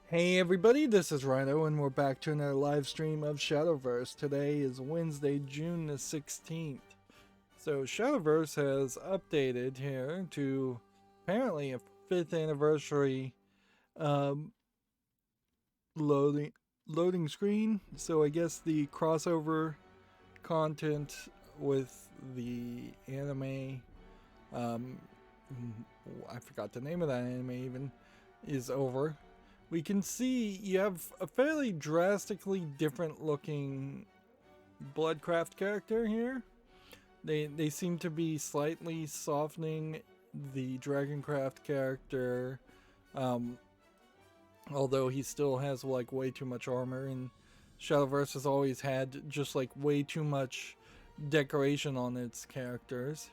Hey everybody, this is Rydo and we're back to another live stream of Shadowverse. Today is Wednesday, June the 16th. So Shadowverse has updated here to apparently a 5th anniversary loading screen. So I guess the crossover content with the anime, I forgot the name of that anime even, is over. We can see you have a fairly drastically different looking Bloodcraft character here. They seem to be slightly softening the Dragoncraft character, although he still has like way too much armor, and Shadowverse has always had just like way too much decoration on its characters.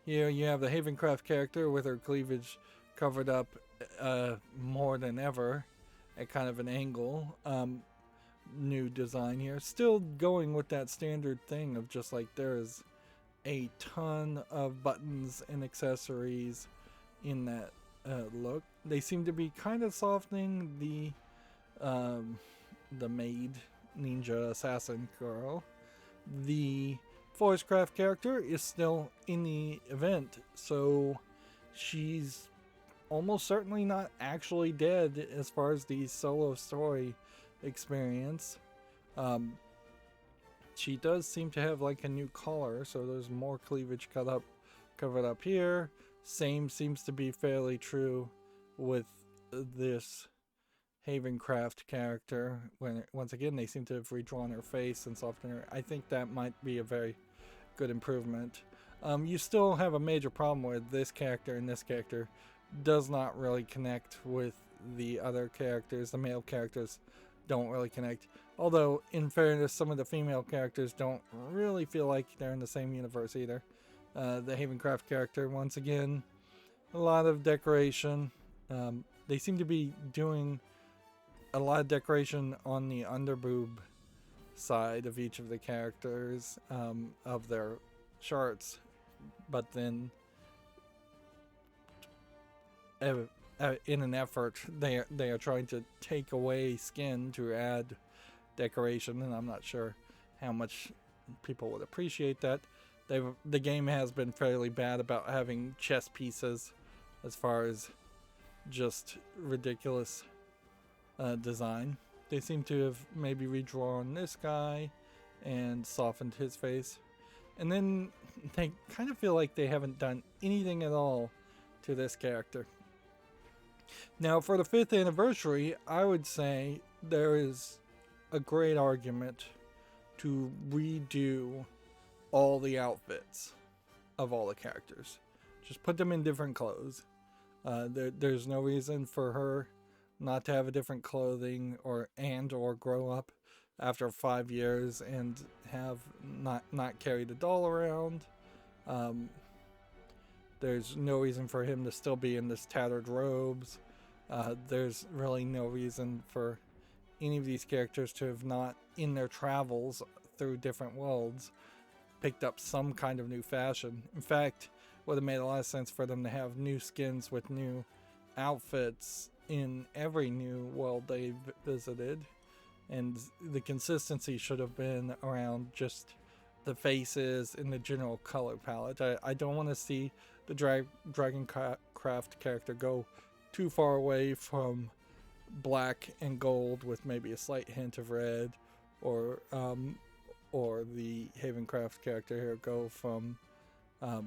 Here you have the Havencraft character with her cleavage covered up more than ever at kind of an angle. New design here, still going with that standard thing of just like there's a ton of buttons and accessories in that look. They seem to be kind of softening the maid ninja assassin girl. The Forestcraft character is still in the event, so she's almost certainly not actually dead as far as the solo story experience. She does seem to have like a new collar, so there's more cleavage covered up here. Same seems to be fairly true with this Havencraft character. When once again they seem to have redrawn her face and softened her. I think that might be a very good improvement. You still have a major problem with this character, and this character does not really connect with the other characters. The male characters don't really connect. Although, in fairness, some of the female characters don't really feel like they're in the same universe either. The Havencraft character, once again, a lot of decoration. They seem to be doing a lot of decoration on the underboob side of each of the characters, of their charts, but then in an effort they are trying to take away skin to add decoration, and I'm not sure how much people would appreciate that. The game has been fairly bad about having chess pieces as far as just ridiculous design. They seem to have maybe redrawn this guy and softened his face, and then they kind of feel like they haven't done anything at all to this character. Now, for the 5th anniversary, I would say there is a great argument to redo all the outfits of all the characters. Just put them in different clothes. There's no reason for her not to have a different clothing or grow up after 5 years and have not carry the doll around. There's no reason for him to still be in this tattered robes. There's really no reason for any of these characters to have not, in their travels through different worlds, picked up some kind of new fashion. In fact, it would have made a lot of sense for them to have new skins with new outfits in every new world they visited. And the consistency should have been around just the faces and the general color palette. I don't want to see the Dragoncraft character go too far away from black and gold with maybe a slight hint of red, or the Havencraft character here go from her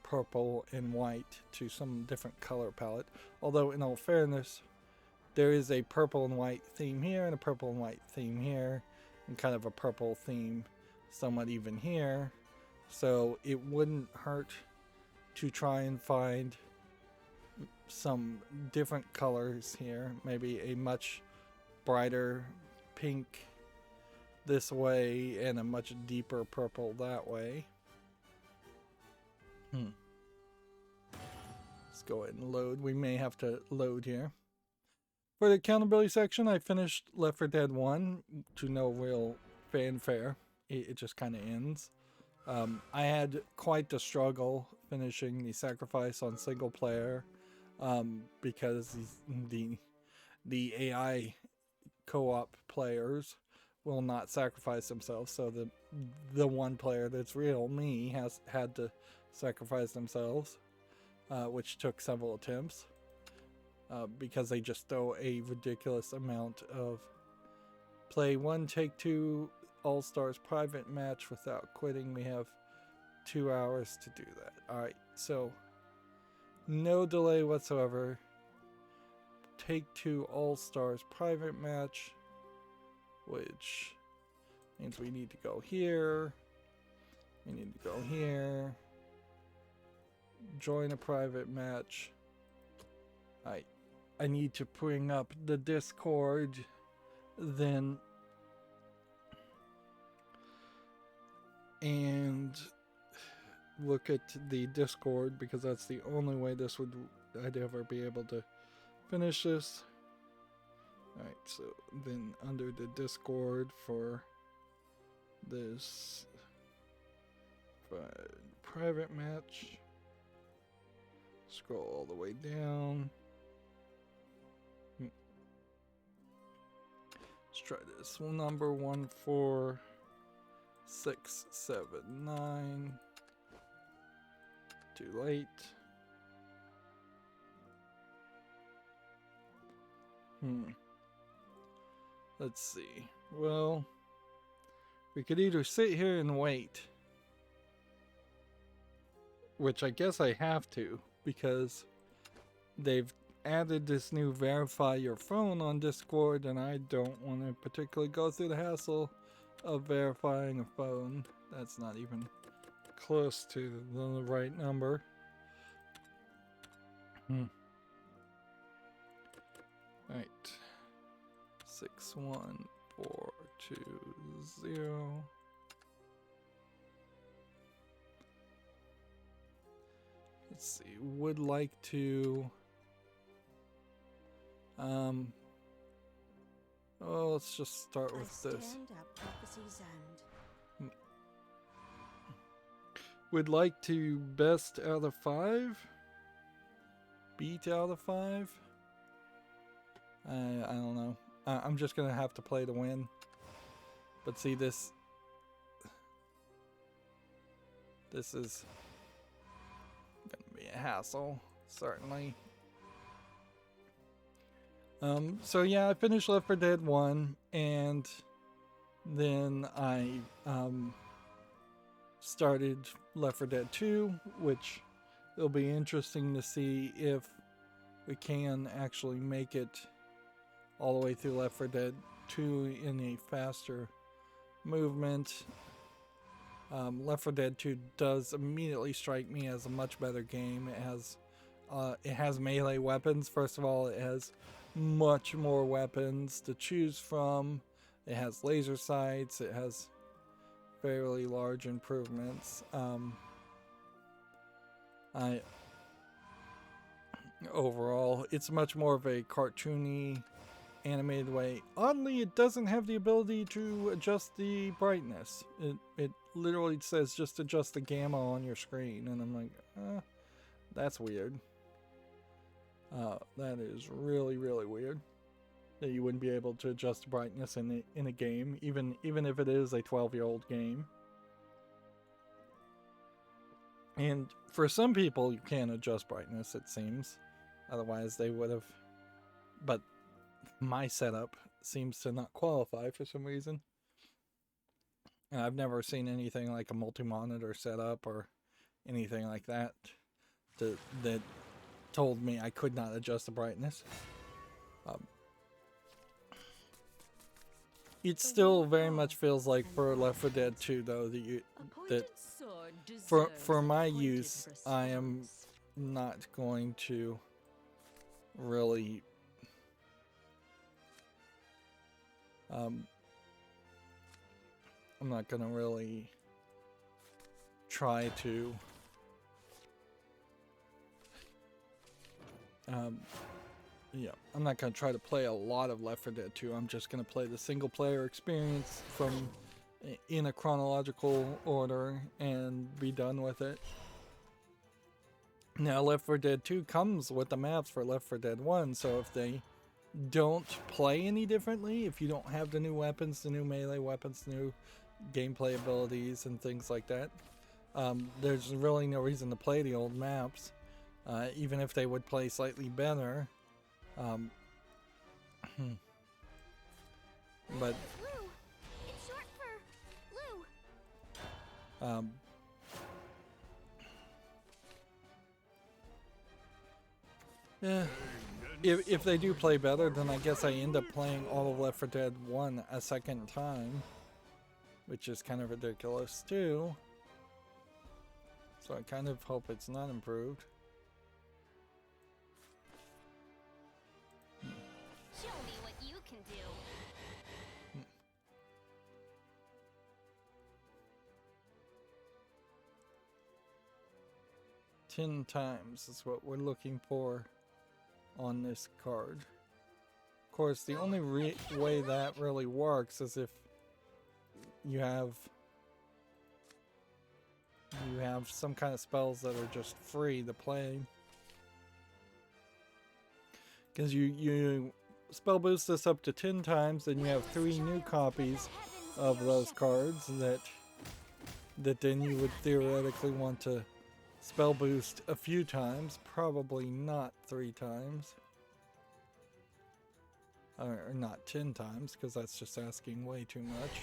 purple and white to some different color palette. Although, in all fairness, there is a purple and white theme here and a purple and white theme here, and kind of a purple theme somewhat even here. So it wouldn't hurt to try and find some different colors here. Maybe a much brighter pink this way and a much deeper purple that way. Let's go ahead and load. We may have to load here. For the accountability section, I finished Left 4 Dead 1 to no real fanfare. It just kind of ends. I had quite the struggle finishing the Sacrifice on single player. because the AI co-op players will not sacrifice themselves, so the one player that's real, me, has had to sacrifice themselves, which took several attempts, because they just throw a ridiculous amount of play 1, take 2 All-Stars private match without quitting. We have 2 hours to do that. Alright, so no delay whatsoever. Take 2 All-Stars private match, which means we need to go here. We need to go here. Join a private match. I need to bring up the Discord, then, and look at the Discord, because that's the only way I'd ever be able to finish this. Alright, so then under the Discord for this private match, scroll all the way down. Let's try this. Number 14679. Too late. Let's see. Well, we could either sit here and wait, which I guess I have to, because they've added this new verify your phone on Discord, and I don't want to particularly go through the hassle of verifying a phone. That's not even close to the right number. Right. 61420. Let's see. Would like to. Oh, let's just start with this. Would like to best out of 5. Beat out of 5. I don't know. I'm just gonna have to play to win. But see, this is gonna be a hassle, certainly. So yeah, I finished Left 4 Dead 1, and then I started Left 4 Dead 2, which it'll be interesting to see if we can actually make it all the way through Left 4 Dead 2 in a faster movement. Left 4 Dead 2 does immediately strike me as a much better game. It has melee weapons. First of all, it has much more weapons to choose from. It has laser sights. It has fairly large improvements. Overall, it's much more of a cartoony, animated way. Oddly, it doesn't have the ability to adjust the brightness. It literally says just adjust the gamma on your screen, and I'm like, that's weird. That is really, really weird. That you wouldn't be able to adjust the brightness in a game, even if it is a 12-year-old game. And for some people, you can adjust brightness, it seems. Otherwise, they would have. But my setup seems to not qualify for some reason. And I've never seen anything like a multi-monitor setup or anything like that that told me I could not adjust the brightness. It still very much feels like for Left 4 Dead 2, though, that for my use, I am not going to really I'm not gonna really try to I'm not gonna try to play a lot of Left 4 Dead 2. I'm just gonna play the single player experience in a chronological order and be done with it. Now, Left 4 Dead 2 comes with the maps for Left 4 Dead 1, so if they don't play any differently, if you don't have the new weapons, the new melee weapons, new gameplay abilities, and things like that, there's really no reason to play the old maps, even if they would play slightly better. But Lou. It's short for Lou. Yeah, if they do play better, then I guess I end up playing all of Left 4 Dead 1 a second time, which is kind of ridiculous too. So I kind of hope it's not improved. Show me what you can do. 10 times is what we're looking for on this card. Of course, the only way that really works is if you have some kind of spells that are just free to play. Because you spell boost this up to 10 times, then you have 3 new copies of those cards that then you would theoretically want to spell boost a few times, probably not 3 times. Or not 10 times, because that's just asking way too much.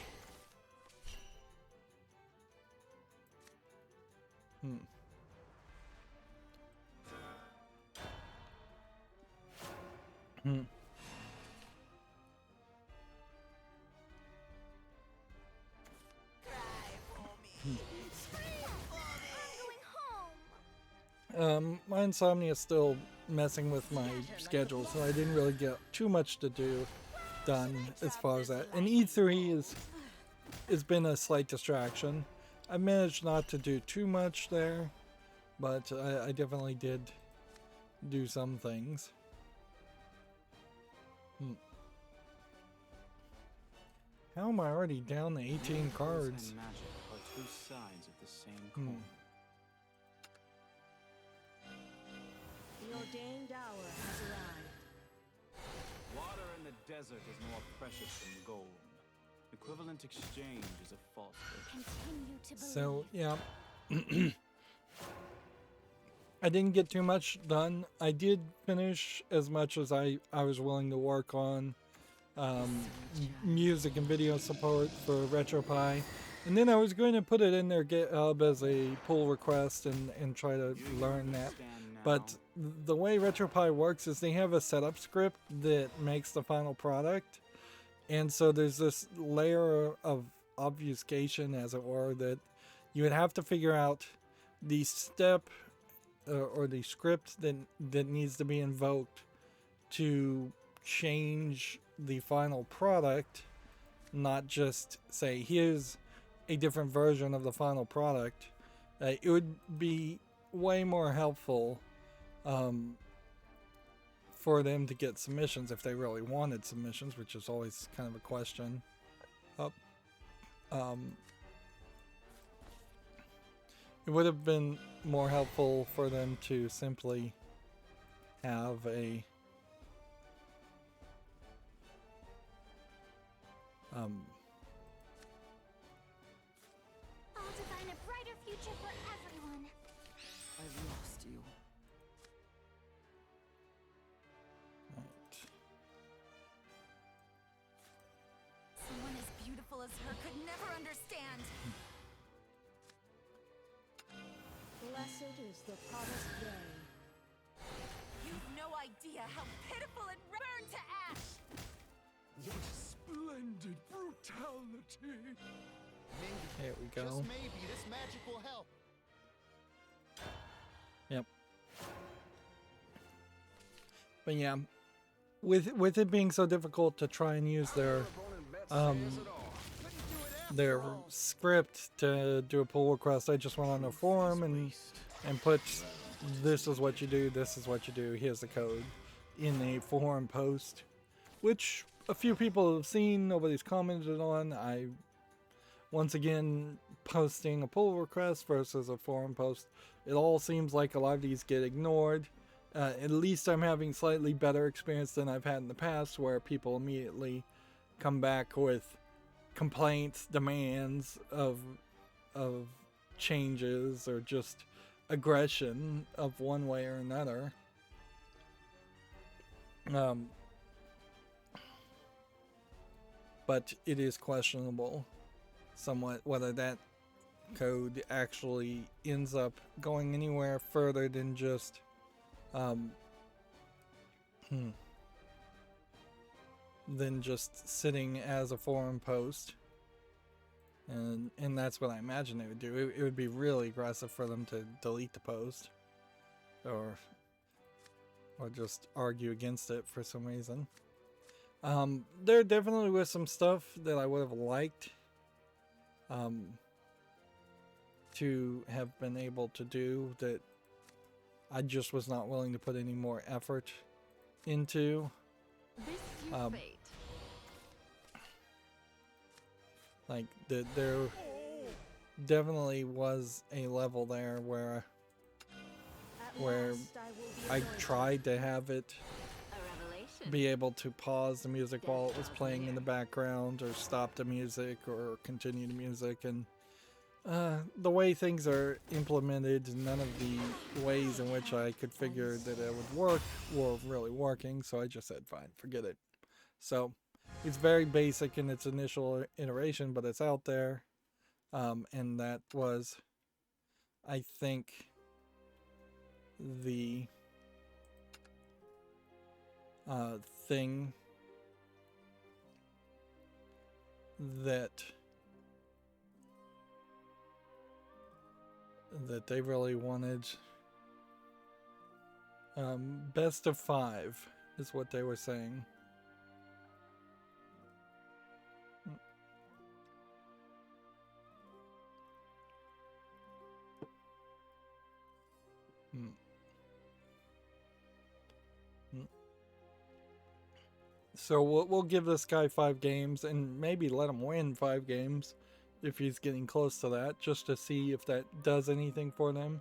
My insomnia is still messing with my schedule, so I didn't really get too much to do done as far as that. And E3 has been a slight distraction. I managed not to do too much there, but I definitely did do some things. How am I already down to 18 cards? Magic are two sides of the same coin. The ordained hour has arrived. Water in the desert is more precious than gold. Equivalent exchange is a falsehood. Continue to believe. So, yeah. I didn't get too much done. I did finish as much as I was willing to work on. Music and video support for RetroPie. And then I was going to put it in their GitHub as a pull request and try to learn that. But the way RetroPie works is they have a setup script that makes the final product. And so there's this layer of obfuscation, as it were, that you would have to figure out the step or the script that needs to be invoked to change the final product, not just say, here's a different version of the final product. It would be way more helpful for them to get submissions if they really wanted submissions, which is always kind of a question. It would have been more helpful for them to simply have a I'll define a brighter future for everyone. I've lost you. Someone as beautiful as her could never understand. Blessed is the promised day. You've no idea how pitiful and burned to ash. What splendid brutality! Maybe, There we go. just maybe, this magic will help. Yep. But yeah, with it being so difficult to try and use their script to do a pull request, I just went on a forum and put, this is what you do, this is what you do, here's the code, in a forum post, which a few people have seen, nobody's commented on. I once again posting a pull request versus a forum post. It all seems like a lot of these get ignored. At least I'm having slightly better experience than I've had in the past, where people immediately come back with complaints, demands of changes, or just aggression of one way or another. But it is questionable somewhat whether that code actually ends up going anywhere further than just sitting as a forum post. And that's what I imagine they would do. It would be really aggressive for them to delete the post or just argue against it for some reason. There definitely was some stuff that I would have liked to have been able to do that I just was not willing to put any more effort into. Fate. Like there definitely was a level there where I tried to have it be able to pause the music while it was playing in the background, or stop the music, or continue the music, and the way things are implemented, none of the ways in which I could figure that it would work were really working, so I just said fine, forget it. So it's very basic in its initial iteration, but it's out there, and that was, I think, the thing that they really wanted. Best of 5 is what they were saying. So we'll give this guy 5 games and maybe let him win 5 games if he's getting close to that, just to see if that does anything for them.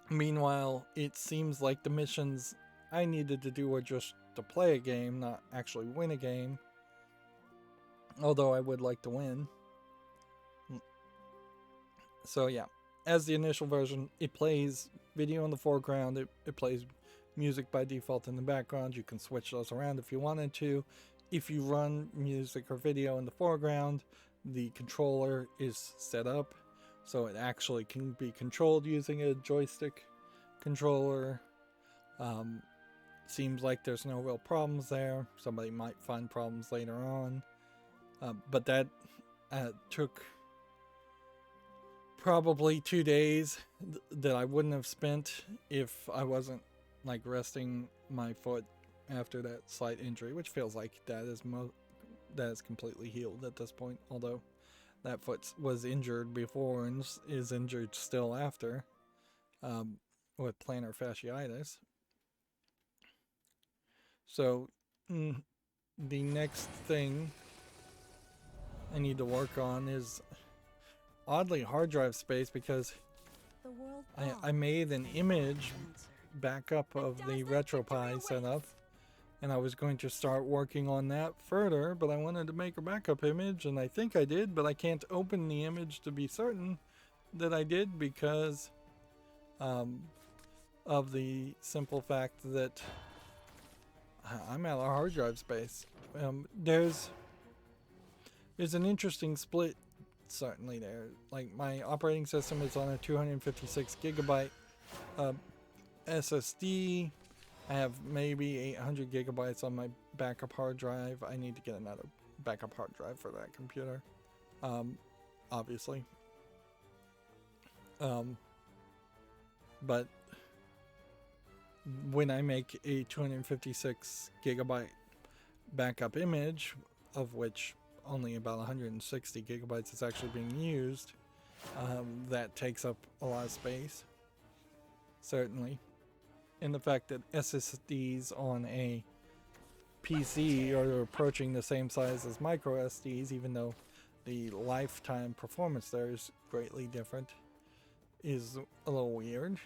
Meanwhile, it seems like the missions I needed to do were just to play a game, not actually win a game. Although I would like to win. So yeah, as the initial version, it plays video in the foreground, it plays music by default in the background. You can switch those around if you wanted to. If you run music or video in the foreground, the controller is set up so it actually can be controlled using a joystick controller. Seems like there's no real problems there. Somebody might find problems later on. But that took probably 2 days that I wouldn't have spent if I wasn't like resting my foot after that slight injury, which feels like that is completely healed at this point, although that foot was injured before and is injured still after, with plantar fasciitis. So the next thing I need to work on is oddly hard drive space, because I made an image backup of the RetroPie setup, and I was going to start working on that further, but I wanted to make a backup image, and I think I did, but I can't open the image to be certain that I did because of the simple fact that I'm out of hard drive space. There's an interesting split certainly there. Like, my operating system is on a 256 gigabyte SSD. I have maybe 800 gigabytes on my backup hard drive. I need to get another backup hard drive for that computer, obviously. But when I make a 256 gigabyte backup image, of which only about 160 gigabytes is actually being used, that takes up a lot of space, certainly. And the fact that SSDs on a PC are approaching the same size as micro SDs, even though the lifetime performance there is greatly different is a little weird.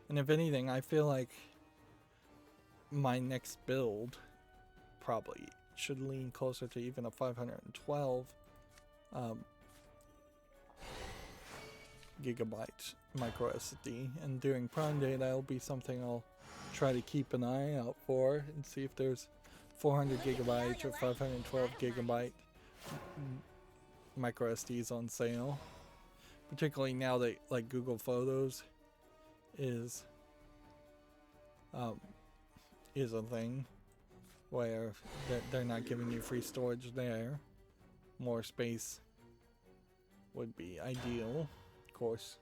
And if anything, I feel like my next build probably should lean closer to even a 512 gigabyte micro SD, and during Prime Day that'll be something I'll try to keep an eye out for and see if there's 400 gigabyte or 512 gigabyte micro SDs on sale, particularly now that like Google Photos is a thing where they're not giving you free storage there. More space would be ideal. Of course,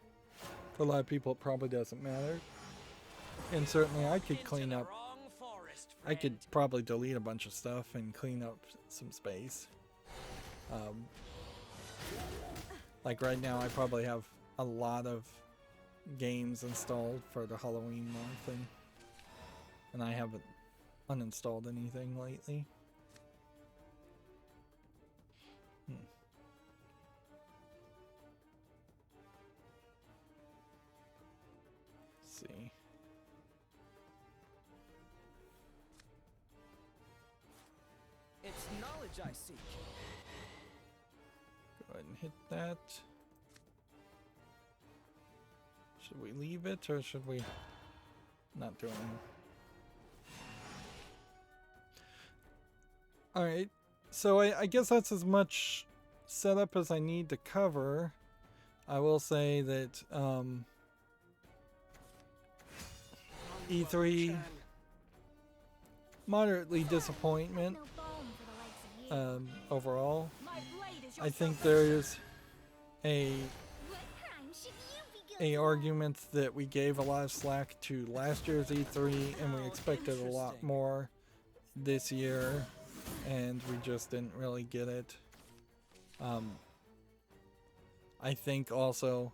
for a lot of people it probably doesn't matter, and certainly I could clean up, I could probably delete a bunch of stuff and clean up some space. Like right now I probably have a lot of games installed for the Halloween month, and I haven't uninstalled anything lately. Let's see. It's knowledge I seek. Go ahead and hit that. Should we leave it or should we not do anything? Alright, so I guess that's as much setup as I need to cover. I will say that E3 moderately disappointment overall. I think there is a argument that we gave a lot of slack to last year's E3 and we expected a lot more this year, and we just didn't really get it. I think also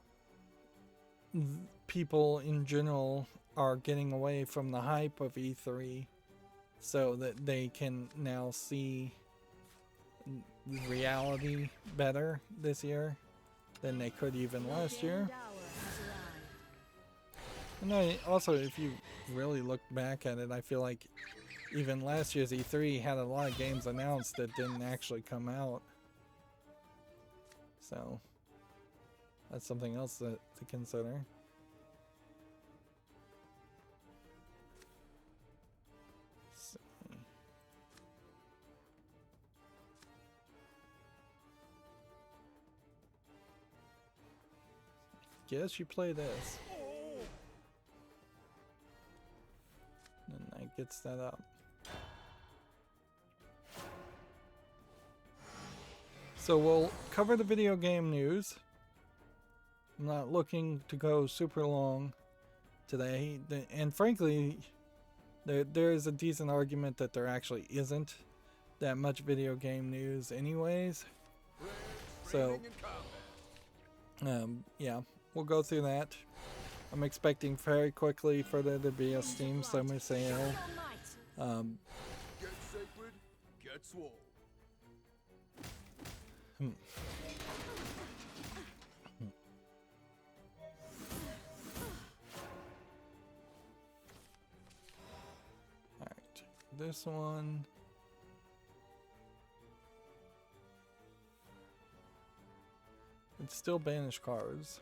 people in general are getting away from the hype of E3 so that they can now see reality better this year than they could even last year. And I also, if you really look back at it, I feel like even last year's E3 had a lot of games announced that didn't actually come out. So that's something else to consider. So, guess you play this. And that gets that up. So we'll cover the video game news. I'm not looking to go super long today, and frankly, there is a decent argument that there actually isn't that much video game news anyways. So, yeah, we'll go through that. I'm expecting very quickly for there to be a Steam summer sale. Get sacred, get swole. Alright, this one. It's still banish cards.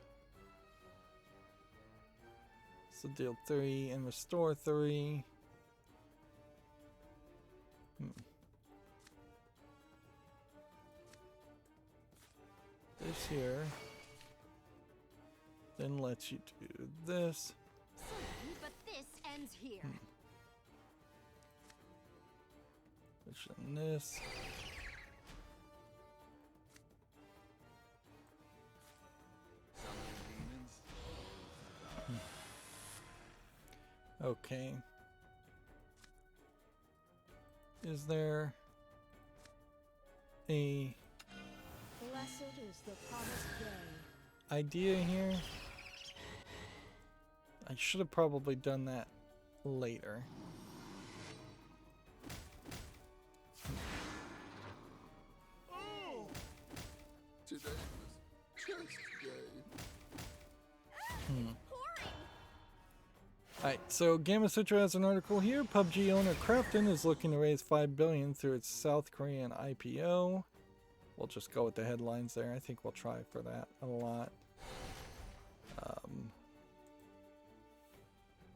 So deal 3 and restore 3. This here then lets you do this. Sorry, but this ends here. Which then this. Okay. Is there a Blessed is the promised day. idea here? I should have probably done that later. Today was just day. Alright, so Gamma Sutra has an article here. PUBG owner Crafton is looking to raise $5 billion through its South Korean IPO. We'll just go with the headlines there. I think we'll try for that a lot.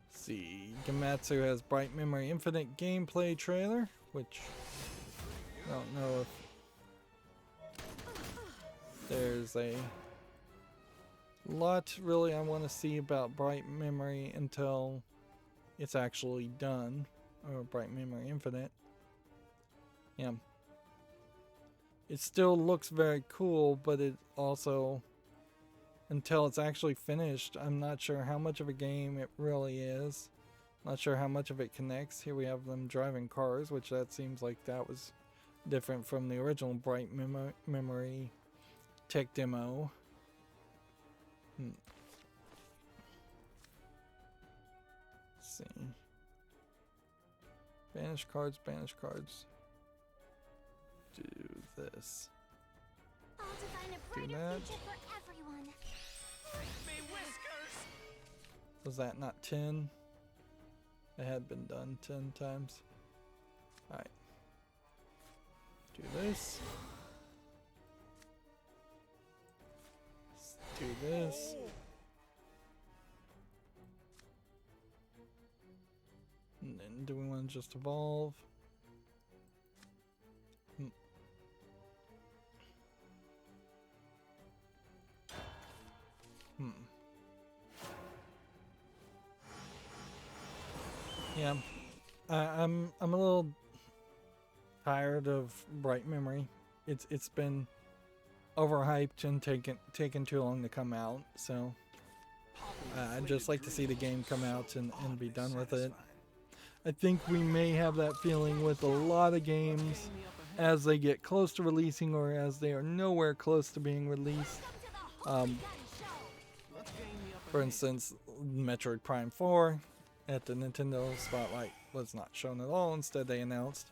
See, Gamatsu has Bright Memory Infinite gameplay trailer, which I don't know if there's a lot really I want to see about Bright Memory until it's actually done, or Bright Memory Infinite. Yeah. It still looks very cool, but it also, until it's actually finished, I'm not sure how much of a game it really is. Not sure how much of it connects. Here we have them driving cars, which that seems like that was different from the original Bright Memory tech demo. Let's see. Banish cards, banish cards. Do this. I'll define a Do brighter that. future for everyone. Me whiskers! Was that not 10? It had been done 10 times. Alright. Do this. Let's do this. And then do we want to just evolve? Yeah, I'm a little tired of Bright Memory. It's been overhyped and taken too long to come out. So I'd just like to see the game come out and be done with it. I think we may have that feeling with a lot of games as they get close to releasing or as they are nowhere close to being released. For instance, Metroid Prime 4 at the Nintendo Spotlight was not shown at all. Instead, they announced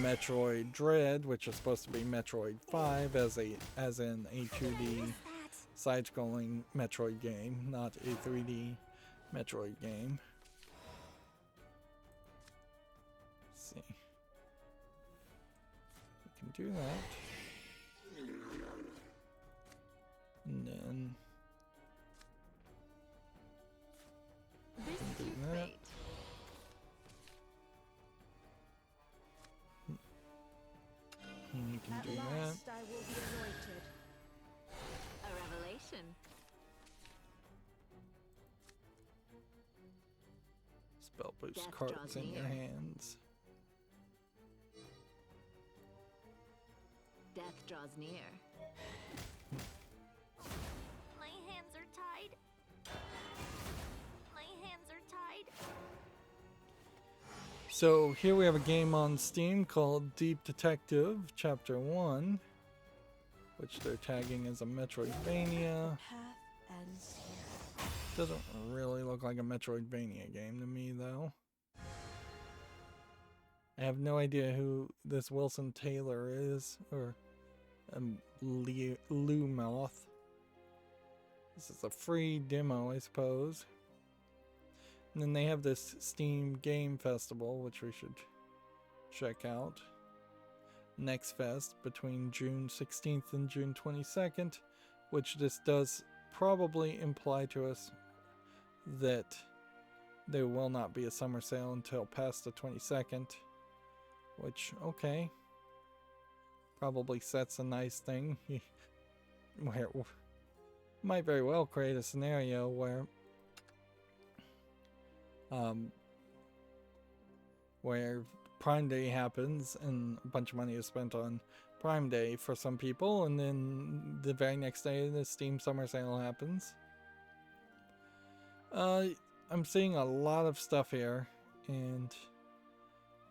Metroid Dread, which is supposed to be Metroid 5 as in a 2D side-scrolling Metroid game, not a 3D Metroid game. Let's see. We can do that. And then This is your that. fate. You can At do that. last I will be anointed. A revelation. Spell boost Death cards draws in your near. hands. Death draws near. My hands are tied. My hands are tied. So here we have a game on Steam called Deep Detective Chapter 1, which they're tagging as a Metroidvania. Path ends here. Doesn't really look like a Metroidvania game to me, though. I have no idea who this Wilson Taylor is, or Lou Moth. This is a free demo, I suppose. And then they have this Steam Game Festival, which we should check out. Next Fest between June 16th and June 22nd, which this does probably imply to us that there will not be a summer sale until past the 22nd, which, okay, probably sets a nice thing. Where might very well create a scenario where Prime Day happens and a bunch of money is spent on Prime Day for some people, and then the very next day the Steam Summer Sale happens. I'm seeing a lot of stuff here, and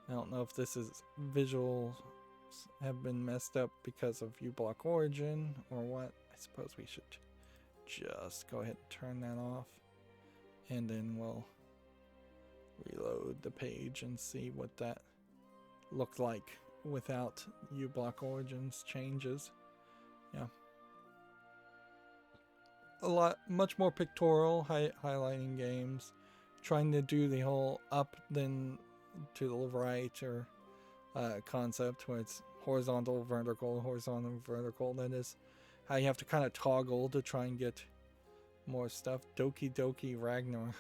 I don't know if this is visuals have been messed up because of uBlock Origin or what. I suppose we should just go ahead and turn that off, and then we'll reload the page and see what that looked like without uBlock Origins changes. Yeah. much more pictorial, highlighting games, trying to do the whole up then to the right or concept where it's horizontal, vertical, horizontal, vertical. That is how you have to kind of toggle to try and get more stuff. Doki Doki Ragnarok.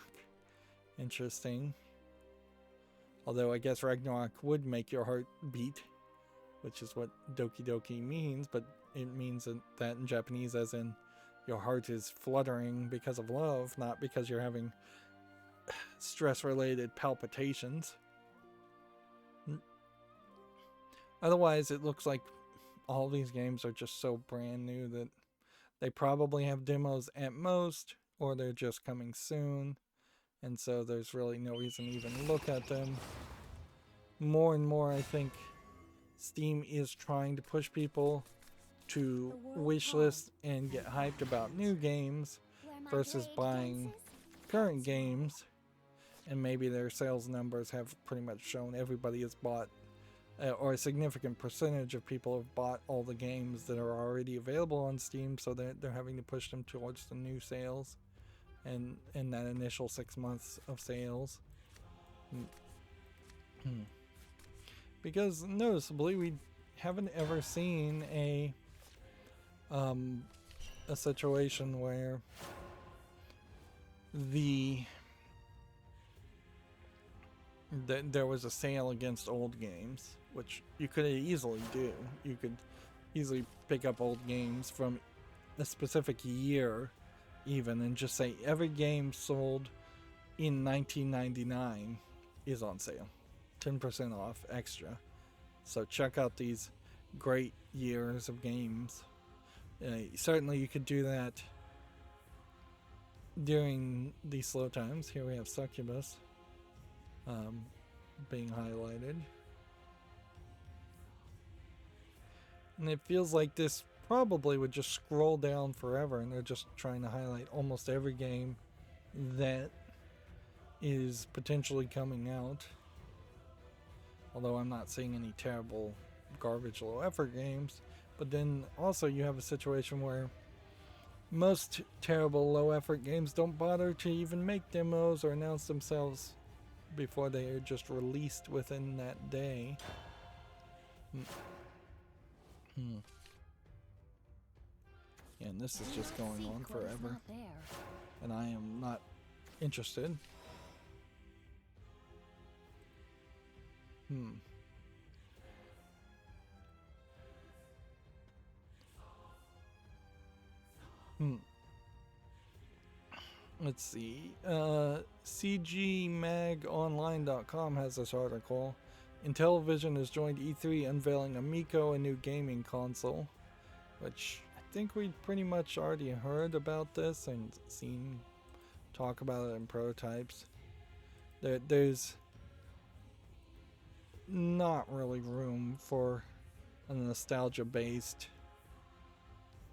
Interesting. Although I guess Ragnarok would make your heart beat, which is what Doki Doki means, but it means that in Japanese as in your heart is fluttering because of love, not because you're having stress-related palpitations. Otherwise, it looks like all these games are just so brand new that they probably have demos at most, or they're just coming soon, and so there's really no reason to even look at them. More and more, I think Steam is trying to push people to wishlist and get hyped about new games versus buying current games, and maybe their sales numbers have pretty much shown everybody has bought, or a significant percentage of people have bought all the games that are already available on Steam, so they're having to push them towards the new sales and that initial 6 months of sales. Because noticeably we haven't ever seen a situation where there was a sale against old games, which you could easily do. You could easily pick up old games from a specific year even and just say every game sold in 1999 is on sale, 10% off extra. So check out these great years of games. Certainly you could do that during these slow times. Here we have Succubus being highlighted. And it feels like this probably would just scroll down forever, and they're just trying to highlight almost every game that is potentially coming out. Although I'm not seeing any terrible garbage low effort games. But then also you have a situation where most terrible low effort games don't bother to even make demos or announce themselves before they are just released within that day. And this is just going on forever, and I am not interested. Let's see. CGMagOnline.com has this article. Intellivision has joined E3 unveiling Amico, a new gaming console, which I think we pretty much already heard about this and seen talk about it in prototypes. There's not really room for a nostalgia-based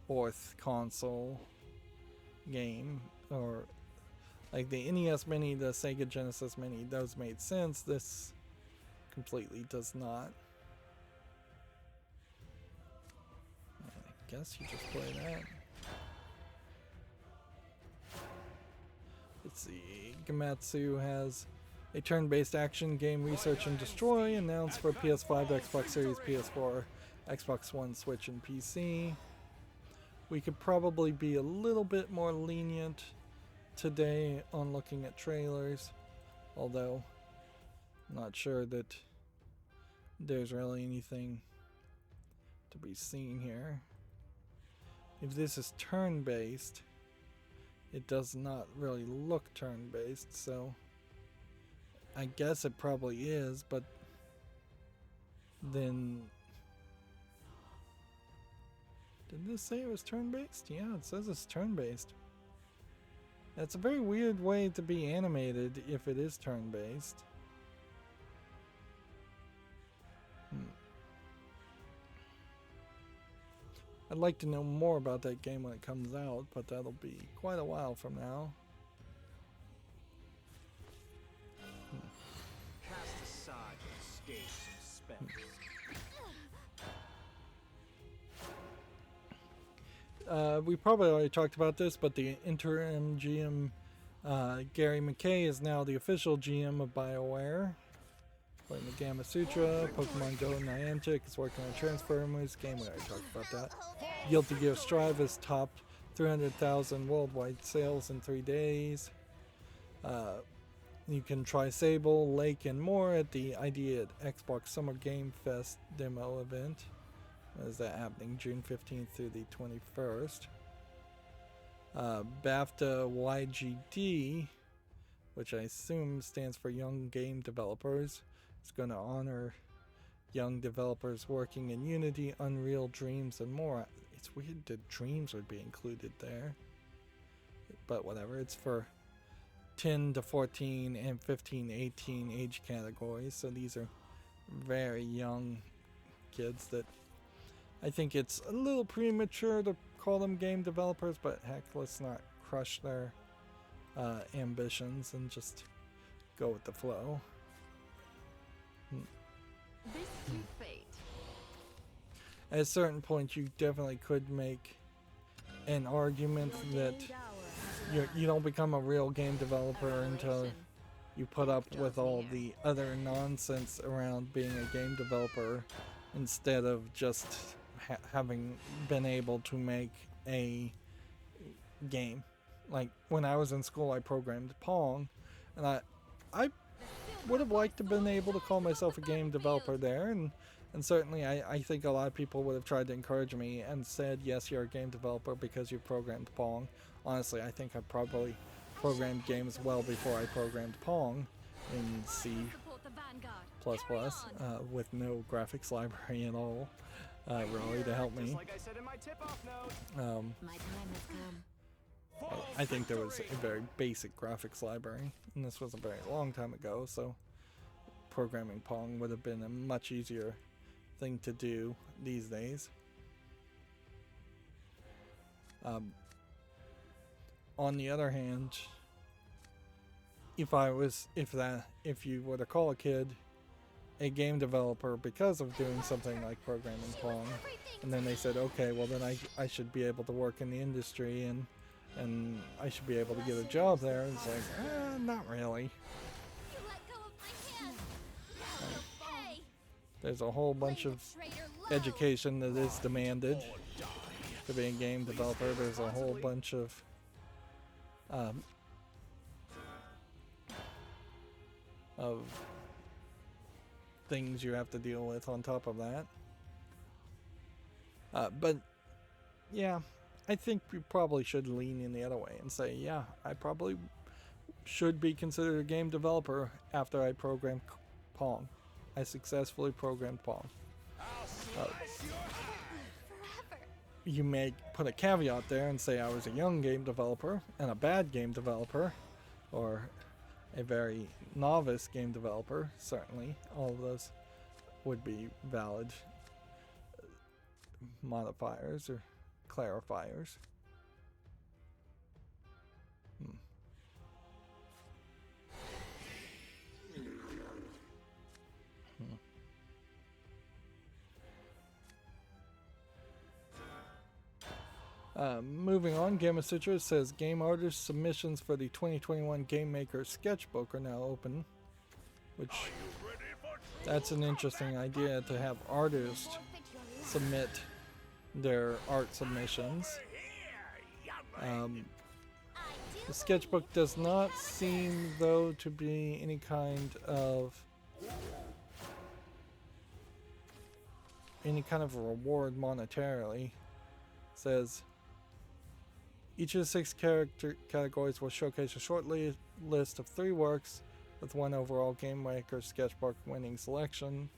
fourth console game, or like the NES Mini, the Sega Genesis Mini, those made sense. This completely does not. I guess you just play that. Let's see. Gamatsu has a turn-based action game, Research and Destroy, announced for PS5, Xbox Series, PS4, Xbox One, Switch, and PC. We could probably be a little bit more lenient today on looking at trailers, although I'm not sure that there's really anything to be seen here. If this is turn-based, it does not really look turn-based, so I guess it probably is, but then did this say it was turn-based? Yeah, it says it's turn-based. That's a very weird way to be animated if it is turn-based. I'd like to know more about that game when it comes out, but that'll be quite a while from now. Cast aside your escapes and spells. we probably already talked about this, but the interim GM, Gary McKay, is now the official GM of BioWare. Playing the Gamma Sutra, Pokemon Go, Niantic is working on Transformers game. We already talked about that. Guilty Gear Strive has topped 300,000 worldwide sales in 3 days. You can try Sable, Lake, and more at the Idea at Xbox Summer Game Fest demo event. Is that happening June 15th through the 21st? BAFTA YGD, which I assume stands for Young Game Developers, is going to honor young developers working in Unity, Unreal, Dreams, and more. It's weird that Dreams would be included there, but whatever. It's for 10 to 14 and 15 to 18 age categories, so these are very young kids that I think it's a little premature to call them game developers, but heck, let's not crush their ambitions and just go with the flow. This is your fate. At a certain point, you definitely could make an argument that you don't become a real game developer until you put up with all the other nonsense around being a game developer instead of just having been able to make a game. Like when I was in school, I programmed Pong, and I would have liked to have been able to call myself a game developer there, and certainly I think a lot of people would have tried to encourage me and said, yes, you're a game developer because you programmed Pong. Honestly, I think I probably programmed games well before I programmed Pong in C++, with no graphics library at all, really, to help me. Like I said in my tip-off note. My time has come. I think there was a very basic graphics library, and this was a very long time ago, so programming Pong would have been a much easier thing to do these days. On the other hand, if you were to call a kid a game developer because of doing something like programming Pong, and then they said, okay, well then I should be able to work in the industry and I should be able to get a job there. It's like, not really. You let go of my hand. Hey. There's a whole bunch of education that is demanded to be a game developer. There's a whole bunch of things you have to deal with on top of that. But yeah, I think we probably should lean in the other way and say, yeah, I probably should be considered a game developer after I programmed Pong. I successfully programmed Pong. You may put a caveat there and say I was a young game developer and a bad game developer, or a very novice game developer. Certainly, all of those would be valid modifiers or clarifiers. Moving on, Gamma Sutra says game artist submissions for the 2021 Game Maker Sketchbook are now open, which that's an interesting idea, to have artists submit their art submissions. The Sketchbook does not seem, though, to be any kind of reward monetarily. It says each of the 6 character categories will showcase a short list of 3 works, with 1 overall Game Maker Sketchbook winning selection.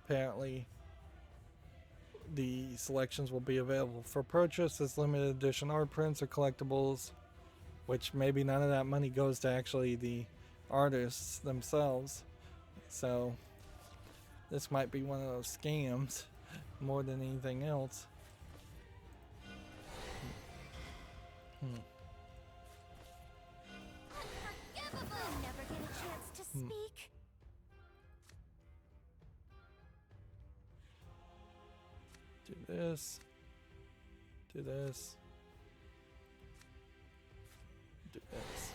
Apparently, the selections will be available for purchase as limited edition art prints or collectibles, which maybe none of that money goes to actually the artists themselves. So this might be one of those scams more than anything else. Unforgivable. Never get a chance to speak. this. Do this. Do this.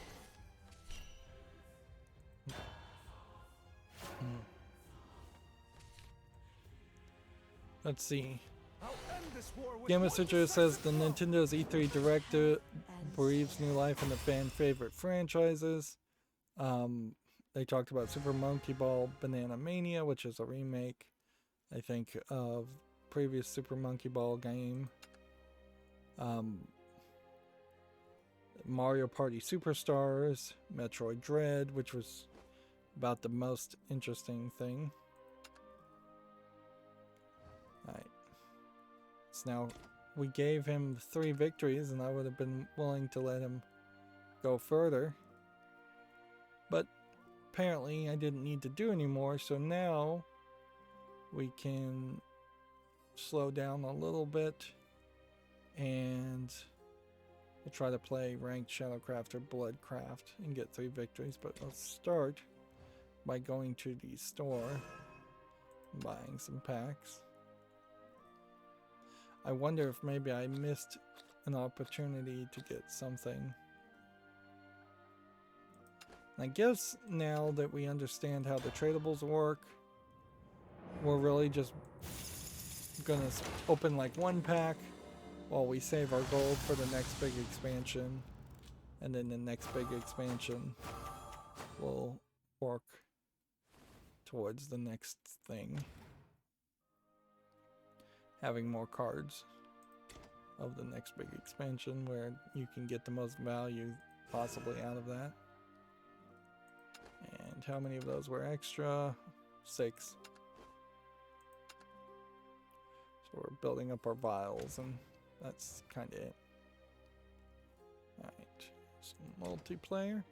Let's see. I'll end this war with Gamma one Citra says the decisive blow. Nintendo's E3 Director breathes new life into fan favorite franchises. They talked about Super Monkey Ball Banana Mania, which is a remake, I think, of previous Super Monkey Ball game. Mario Party Superstars, Metroid Dread, which was about the most interesting thing. Alright. So now we gave him 3 victories, and I would have been willing to let him go further. But apparently I didn't need to do any more, so now we can slow down a little bit and we'll try to play ranked Shadowcraft or Bloodcraft and get 3 victories. But let's start by going to the store, buying some packs. I wonder if maybe I missed an opportunity to get something. I guess now that we understand how the tradables work, we're really just gonna open like 1 pack while we save our gold for the next big expansion, and then the next big expansion will work towards the next thing, having more cards of the next big expansion where you can get the most value possibly out of that. And how many of those were extra? 6. So we're building up our vials, and that's kind of it. Alright, so multiplayer.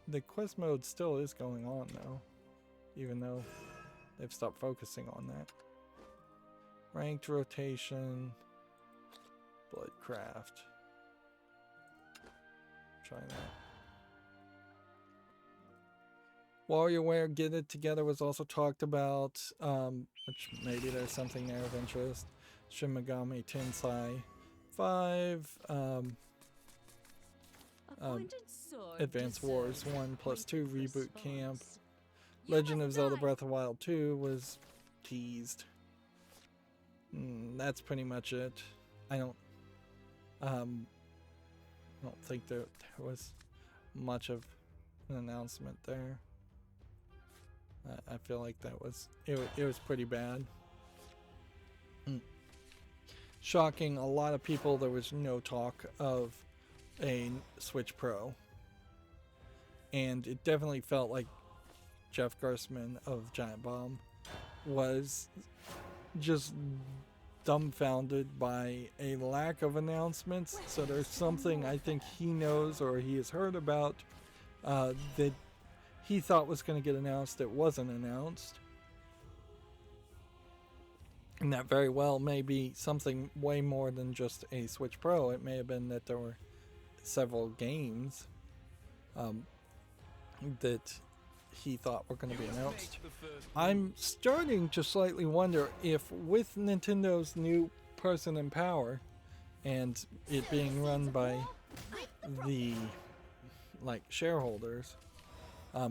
The quest mode still is going on though, even though they've stopped focusing on that. Ranked rotation, Bloodcraft. Try that. WarioWare Get It Together was also talked about, which maybe there's something there of interest. Shin Megami Tensei 5, Advance Wars 1+2 Reboot Camp, Legend of Zelda Breath of the Wild 2 was teased. That's pretty much it. I don't think there was much of an announcement there. I feel like that was it was pretty bad. Shocking a lot of people, there was no talk of a Switch Pro, and it definitely felt like Jeff Gerstmann of Giant Bomb was just dumbfounded by a lack of announcements. So there's something I think he knows or he has heard about that he thought was going to get announced that wasn't announced. And that very well may be something way more than just a Switch Pro. It may have been that there were several games that he thought were going to be announced. I'm starting to slightly wonder if with Nintendo's new person in power and it being run by the shareholders, I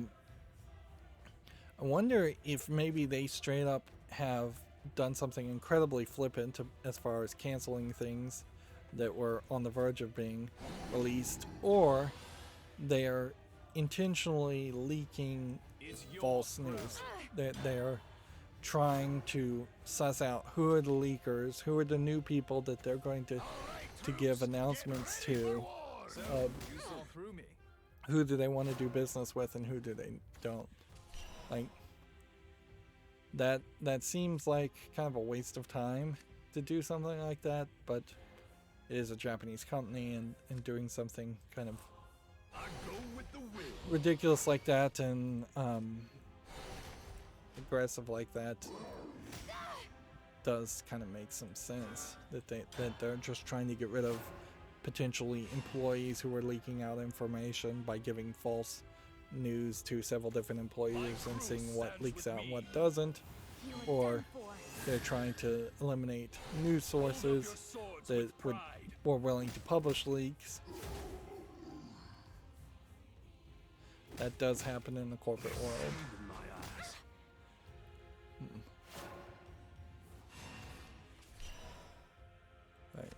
wonder if maybe they straight up have done something incredibly flippant as far as canceling things that were on the verge of being released, or they're intentionally leaking false news. They're trying to suss out who are the leakers, who are the new people that they're going to give announcements to. Who do they want to do business with and who do they don't? Like, that seems like kind of a waste of time to do something like that, but it is a Japanese company, and doing something kind of ridiculous like that and aggressive like that does kind of make some sense. That they're just trying to get rid of potentially employees who are leaking out information by giving false news to several different employees and seeing what leaks out and what doesn't, or they're trying to eliminate news sources that were willing to publish leaks. That does happen in the corporate world. Right.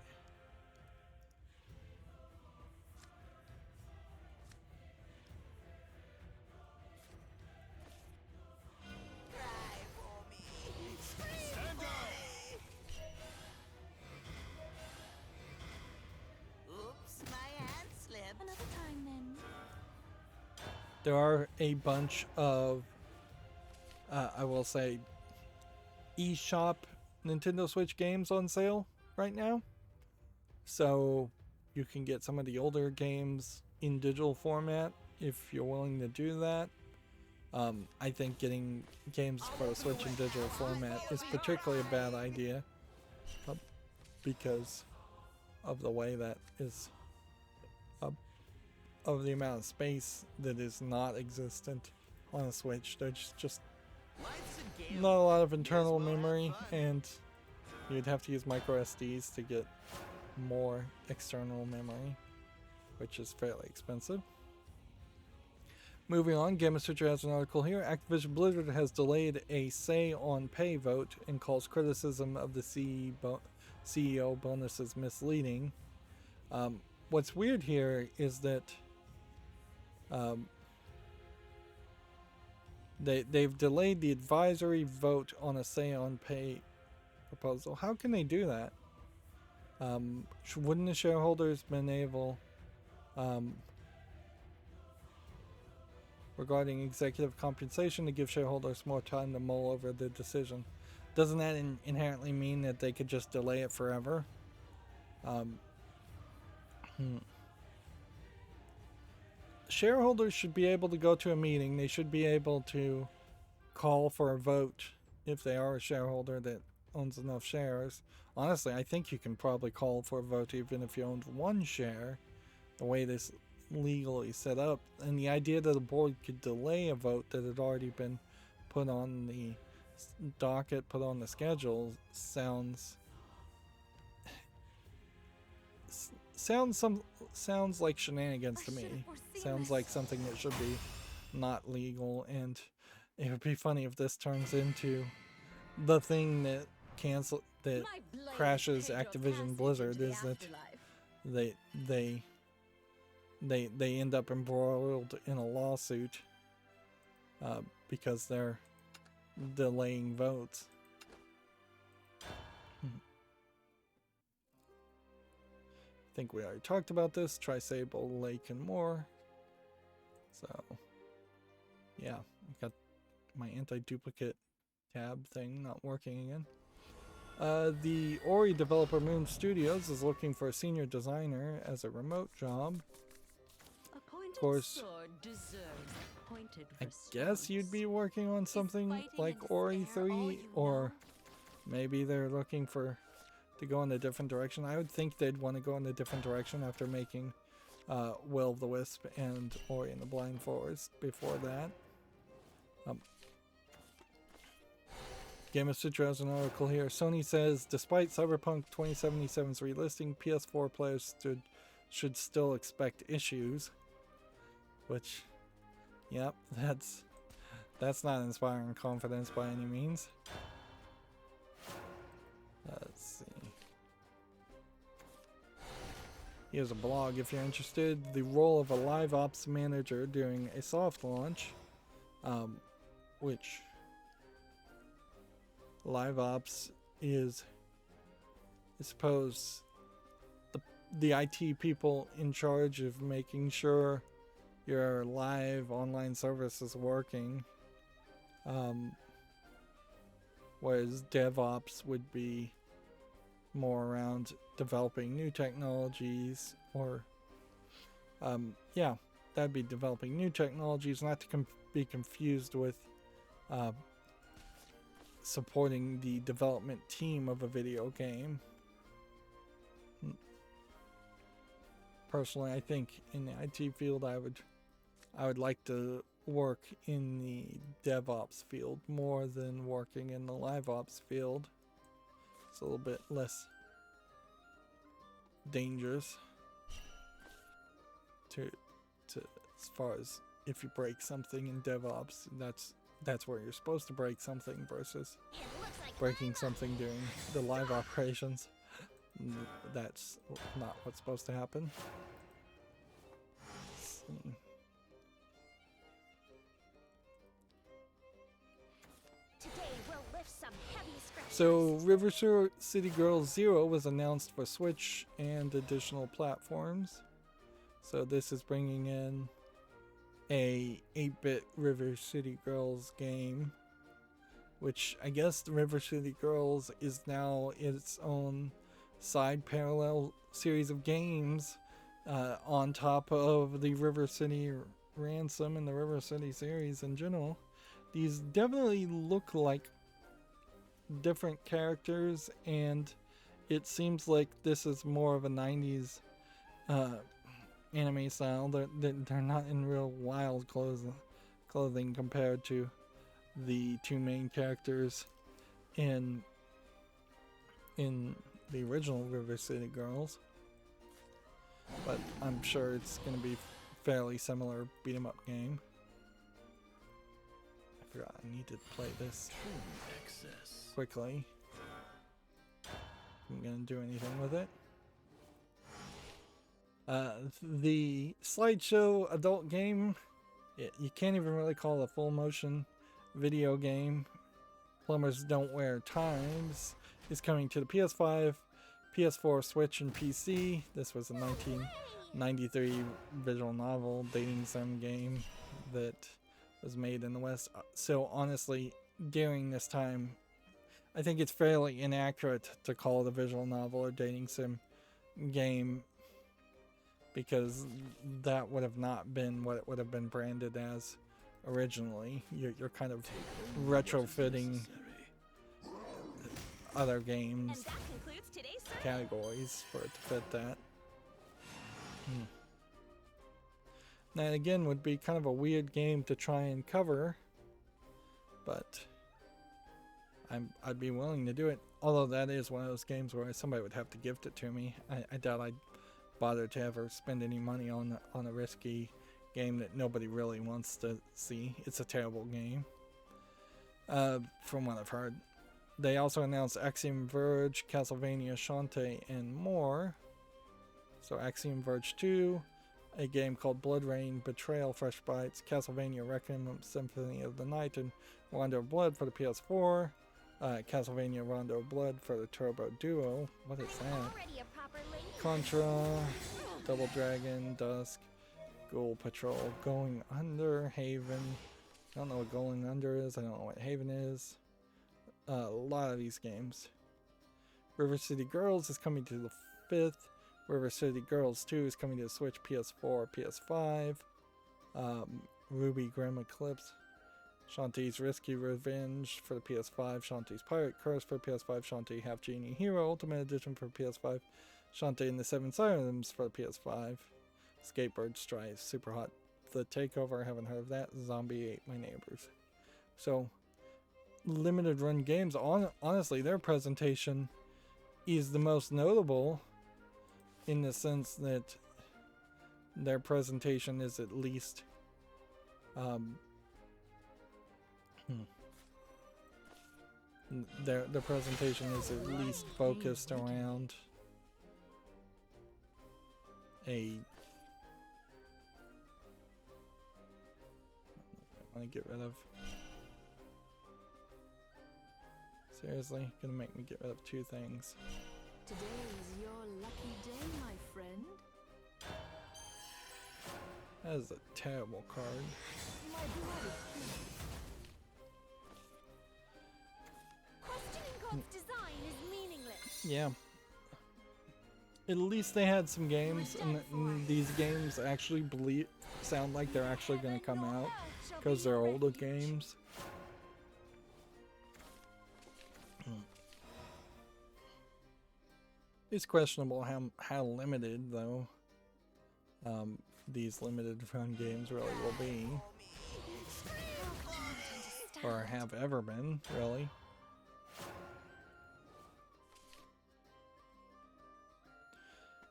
Oops, my hand slipped. Another time then. There are a bunch of, I will say, eShop Nintendo Switch games on sale right now. So you can get some of the older games in digital format if you're willing to do that. I think getting games for Switch in digital format is particularly a bad idea because of the way that is, of the amount of space that is not existent on a Switch. There's just not a lot of internal memory, and you'd have to use micro SDs to get more external memory, which is fairly expensive. Moving on, Game Switcher has an article here. Activision Blizzard has delayed a say on pay vote and calls criticism of the CEO bonuses misleading. What's weird here is that they've delayed the advisory vote on a say on pay proposal. How can they do that? Wouldn't the shareholders been able, regarding executive compensation, to give shareholders more time to mull over the decision? Doesn't that inherently mean that they could just delay it forever? Shareholders should be able to go to a meeting. They should be able to call for a vote if they are a shareholder that owns enough shares. Honestly, I think you can probably call for a vote even if you owned one share, the way this legally set up. And the idea that the board could delay a vote that had already been put on the docket, put on the schedule, sounds like shenanigans to me. Sounds like something that should be not legal, and it would be funny if this turns into the thing that crashes Activision Blizzard, is that they end up embroiled in a lawsuit because they're delaying votes. I think we already talked about this. Tri-Sable, Lake, and more. So, yeah, I've got my anti-duplicate tab thing not working again. The Ori developer Moon Studios is looking for a senior designer as a remote job. Of course, I guess you'd be working on something like Ori 3, or maybe they're looking to go in a different direction. I would think they'd want to go in a different direction after making Will of the Wisp and Ori and the Blind Forest before that. Game of Citra has an article here. Sony says, despite Cyberpunk 2077's relisting, PS4 players should still expect issues. Which, yep, that's not inspiring confidence by any means. Let's see. Here's a blog if you're interested. The role of a live ops manager during a soft launch, which live ops is, I suppose, the IT people in charge of making sure your live online service is working, whereas DevOps would be more around developing new technologies, or yeah, that'd be developing new technologies, not to be confused with supporting the development team of a video game. Personally, I think in the IT field, I would like to work in the DevOps field more than working in the live ops field. It's a little bit less dangerous to as far as if you break something in DevOps, that's where you're supposed to break something versus breaking something during the live operations. That's not what's supposed to happen. Let's see. Today we'll lift some heavy scratches. So River City Girls 0 was announced for Switch and additional platforms. So this is bringing in a 8-bit River City Girls game, which I guess the River City Girls is now its own side parallel series of games on top of the River City Ransom and the River City series in general. These definitely look like different characters, and it seems like this is more of a 90s anime style. They're not in real wild clothing compared to the two main characters in the original River City Girls, but I'm sure it's going to be fairly similar beat 'em up game. I forgot I need to play this quickly. I'm going to do anything with it. The slideshow adult game, you can't even really call it a full motion video game. Plumbers Don't Wear Ties is coming to the PS5, PS4, Switch, and PC. This was a 1993 visual novel dating sim game that was made in the West. So honestly, during this time, I think it's fairly inaccurate to call it a visual novel or dating sim game, because that would have not been what it would have been branded as originally. You're kind of retrofitting other games categories for it to fit that. Now again, would be kind of a weird game to try and cover, but I'd be willing to do it. Although that is one of those games where somebody would have to gift it to me. I doubt I'd bother to ever spend any money on a risky game that nobody really wants to see. It's a terrible game, from what I've heard. They also announced Axiom Verge, Castlevania Shantae, and more. So Axiom Verge 2, a game called Blood Rain, Betrayal, Fresh Bites, Castlevania Requiem, Symphony of the Night, and Rondo of Blood for the PS4. Castlevania Rondo of Blood for the Turbo Duo. What is that? Contra, Double Dragon, Dusk, Ghoul Patrol, Going Under, Haven. I don't know what Going Under is. I don't know what Haven is. A lot of these games. River City Girls is coming to the 5th. River City Girls 2 is coming to the Switch, PS4, PS5. Ruby Grim Eclipse. Shantae's Risky Revenge for the PS5. Shantae's Pirate Curse for the PS5. Shantae Half Genie Hero Ultimate Edition for PS5. Shantae and the Seven Sirens for the PS5. Skateboard Strife, Super Hot The Takeover, haven't heard of that. Zombie Ate My Neighbors. So, limited run games. Honestly, their presentation is the most notable in the sense that their presentation is at least their presentation is at least focused around I want to get rid of. Seriously, gonna make me get rid of two things. Today is your lucky day, my friend. That is a terrible card. My beloved king. Questioning God's design is meaningless. Yeah. At least they had some games, and these games actually sound like they're actually going to come out, because they're older games. It's questionable how limited, though, these limited run games really will be, or have ever been, really.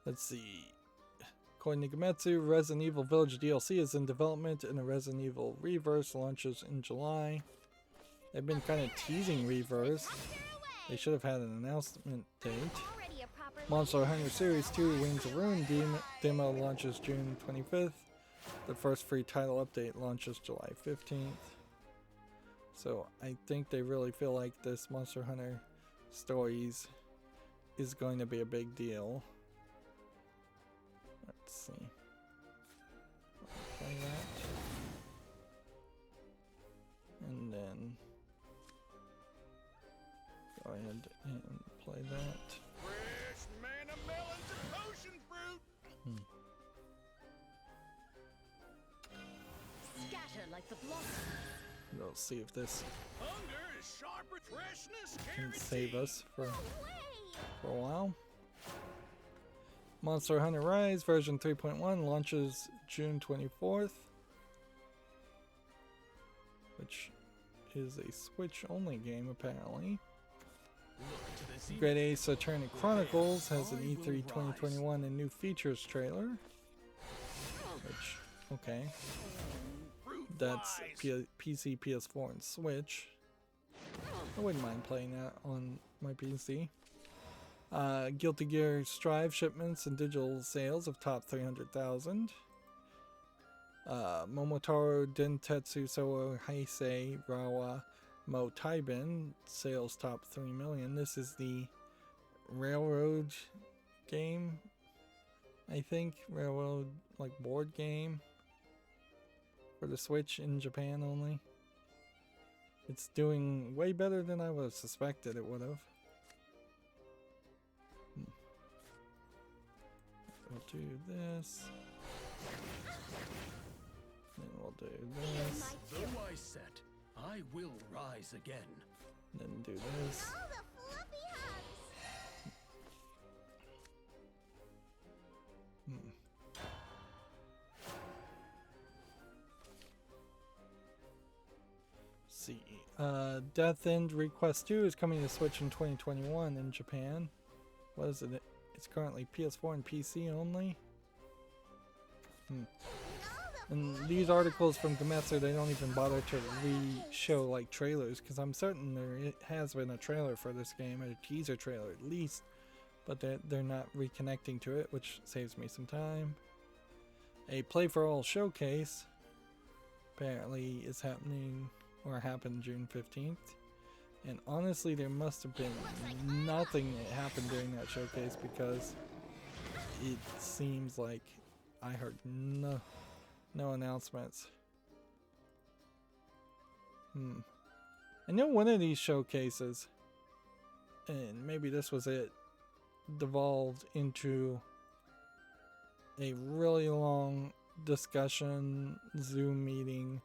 Let's see. According to Bakumatsu, Resident Evil Village DLC is in development and the Resident Evil Reverse launches in July. They've been kind of teasing Reverse. They should have had an announcement date. Monster Hunter Series 2 Wings of Ruin demo launches June 25th. The first free title update launches July 15th. So I think they really feel like this Monster Hunter Stories is going to be a big deal. Let's see. Play that. And then go ahead and play that. Fresh manna melons and potion fruit. Scatter like the blossom. We'll see if this Hunger is sharper. Freshness can guaranteed. save us for a while. Monster Hunter Rise version 3.1 launches June 24th, which is a Switch-only game apparently. Great Ace Attorney Chronicles has an E3 2021 and new features trailer, which, okay, that's PC, PS4, and Switch. I wouldn't mind playing that on my PC. Guilty Gear Strive shipments and digital sales have topped 300,000. Momotaro Dentetsu Soho Heisei Rawa Mo Taibin sales top 3 million. This is the railroad game, I think. Railroad, like, board game for the Switch in Japan only. It's doing way better than I would have suspected it would have. We'll do this. Then we'll do this. Though I set, I will rise again. Then do this. All the fluffy hugs. See. Death End Request 2 is coming to Switch in 2021 in Japan. What is it? It's currently PS4 and PC only. And these articles from Gametsu, they don't even bother to re-show like trailers, because I'm certain there has been a trailer for this game, a teaser trailer at least, but they're not reconnecting to it, which saves me some time. A Play for All showcase apparently is happening, or happened June 15th. And honestly, there must have been nothing that happened during that showcase, because it seems like I heard no announcements. I know one of these showcases, and maybe this was it, devolved into a really long discussion Zoom meeting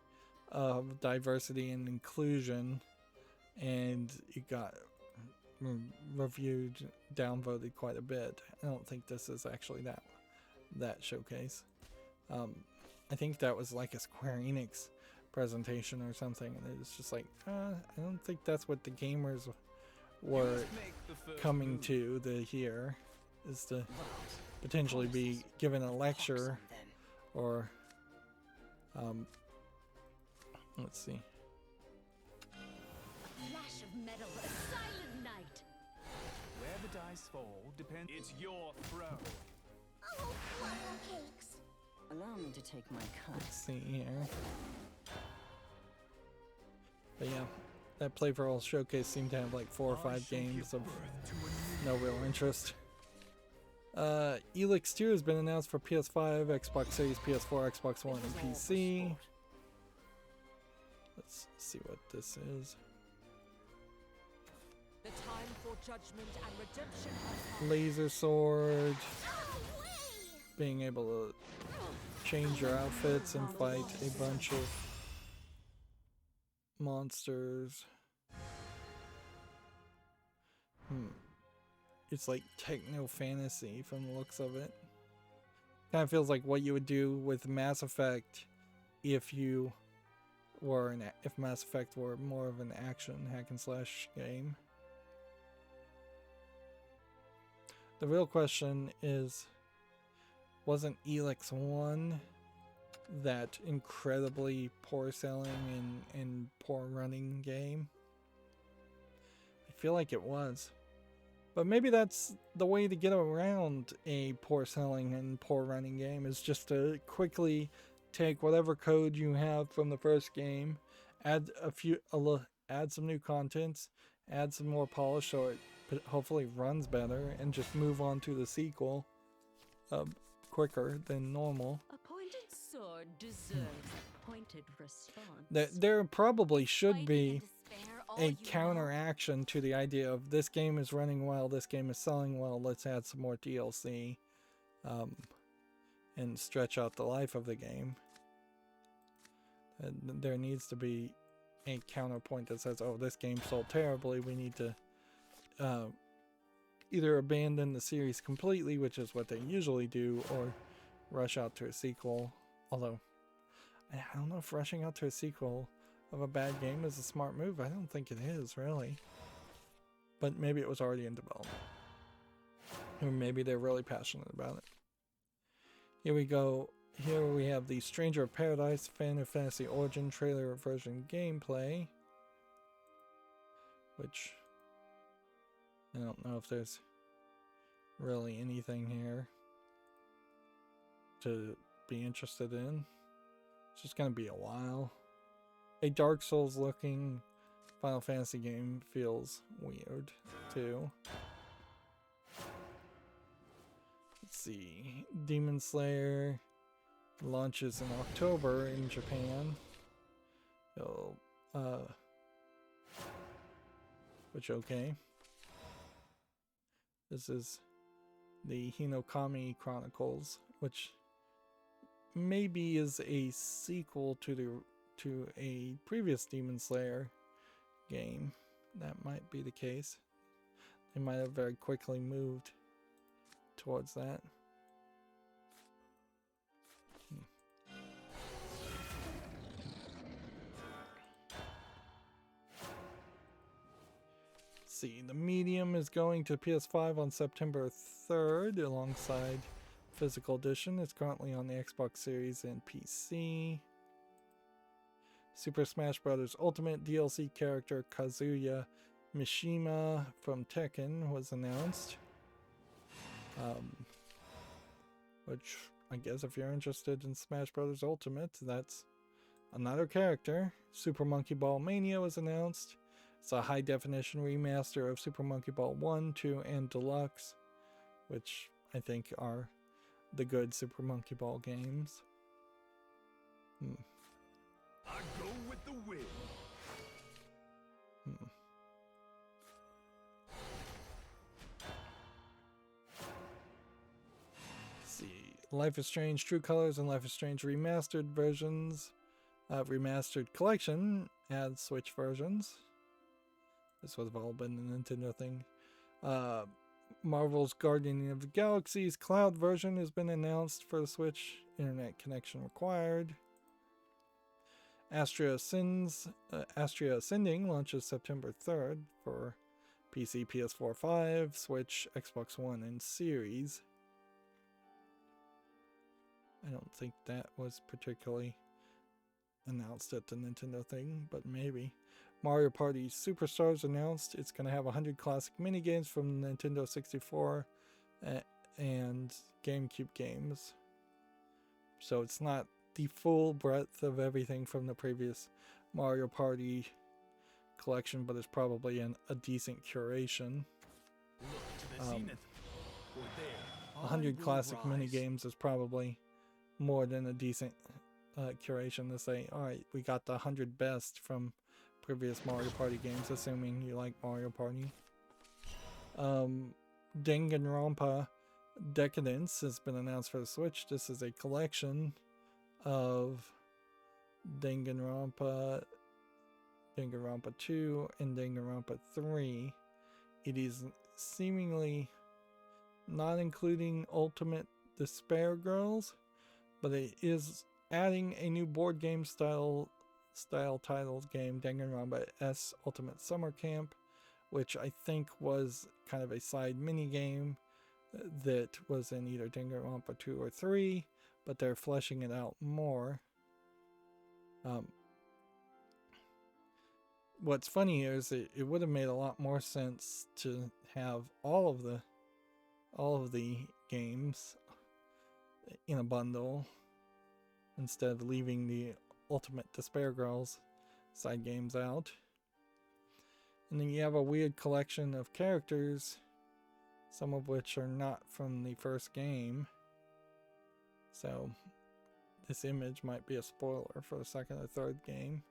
of diversity and inclusion, and it got reviewed, downvoted quite a bit. I don't think this is actually that showcase. I think that was like a Square Enix presentation or something, and it's just like, I don't think that's what the gamers were coming to hear, is to potentially be given a lecture, or let's see. Flash of metal, a silent night. Where the dice fall depends. It's your throw. Oh, waffle cakes. Allow me to take my cut. Let's see here. But yeah, that Play for All showcase seemed to have like 4 or 5 games of no real interest. Elix 2 has been announced for PS5, Xbox Series, PS4, Xbox One, and PC. Let's see what this is. The time for judgment and redemption has come. Laser sword. Being able to change your outfits and fight a bunch of monsters. It's like techno fantasy from the looks of it. Kind of feels like what you would do with Mass Effect if Mass Effect were more of an action hack and slash game. The real question is, Wasn't Elix 1 that incredibly poor selling and poor running game? I feel like it was. But maybe that's the way to get around a poor selling and poor running game, is just to quickly take whatever code you have from the first game, add add some new contents, add some more polish so it hopefully runs better, and just move on to the sequel quicker than normal. A pointed sword deserves a pointed response. There probably should be a counteraction to the idea of this game is running well, this game is selling well, let's add some more DLC and stretch out the life of the game. And there needs to be a counterpoint that says, oh, this game sold terribly, we need to either abandon the series completely, which is what they usually do, or rush out to a sequel. Although, I don't know if rushing out to a sequel of a bad game is a smart move. I don't think it is, really. But maybe it was already in development. Or maybe they're really passionate about it. Here we go. Here we have the Stranger of Paradise Final Fantasy Origin trailer version gameplay. Which, I don't know if there's really anything here to be interested in. It's just going to be a while. A Dark Souls looking Final Fantasy game feels weird too. Let's see. Demon Slayer launches in October in Japan. Which, okay. This is the Hinokami Chronicles, which maybe is a sequel to a previous Demon Slayer game. That might be the case. They might have very quickly moved towards that. Let's see, the Medium is going to PS5 on September 3rd alongside Physical Edition. It's currently on the Xbox Series and PC. Super Smash Bros. Ultimate DLC character Kazuya Mishima from Tekken was announced. Which, I guess if you're interested in Smash Bros. Ultimate, that's another character. Super Monkey Ball Mania was announced. It's a high-definition remaster of Super Monkey Ball 1, 2, and Deluxe, which I think are the good Super Monkey Ball games. I go with the wind. Let's see. Life is Strange True Colors and Life is Strange Remastered versions. Remastered Collection adds Switch versions. This would have all been a Nintendo thing. Marvel's Guardian of the Galaxy's cloud version has been announced for the Switch. Internet connection required. Astria Ascending launches September 3rd for PC, PS4, 5, Switch, Xbox One, and Series. I don't think that was particularly announced at the Nintendo thing, but maybe. Mario Party Superstars announced. It's going to have 100 classic minigames from Nintendo 64 and GameCube games. So it's not the full breadth of everything from the previous Mario Party collection, but it's probably a decent curation. Look to the zenith. Or there. 100 classic minigames is probably more than a decent curation to say, alright, we got the 100 best from previous Mario Party games, assuming you like Mario Party. Danganronpa Decadence has been announced for the Switch. This is a collection of Danganronpa 2, and Danganronpa 3. It is seemingly not including Ultimate Despair Girls, but it is adding a new board game style titled game, Danganronpa S Ultimate Summer Camp, which I think was kind of a side mini game that was in either Danganronpa 2 or 3, but they're fleshing it out more. What's funny is it would have made a lot more sense to have all of the games in a bundle instead of leaving the Ultimate Despair Girls side games out. And then you have a weird collection of characters, some of which are not from the first game. So this image might be a spoiler for the second or third game.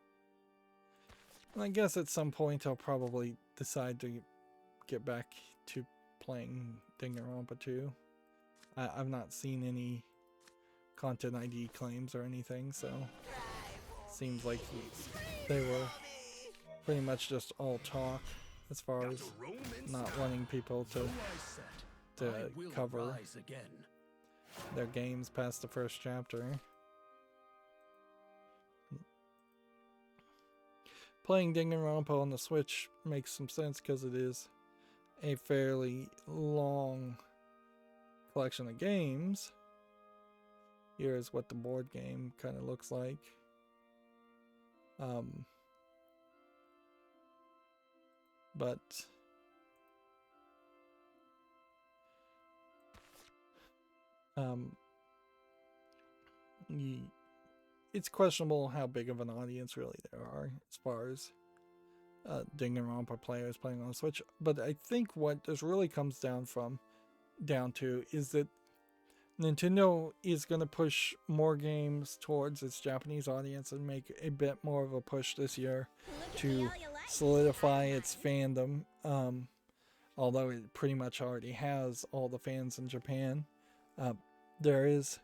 And I guess at some point I'll probably decide to get back to playing Danganronpa 2. I've not seen any content ID claims or anything, so seems like they were pretty much just all talk as far as not wanting people to cover their games past the first chapter. Playing Danganronpa on the Switch makes some sense because it is a fairly long collection of games. Here's what the board game kind of looks like. But it's questionable how big of an audience really there are as far as Danganronpa players playing on the Switch. But I think what this really comes down to is that Nintendo is going to push more games towards its Japanese audience and make a bit more of a push this year to solidify its fandom. Although it pretty much already has all the fans in Japan, there is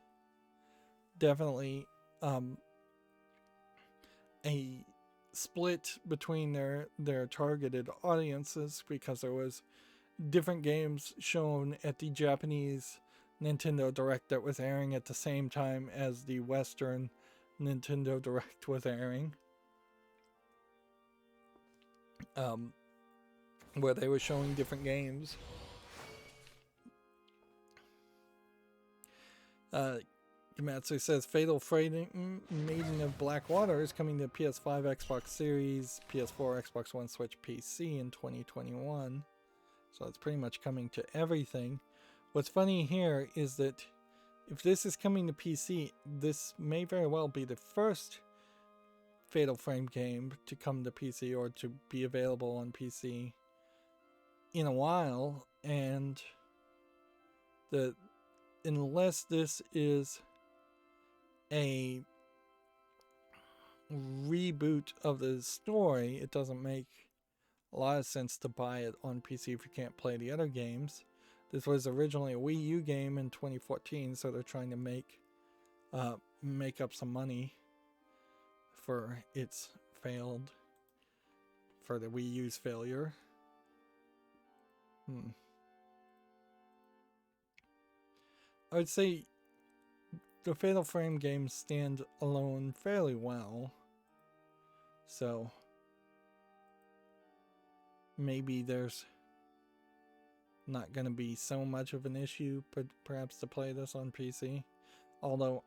definitely a split between their targeted audiences, because there was different games shown at the Japanese Nintendo Direct that was airing at the same time as the Western Nintendo Direct was airing, where they were showing different games. Bakumatsu says Fatal Maiden of Blackwater is coming to PS5, Xbox Series, PS4, Xbox One, Switch, PC in 2021. So it's pretty much coming to everything. What's funny here is that if this is coming to PC, this may very well be the first Fatal Frame game to come to PC or to be available on PC in a while, and unless this is a reboot of the story, it doesn't make a lot of sense to buy it on PC if you can't play the other games. This was originally a Wii U game in 2014, so they're trying to make up some money for the Wii U's failure. I would say the Fatal Frame games stand alone fairly well, so maybe there's not going to be so much of an issue perhaps to play this on PC. Although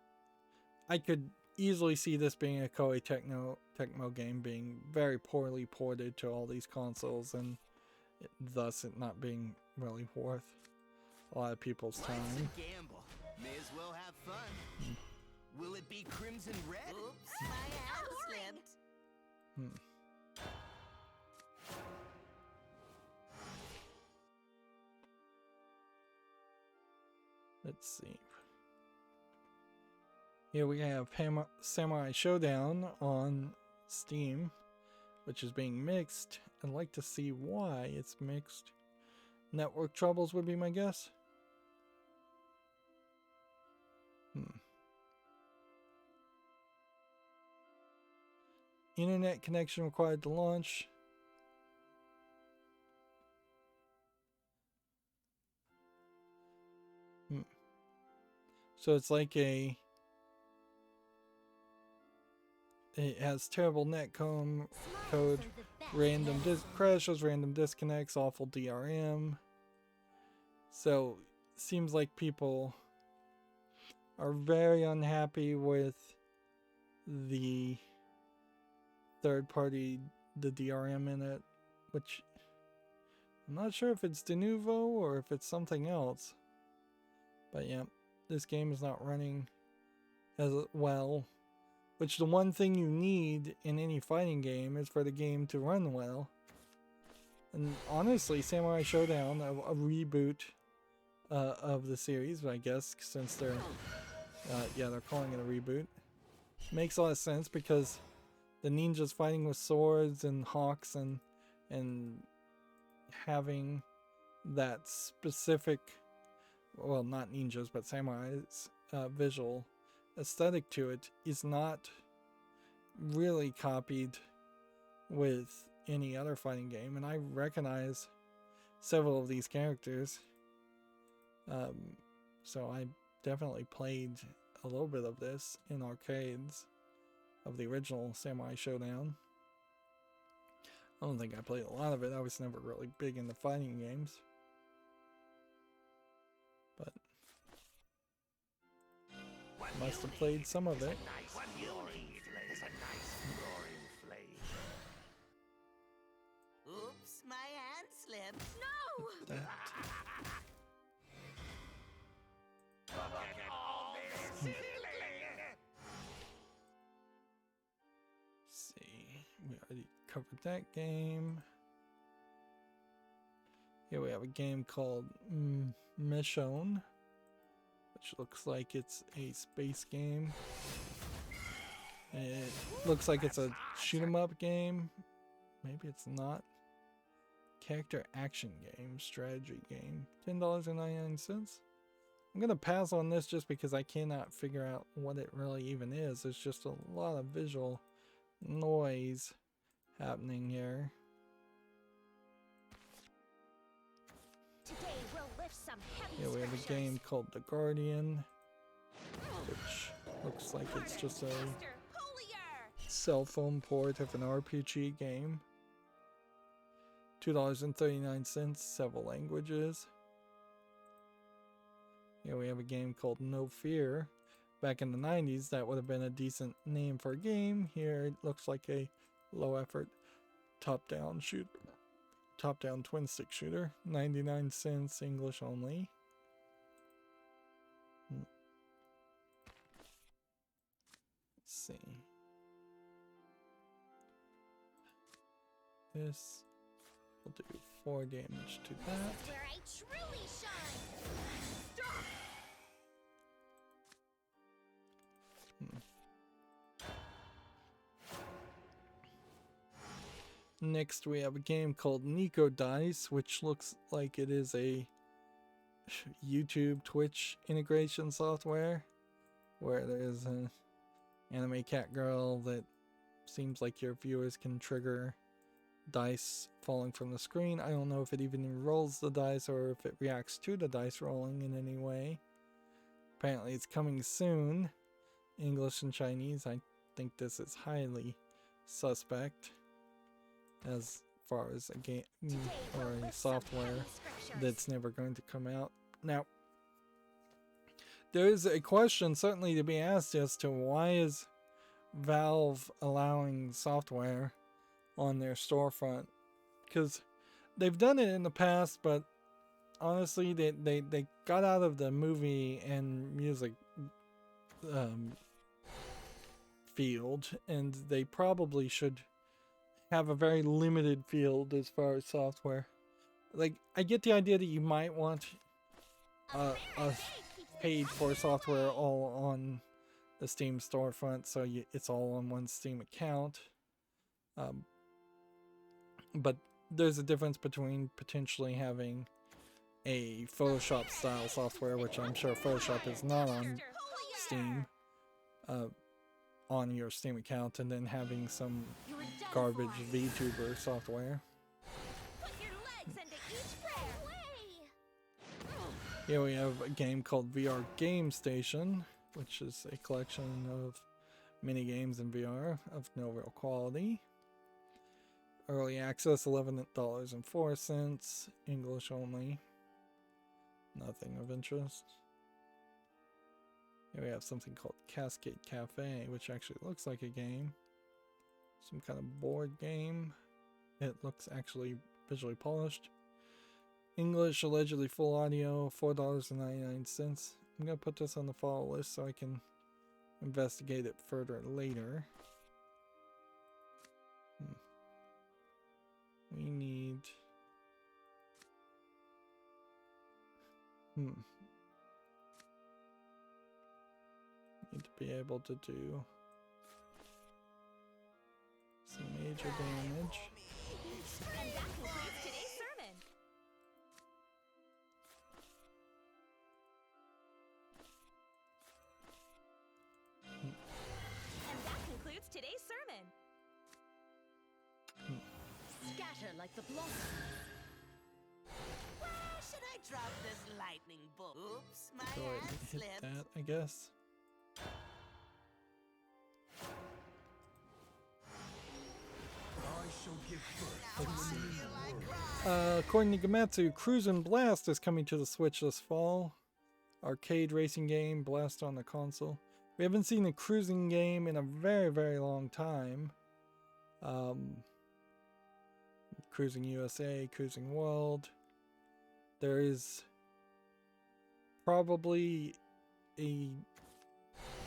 I could easily see this being a Koei Tecmo game being very poorly ported to all these consoles, and thus it not being really worth a lot of people's time. Life's a gamble. May as well have fun. Will it be crimson red? Oops, my hand slipped. Let's see. Here we have Samurai Showdown on Steam, which is being mixed. I'd like to see why it's mixed. Network troubles would be my guess. Internet connection required to launch. So it's like it has terrible netcom code, random crashes, random disconnects, awful DRM. So seems like people are very unhappy with the third party, the DRM in it, which I'm not sure if it's de novo or if it's something else. But yeah, this game is not running as well, which the one thing you need in any fighting game is for the game to run well. And honestly, Samurai Showdown, a reboot of the series, I guess, since they're calling it a reboot, makes a lot of sense because the ninjas fighting with swords and hawks and having that specific, well, not ninjas but samurais visual aesthetic to it is not really copied with any other fighting game, and I recognize several of these characters, so I definitely played a little bit of this in arcades of the original Samurai Showdown. I don't think I played a lot of it. I was never really big into fighting games, but must have played some of it. Oops, my hand slipped. No! See, we already covered that game. Here we have a game called Mishima, which looks like it's a space game. It looks like it's a shoot 'em up game. Maybe it's not. Character action game, strategy game. $10.99. I'm gonna pass on this just because I cannot figure out what it really even is. There's just a lot of visual noise happening here. Today we'll lift some heavy Here we have a scriptures. game called The Guardian, which looks like it's just a Faster, holier! cell phone port of an RPG game. $2.39, several languages. Here we have a game called No Fear. Back in the 90s, that would have been a decent name for a game. Here it looks like a low effort top-down twin stick shooter. 99 cents, English only. Let's see. This will do 4 damage to that. This is where I truly shine. Stop! Next we have a game called Nico Dice, which looks like it is a YouTube Twitch integration software where there's an anime cat girl that seems like your viewers can trigger dice falling from the screen. I don't know if it even rolls the dice or if it reacts to the dice rolling in any way. Apparently it's coming soon. English and Chinese. I think this is highly suspect as far as a game or a software that's never going to come out. Now, there is a question certainly to be asked as to why is Valve allowing software on their storefront, because they've done it in the past, but honestly they got out of the movie and music field, and they probably should have a very limited field as far as software. Like, I get the idea that you might want a paid for software all on the Steam storefront, so it's all on one Steam account. But there's a difference between potentially having a Photoshop style software, which I'm sure Photoshop is not on Steam, on your Steam account, and then having some garbage VTuber software. Put your legs into each prayer! Here we have a game called VR Game Station, which is a collection of mini games in VR of no real quality. Early access, $11.04, English only. Nothing of interest. Here we have something called Cascade Cafe, which actually looks like a game. Some kind of board game. It looks actually visually polished. English, allegedly full audio, $4.99. I'm going to put this on the follow list so I can investigate it further later. We need... Need to be able to do some major damage. And that concludes today's sermon. And that concludes today's sermon. Scatter like the blossom. Where should I drop this lightning bolt? Oops, my Go ahead hand and hit slipped. that, I guess. I shall give birth. Let's see. Feel like crying. According to Bakumatsu, Cruisin' Blast is coming to the Switch this fall. Arcade racing game, Blast on the console. We haven't seen a cruising game in a very, very long time. Cruising USA, Cruising World. There is probably a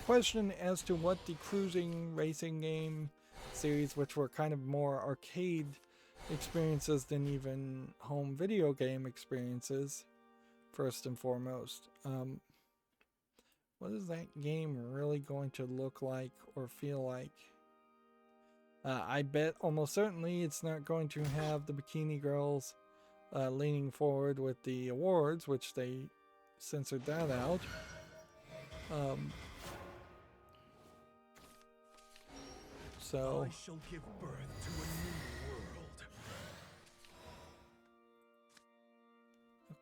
question as to what the cruising racing game series, which were kind of more arcade experiences than even home video game experiences, first and foremost. What is that game really going to look like or feel like? I bet almost certainly it's not going to have the bikini girls leaning forward with the awards, which they censored that out. So I shall give birth to a new world.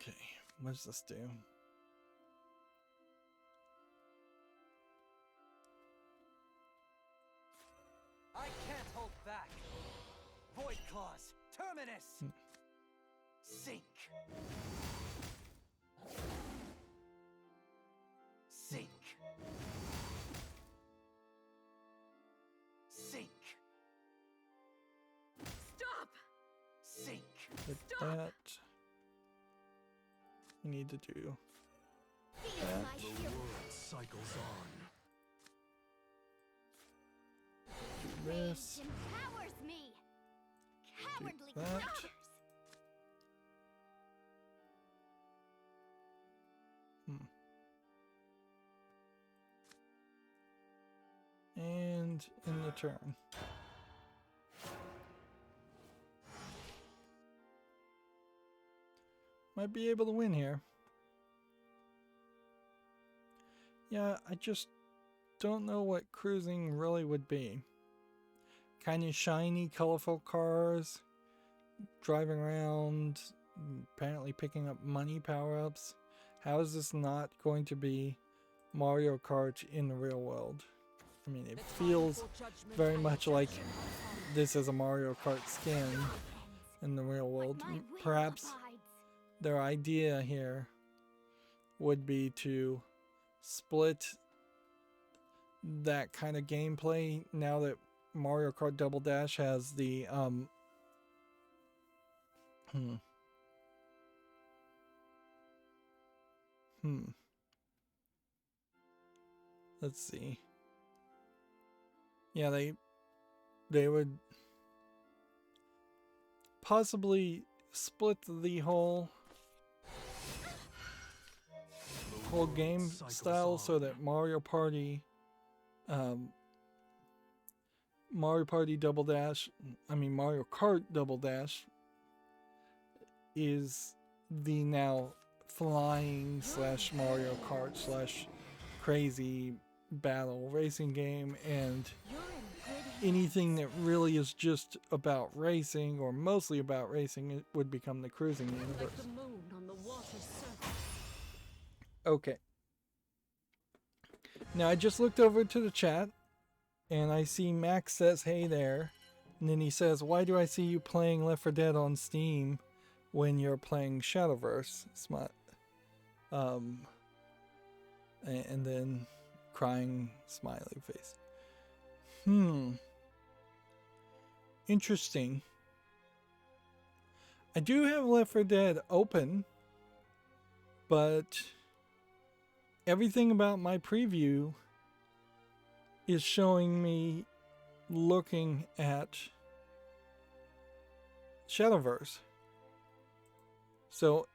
okay, what does this do? I can't hold back. Void Claws, Terminus. Sink. Sink. Sink. Stop! Sink. Hit that. We need to do that. The world cycles on. Do this. Empowers me. Cowardly that. creatures. And in the turn. Might be able to win here. Yeah, I just don't know what cruising really would be. Kind of shiny, colorful cars, driving around, apparently picking up money power-ups. How is this not going to be Mario Kart in the real world? I mean, it feels very much like this is a Mario Kart skin in the real world. Perhaps their idea here would be to split that kind of gameplay now that Mario Kart Double Dash has the let's see. Yeah, they would possibly split the whole game style so that Mario Party Double Dash, Mario Kart Double Dash is the now flying / Mario Kart / crazy battle racing game, and anything that really is just about racing or mostly about racing, it would become the cruising universe. Like the moon on the water's surface. Okay. Now I just looked over to the chat and I see Max says hey there, and then he says, why do I see you playing Left 4 Dead on Steam when you're playing Shadowverse? Smart. And then crying smiley face. Interesting. I do have Left 4 Dead open, but everything about my preview is showing me looking at Shadowverse. So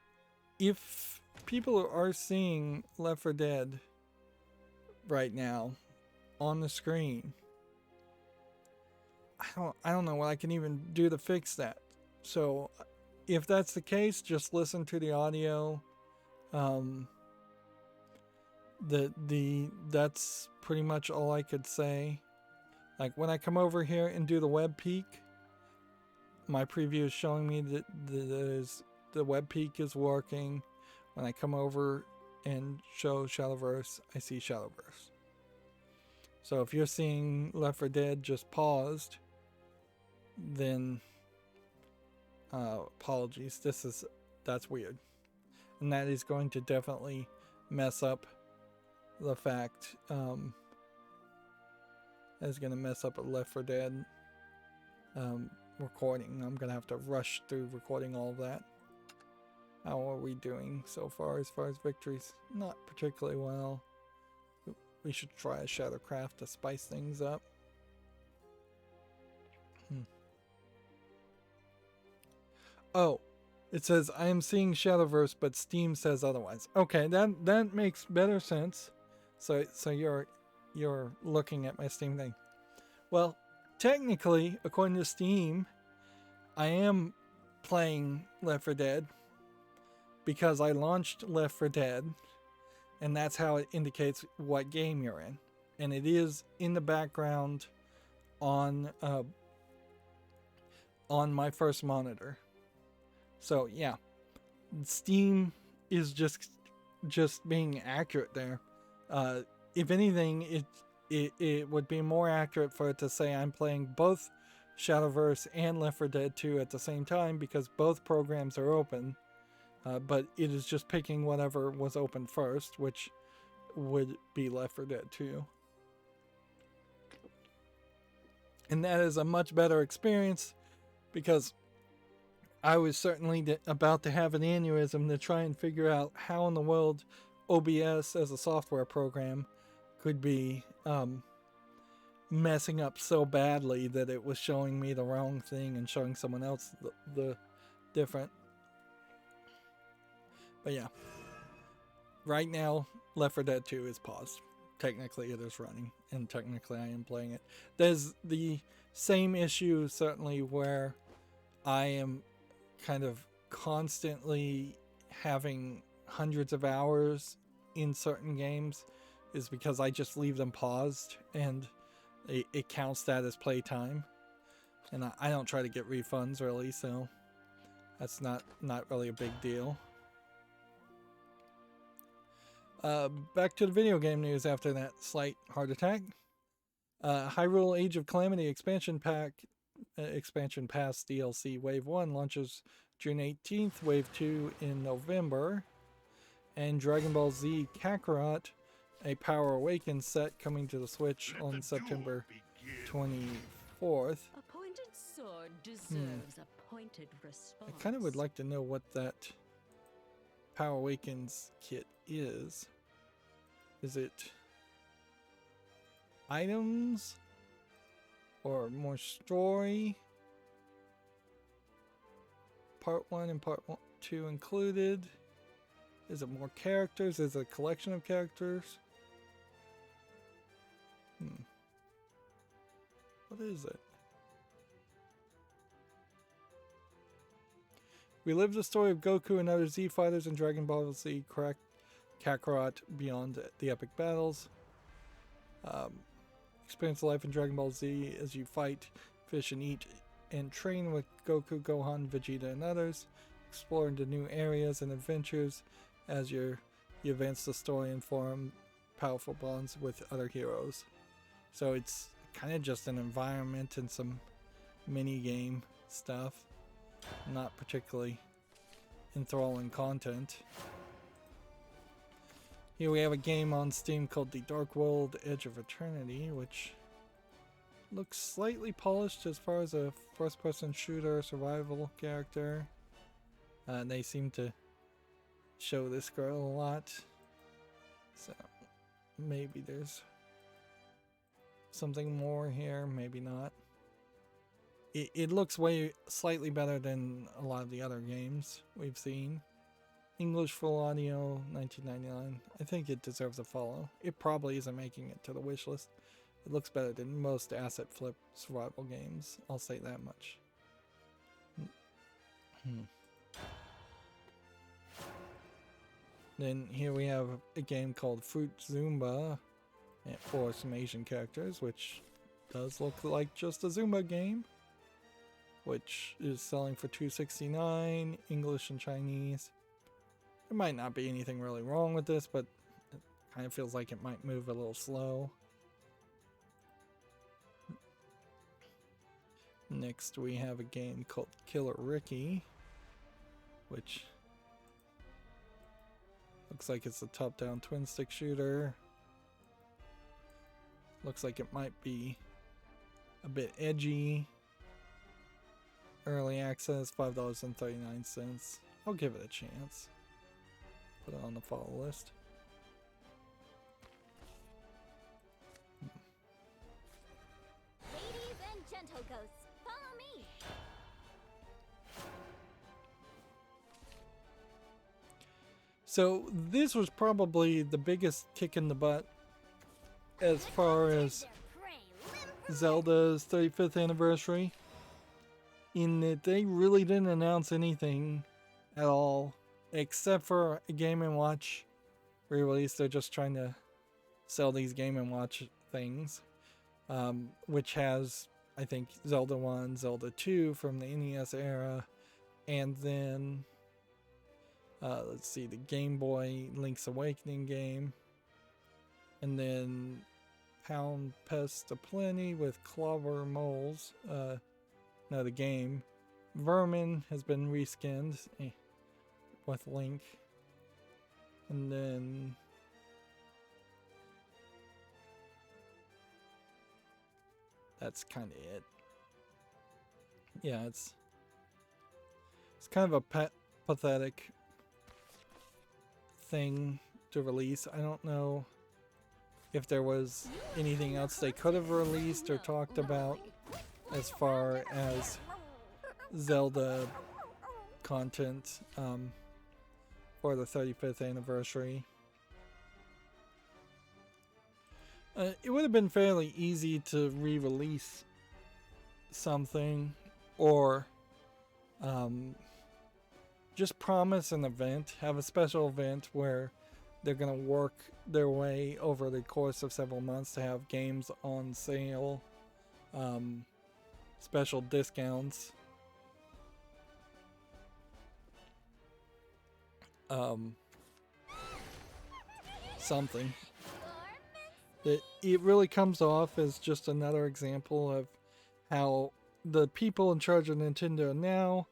if people are seeing Left 4 Dead right now on the screen, I don't know what I can even do to fix that. So if that's the case, just listen to the audio. That's pretty much all I could say. Like when I come over here and do the web peek, my preview is showing me that the web peek is working. When I come over and show Shadowverse, I see Shadowverse. So if you're seeing Left 4 Dead just paused, then apologies. That's weird, and that is going to definitely mess up the fact. That's going to mess up a Left 4 Dead recording. I'm going to have to rush through recording all of that. How are we doing so far as victories? Not particularly well. We should try a Shadowcraft to spice things up. Oh, it says I am seeing Shadowverse, but Steam says otherwise. Okay, that makes better sense. So you're looking at my Steam thing. Well, technically, according to Steam, I am playing Left 4 Dead because I launched Left 4 Dead, and that's how it indicates what game you're in. And it is in the background on my first monitor. So yeah, Steam is just being accurate there. If anything, it would be more accurate for it to say I'm playing both Shadowverse and Left 4 Dead 2 at the same time, because both programs are open. But it is just picking whatever was open first, which would be Left 4 Dead 2. And that is a much better experience, because I was certainly about to have an aneurysm to try and figure out how in the world OBS as a software program could be messing up so badly that it was showing me the wrong thing and showing someone else the different. But yeah, right now Left 4 Dead 2 is paused. Technically it is running, and technically I am playing it. There's the same issue certainly where I am kind of constantly having hundreds of hours in certain games, is because I just leave them paused and it counts that as playtime, and I don't try to get refunds really, so that's not really a big deal. Back to the video game news after that slight heart attack. Hyrule Age of Calamity expansion pass DLC Wave 1 launches June 18th, Wave 2 in November, and Dragon Ball Z Kakarot, a Power Awakens set, coming to the Switch on September 24th. A pointed sword deserves a pointed response. I kind of would like to know what that Power Awakens kit is. Is it items or more story? Part 1 and Part 2 included. Is it more characters? Is it a collection of characters? What is it? Relive the story of Goku and other Z fighters in Dragon Ball Z Kakarot Beyond the Epic Battles. Experience life in Dragon Ball Z as you fight, fish, and eat, and train with Goku, Gohan, Vegeta, and others. Explore into new areas and adventures as you advance the story and form powerful bonds with other heroes. So it's kind of just an environment and some mini game stuff. Not particularly enthralling content. Here we have a game on Steam called The Dark World Edge of Eternity, which looks slightly polished as far as a first-person shooter survival character. They seem to show this girl a lot, so maybe there's something more here, maybe not. It looks slightly better than a lot of the other games we've seen. English full audio, $19.99. I think it deserves a follow. It probably isn't making it to the wish list. It looks better than most asset flip survival games. I'll say that much. Then here we have a game called Fruit Zumba for some Asian characters, which does look like just a Zumba game, which is selling for $2.69, English and Chinese. There might not be anything really wrong with this, but it kind of feels like it might move a little slow. Next we have a game called Killer Ricky, which looks like it's a top-down twin-stick shooter. Looks like it might be a bit edgy. Early access, $5.39. I'll give it a chance. Put it on the follow list. Ladies and gentle ghosts, follow me. So this was probably the biggest kick in the butt as far as Zelda's 35th anniversary, in that they really didn't announce anything at all except for a Game & Watch re-release. They're just trying to sell these Game & Watch things, which has, I think, Zelda 1, Zelda 2 from the NES era, and then let's see, the Game Boy Link's Awakening game, and then Pound Pest Aplenty with Clover Moles. No, the game. Vermin has been reskinned with Link. And then that's kind of it. Yeah, it's kind of a pathetic thing to release. I don't know if there was anything else they could have released or talked about as far as Zelda content for the 35th anniversary. It would have been fairly easy to re-release something, or just promise an event, have a special event where they're going to work their way over the course of several months to have games on sale, special discounts, something. It really comes off as just another example of how the people in charge of Nintendo now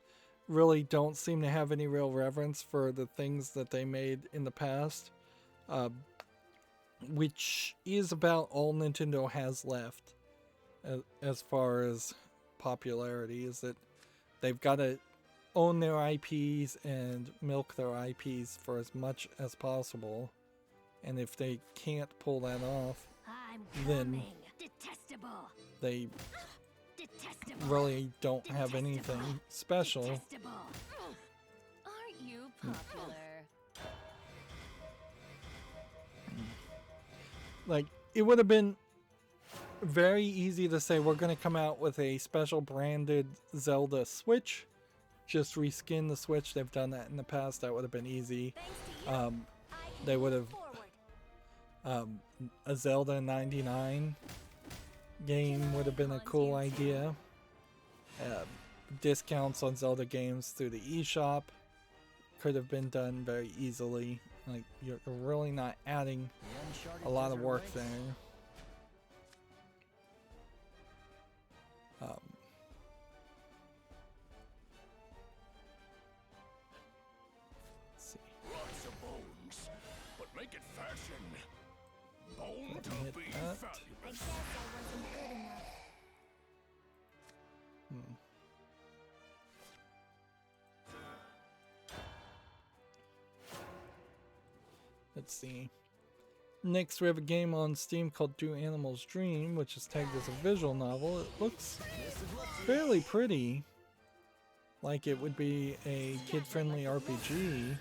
really don't seem to have any real reverence for the things that they made in the past, which is about all Nintendo has left as far as popularity, is that they've got to own their IPs and milk their IPs for as much as possible, and if they can't pull that off, then they really don't have anything special. Aren't you popular? Like, it would have been very easy to say we're going to come out with a special branded Zelda Switch, just reskin the Switch. They've done that in the past. That would have been easy. They would have a Zelda 99 game would have been a cool idea. Discounts on Zelda games through the eShop could have been done very easily. Like, you're really not adding a lot of work there. Let's see. Lots of bones, but make it fast Let's see. Next, we have a game on Steam called Do Animals Dream, which is tagged as a visual novel. It looks fairly pretty, like it would be a kid-friendly RPG.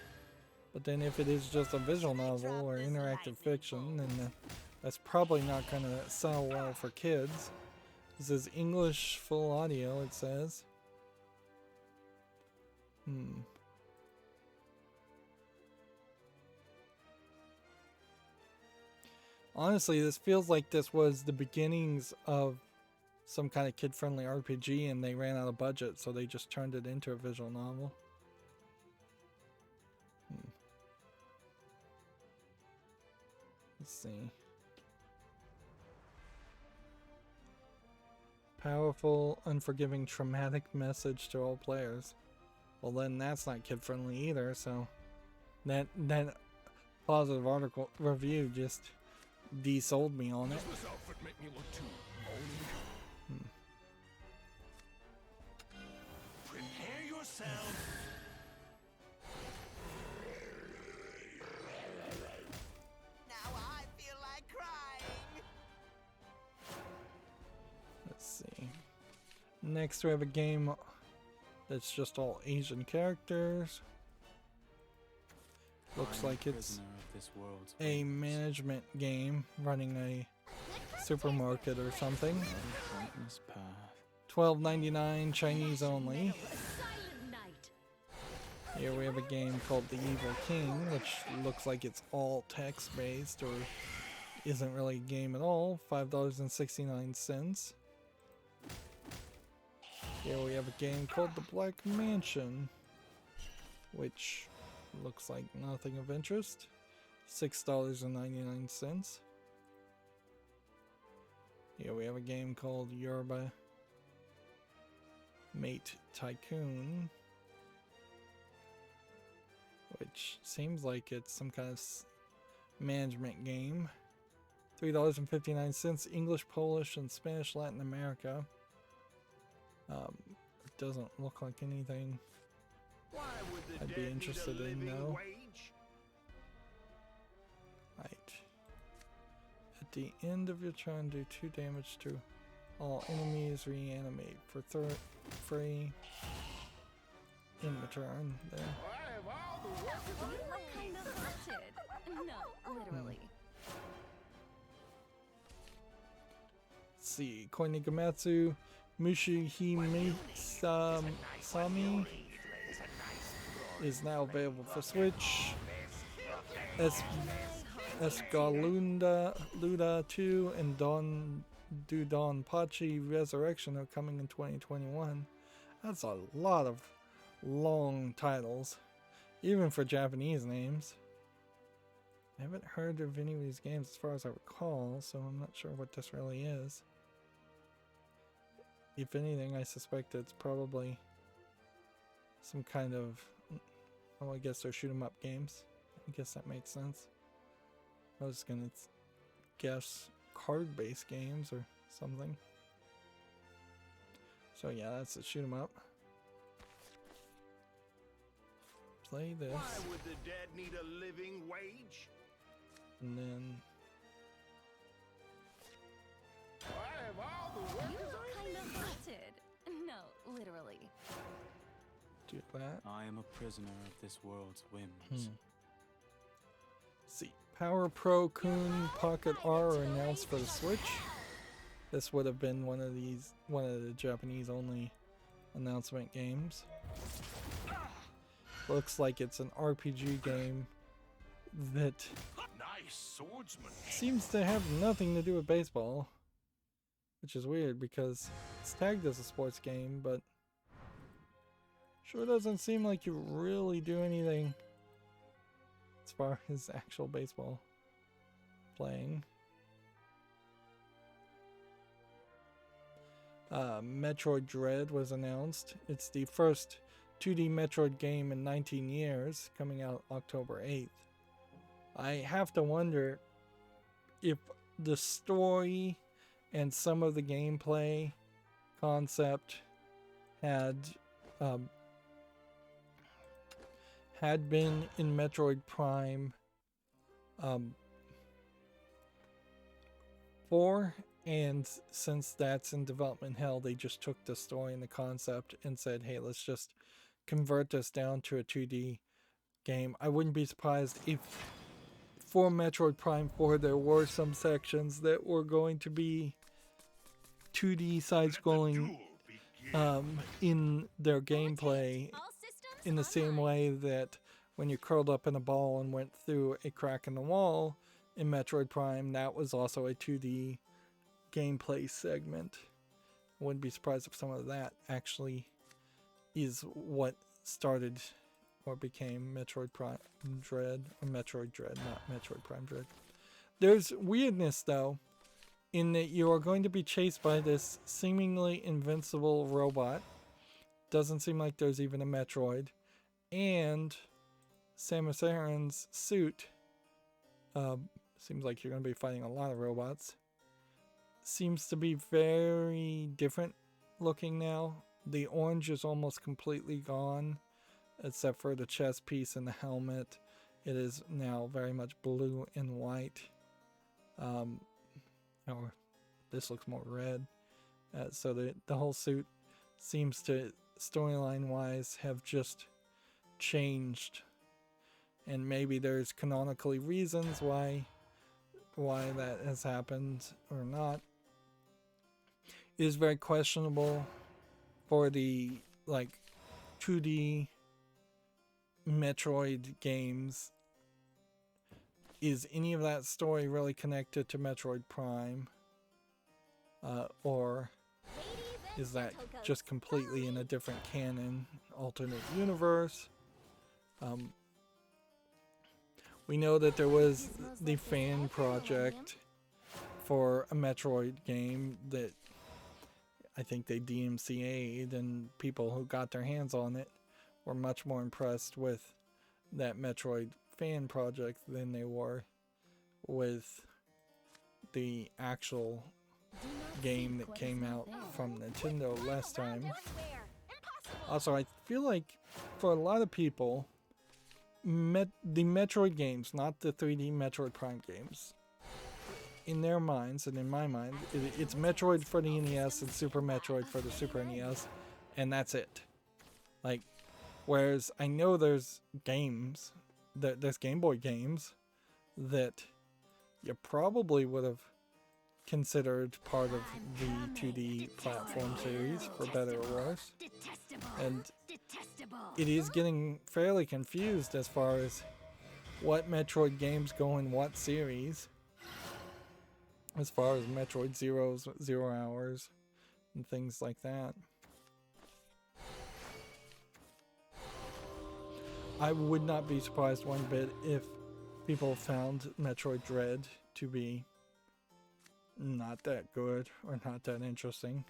But then if it is just a visual novel or interactive fiction, then that's probably not going to sell well for kids. This is English full audio, it says. Honestly, this feels like this was the beginnings of some kind of kid-friendly RPG and they ran out of budget, so they just turned it into a visual novel. Let's see. Powerful, unforgiving, traumatic message to all players. Well, then that's not kid-friendly either, so that positive article review just de-sold me on it. Prepare yourself. Now I feel like crying. Let's see. Next we have a game that's just all Asian characters. Looks like it's a management game running a supermarket or something. $12.99 Chinese only. Here we have a game called The Evil King, which looks like it's all text based or isn't really a game at all. $5.69. Here we have a game called The Black Mansion, which looks like nothing of interest. $6.99. Here we have a game called Yerba Mate Tycoon, which seems like it's some kind of management game. $3.59. English, Polish, and Spanish Latin America. It doesn't look like anything I'd be interested in, though. Right. At the end of your turn, do 2 damage to all enemies. Reanimate for free in return. There. You look kind of haunted. No, literally. Let's see. Koinigamatsu Mushihime Sami is now available for Switch. Escalunda Luda 2 and Don Pachi Resurrection are coming in 2021. That's a lot of long titles, even for Japanese names. I haven't heard of any of these games as far as I recall, so I'm not sure what this really is. If anything, I suspect it's probably some kind of, oh, I guess they're shoot 'em up games. I guess that makes sense. I was gonna guess card-based games or something. So yeah, that's a shoot 'em up. Play this. Why would the dead need a living wage? And then I have all the work. You look kind of haunted. No, literally. do that. I am a prisoner of this world's whims. See, Power Pro Kun Pocket R are announced for the Switch. This would have been one of the Japanese only announcement games. Looks like it's an RPG game that seems to have nothing to do with baseball, which is weird because it's tagged as a sports game, but sure doesn't seem like you really do anything as far as actual baseball playing. Metroid Dread was announced. It's the first 2D Metroid game in 19 years, coming out October 8th. I have to wonder if the story and some of the gameplay concept had been in Metroid Prime 4, and since that's in development hell, they just took the story and the concept and said, hey, let's just convert this down to a 2D game. I wouldn't be surprised if for Metroid Prime 4 there were some sections that were going to be 2D side-scrolling in their gameplay, in the same way that when you curled up in a ball and went through a crack in the wall in Metroid Prime, that was also a 2D gameplay segment. I wouldn't be surprised if some of that actually is what started or became Metroid Prime Dread, or Metroid Dread, not Metroid Prime Dread. There's weirdness though, in that you are going to be chased by this seemingly invincible robot. Doesn't seem like there's even a Metroid. And Samus Aran's suit, seems like you're going to be fighting a lot of robots, seems to be very different looking now. The orange is almost completely gone, except for the chest piece and the helmet. It is now very much blue and white. Or this looks more red. So the whole suit seems to, storyline wise, have just changed. And maybe there's canonically reasons why that has happened or not. It is very questionable for the 2D Metroid games. Is any of that story really connected to Metroid Prime? Or is that just completely in a different canon, alternate universe? We know that there was the fan project for a Metroid game that I think they DMCA'd, and people who got their hands on it were much more impressed with that Metroid fan project than they were with the actual game that came out from Nintendo last time. Also, I feel like for a lot of people, the Metroid games, not the 3D Metroid Prime games, in their minds and in my mind, it's Metroid for the NES and Super Metroid for the Super NES, and that's it. Whereas I know there's games, there's Game Boy games that you probably would have considered part of the 2D platform series, for better or worse. And it is getting fairly confused as far as what Metroid games go in what series, as far as Metroid Zero's 0 Hours and things like that. I would not be surprised one bit if people found Metroid Dread to be not that good or not that interesting.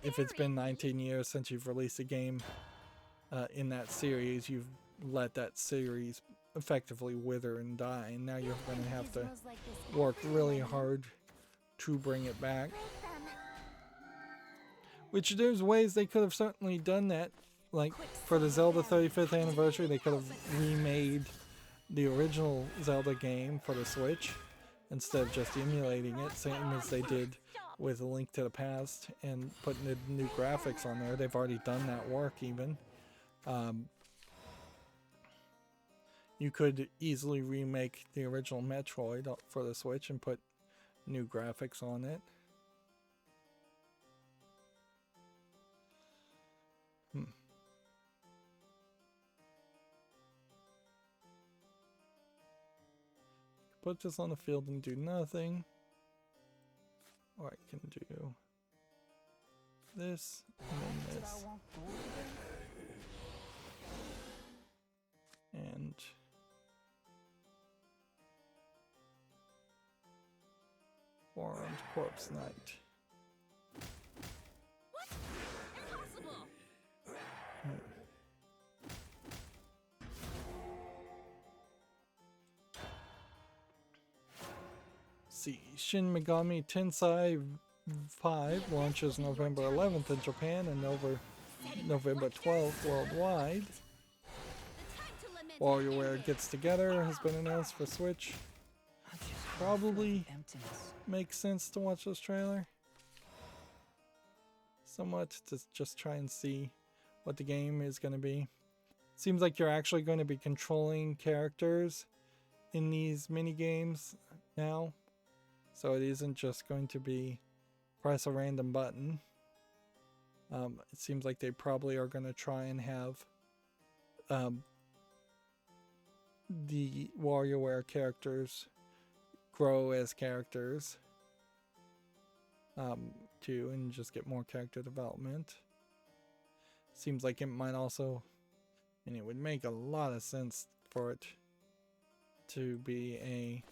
If it's been 19 years since you've released a game in that series, you've let that series effectively wither and die, and now you're going to have to work really hard to bring it back. Which there's ways they could have certainly done that. Like for the Zelda 35th anniversary, they could have remade the original Zelda game for the Switch instead of just emulating it, same as they did with A Link to the Past and putting the new graphics on there. They've already done that work even. You could easily remake the original Metroid for the Switch and put new graphics on it. Put this on the field and do nothing. Or I can do this and then this. And Orange Corpse Knight. What? Impossible! See, Shin Megami Tensei 5 launches November 11th in Japan and November 12th worldwide. The time to lament WarioWare Gets Together has been announced for Switch. Probably makes sense to watch this trailer. Somewhat to just try and see what the game is going to be. Seems like you're actually going to be controlling characters in these mini games now. So it isn't just going to be press a random button. It seems like they probably are going to try and have the WarioWare characters grow as characters too, and just get more character development. Seems like it might also, and it would make a lot of sense for it to be a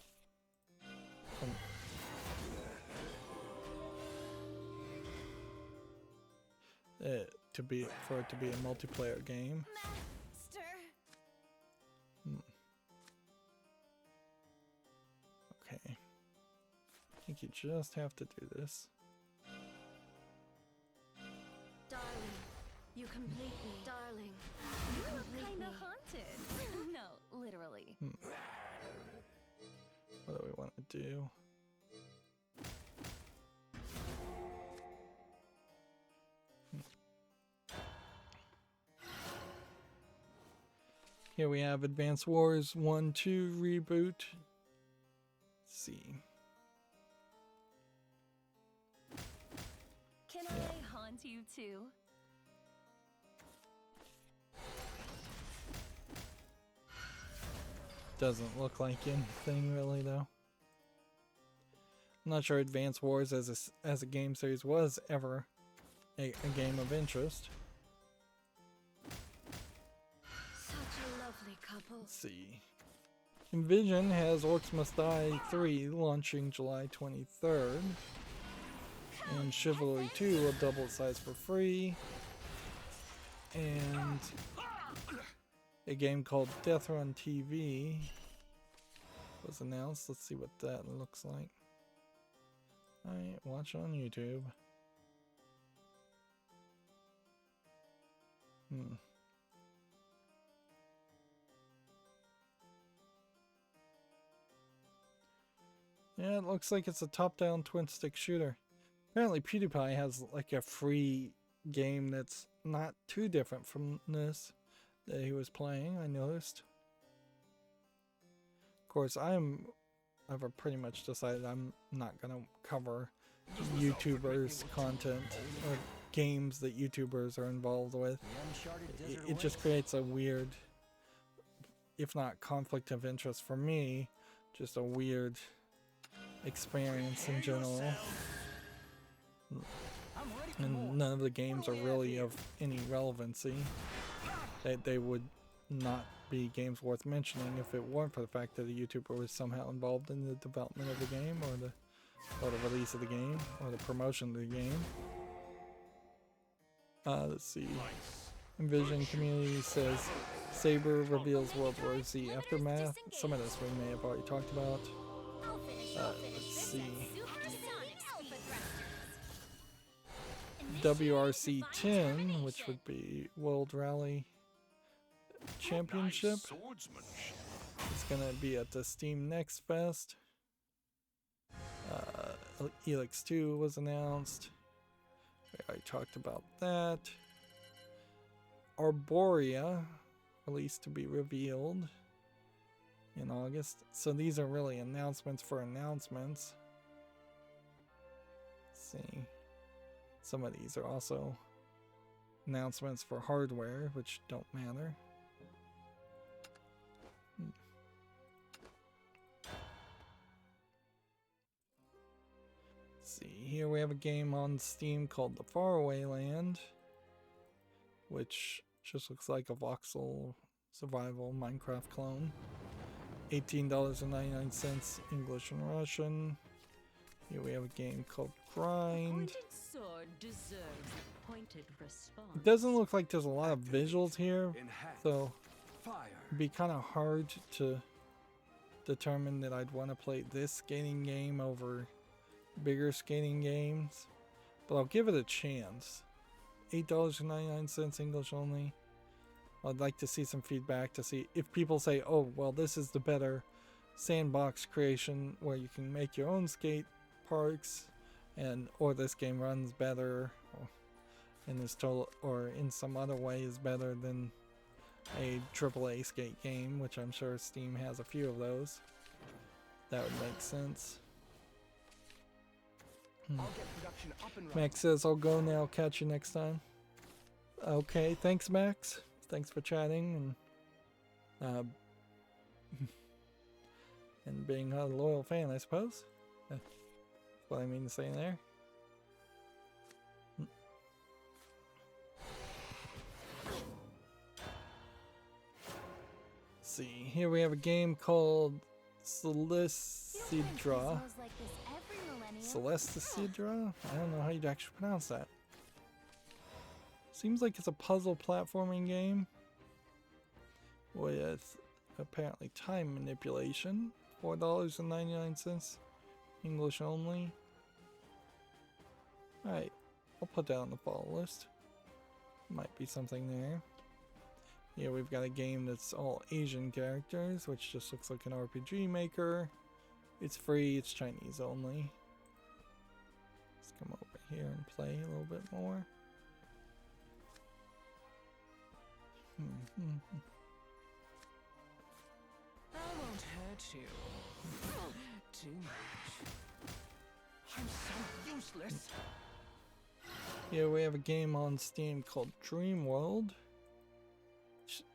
for it to be a multiplayer game. Okay. I think you just have to do this. Darling, you complete me. Darling, you look kinda haunted. No, literally. What do we want to do? Here we have Advance Wars 1-2 reboot. Let's see. Can I haunt you too? Doesn't look like anything really though. I'm not sure Advance Wars as a game series was ever a game of interest. Let's see. Envision has Orcs Must Die 3 launching July 23rd. And Chivalry 2 will double its size for free. And a game called Death Run TV was announced. Let's see what that looks like. Alright, watch on YouTube. Yeah, it looks like it's a top-down twin-stick shooter. Apparently PewDiePie has like a free game that's not too different from this that he was playing, I noticed. Of course, I've pretty much decided I'm not going to cover YouTubers' content or games that YouTubers are involved with. It just creates a weird, if not conflict of interest for me, just a weird experience in general. And none of the games are really of any relevancy. They would not be games worth mentioning if it weren't for the fact that a YouTuber was somehow involved in the development of the game or the release of the game or the promotion of the game. Let's see. Envision Community says Saber reveals World War Z Aftermath. Some of this we may have already talked about. Let's see. WRC 10, which would be World Rally Championship, is going to be at the Steam Next Fest. Elix 2 was announced. We already talked about that. Arborea, released to be revealed in August. So these are really announcements for announcements. Let's see. Some of these are also announcements for hardware, which don't matter. Let's see. Here we have a game on Steam called The Faraway Land, which just looks like a voxel survival Minecraft clone. $18.99 English and Russian. Here we have a game called Grind. It doesn't look like there's a lot of visuals here, so it'd be kind of hard to determine that I'd want to play this skating game over bigger skating games, but I'll give it a chance. $8.99 English only. I'd like to see some feedback to see if people say, oh, well, this is the better sandbox creation where you can make your own skate parks, and or this game runs better, or in some other way is better than a AAA skate game, which I'm sure Steam has a few of those. That would make sense. I'll get production up and running. Max says, I'll go now, catch you next time. Okay, thanks Max. Thanks for chatting and and being a loyal fan, I suppose. That's what I mean to say there. See, here we have a game called Celestidra. Celestidra? I don't know how you'd actually pronounce that. Seems like it's a puzzle platforming game with apparently time manipulation. $4.99, English only. Alright, I'll put that on the follow list. Might be something there. Yeah, we've got a game that's all Asian characters, which just looks like an RPG maker. It's free, it's Chinese only. Let's come over here and play a little bit more. I won't hurt you too much. I'm so useless. Here we have a game on Steam called Dream World.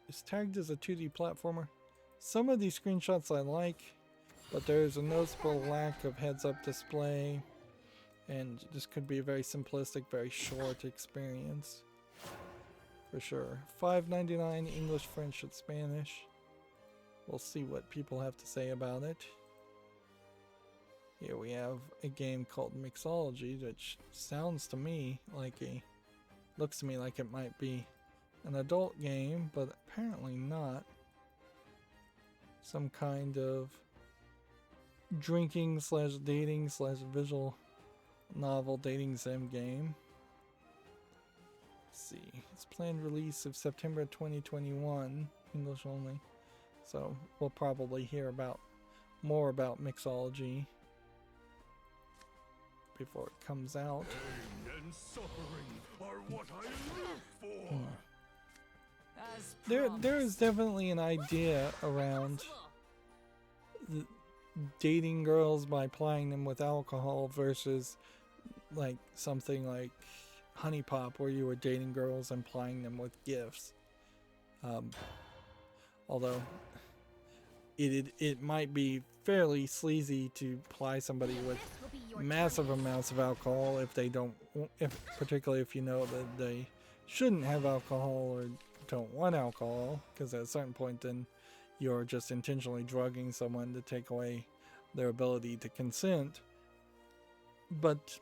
It's tagged as a 2D platformer. Some of these screenshots I like, but there's a noticeable lack of heads-up display, and this could be a very simplistic, very short experience. For sure. $5.99 English, French, and Spanish. We'll see what people have to say about it. Here we have a game called Mixology, which sounds to me like looks to me like it might be an adult game, but apparently not. Some kind of drinking / dating / visual novel dating sim game. Let's see, it's planned release of September 2021, English only. So we'll probably hear more about Mixology before it comes out. Pain and suffering are what I live for. There is definitely an idea around dating girls by plying them with alcohol versus like something like Honey Pop, where you were dating girls and plying them with gifts. Although it might be fairly sleazy to ply somebody with massive amounts of alcohol particularly if you know that they shouldn't have alcohol or don't want alcohol, because at a certain point then you're just intentionally drugging someone to take away their ability to consent. But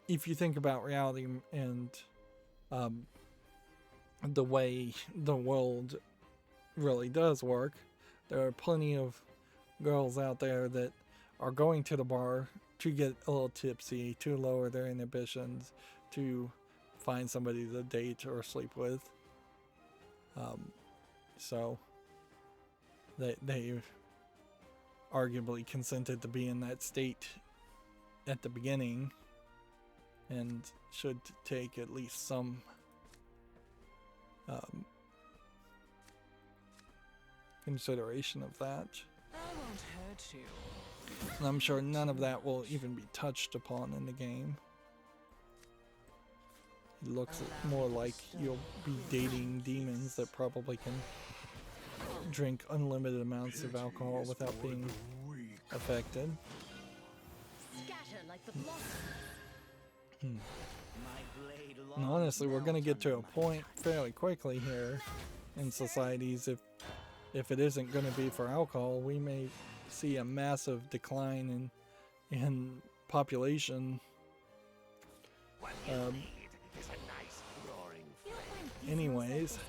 if you think about reality and the way the world really does work, there are plenty of girls out there that are going to the bar to get a little tipsy, to lower their inhibitions, to find somebody to date or sleep with. So they arguably consented to be in that state at the beginning and should take at least some consideration of that. I won't hurt you. And I'm sure none of that will even be touched upon in the game. It looks more like you'll be dating demons that probably can drink unlimited amounts of alcohol without being affected. Scatter like the blossoms. And honestly, we're going to get to a point fairly quickly here in societies. If it isn't going to be for alcohol, we may see a massive decline in population. Anyways,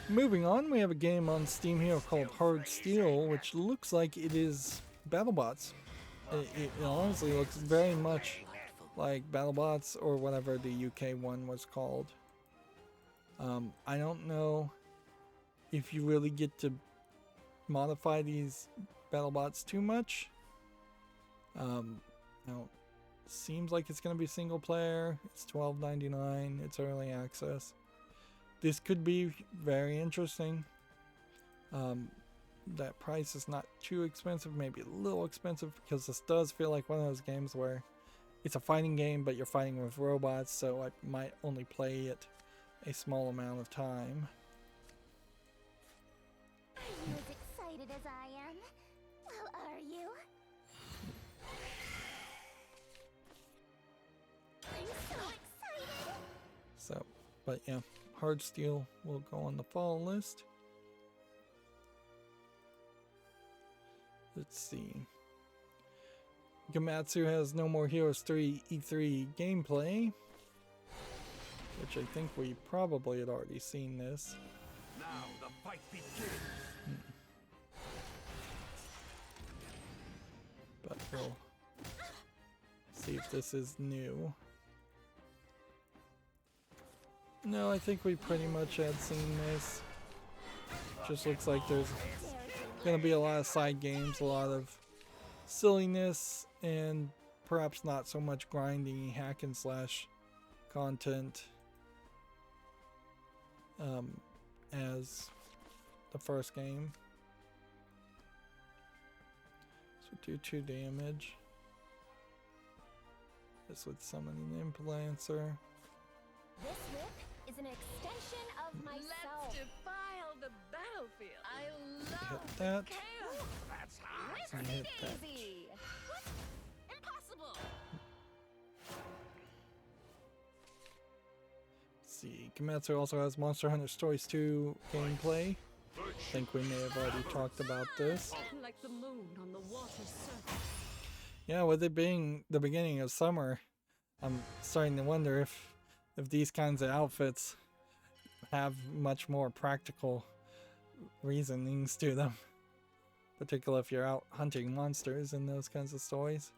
moving on, we have a game on Steam here called Hard Steel, which looks like it is BattleBots. It honestly looks very much like BattleBots or whatever the UK one was called. I don't know if you really get to modify these BattleBots too much. Now, seems like it's going to be single player. It's $12.99. It's early access. This could be very interesting. That price is not too expensive, maybe a little expensive, because this does feel like one of those games where it's a fighting game, but you're fighting with robots, so I might only play it a small amount of time. Are you as excited as I am? Well, are you? I'm so excited! So, but yeah, Hardsteel will go on the fall list. Let's see. Bakumatsu has No More Heroes 3 E3 gameplay, which I think we probably had already seen this. Now the fight begins. But we'll see if this is new. No, I think we pretty much had seen this. Just looks like there's gonna be a lot of side games, a lot of silliness, and perhaps not so much grinding hack and slash content as the first game. So do 2 damage. This would summon an Implancer. This whip is an extension of myself. Let's defile the battlefield. I Hit love that. chaos. That's hot. And hit that. Daisy! What? Impossible! Let's see. Bakumatsu also has Monster Hunter Stories 2 gameplay. I think we may have already talked about this. Like the moon on the water's surface. Yeah, with it being the beginning of summer, I'm starting to wonder if these kinds of outfits have much more practical reasonings to them. Particularly if you're out hunting monsters in those kinds of stories.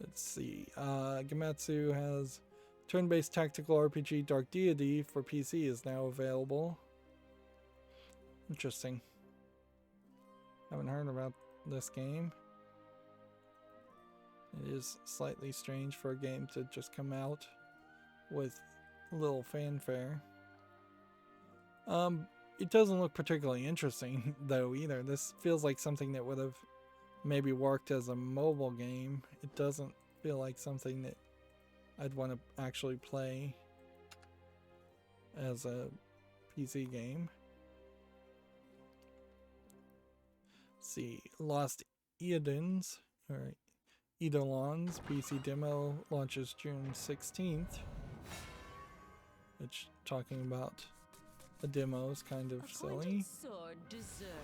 Let's see. Bakumatsu has turn-based tactical RPG Dark Deity for PC is now available. Interesting. Haven't heard about this game. It is slightly strange for a game to just come out with little fanfare. It doesn't look particularly interesting though either. This feels like something that would have maybe worked as a mobile game. It doesn't feel like something that I'd want to actually play as a PC game. Let's see, Lost Eidolons, or Eidolons PC demo launches June 16th. Which, talking about the demo is kind of silly.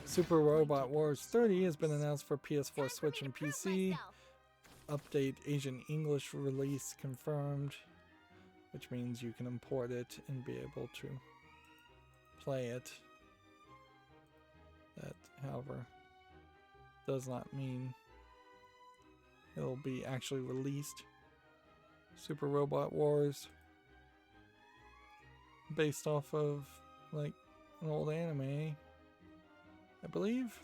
Super Robot Wars 30 has been announced for PS4, Switch, and PC. Update Asian English release confirmed, which means you can import it and be able to play it. That, however, does not mean it'll be actually released. Super Robot Wars, based off of like an old anime, I believe.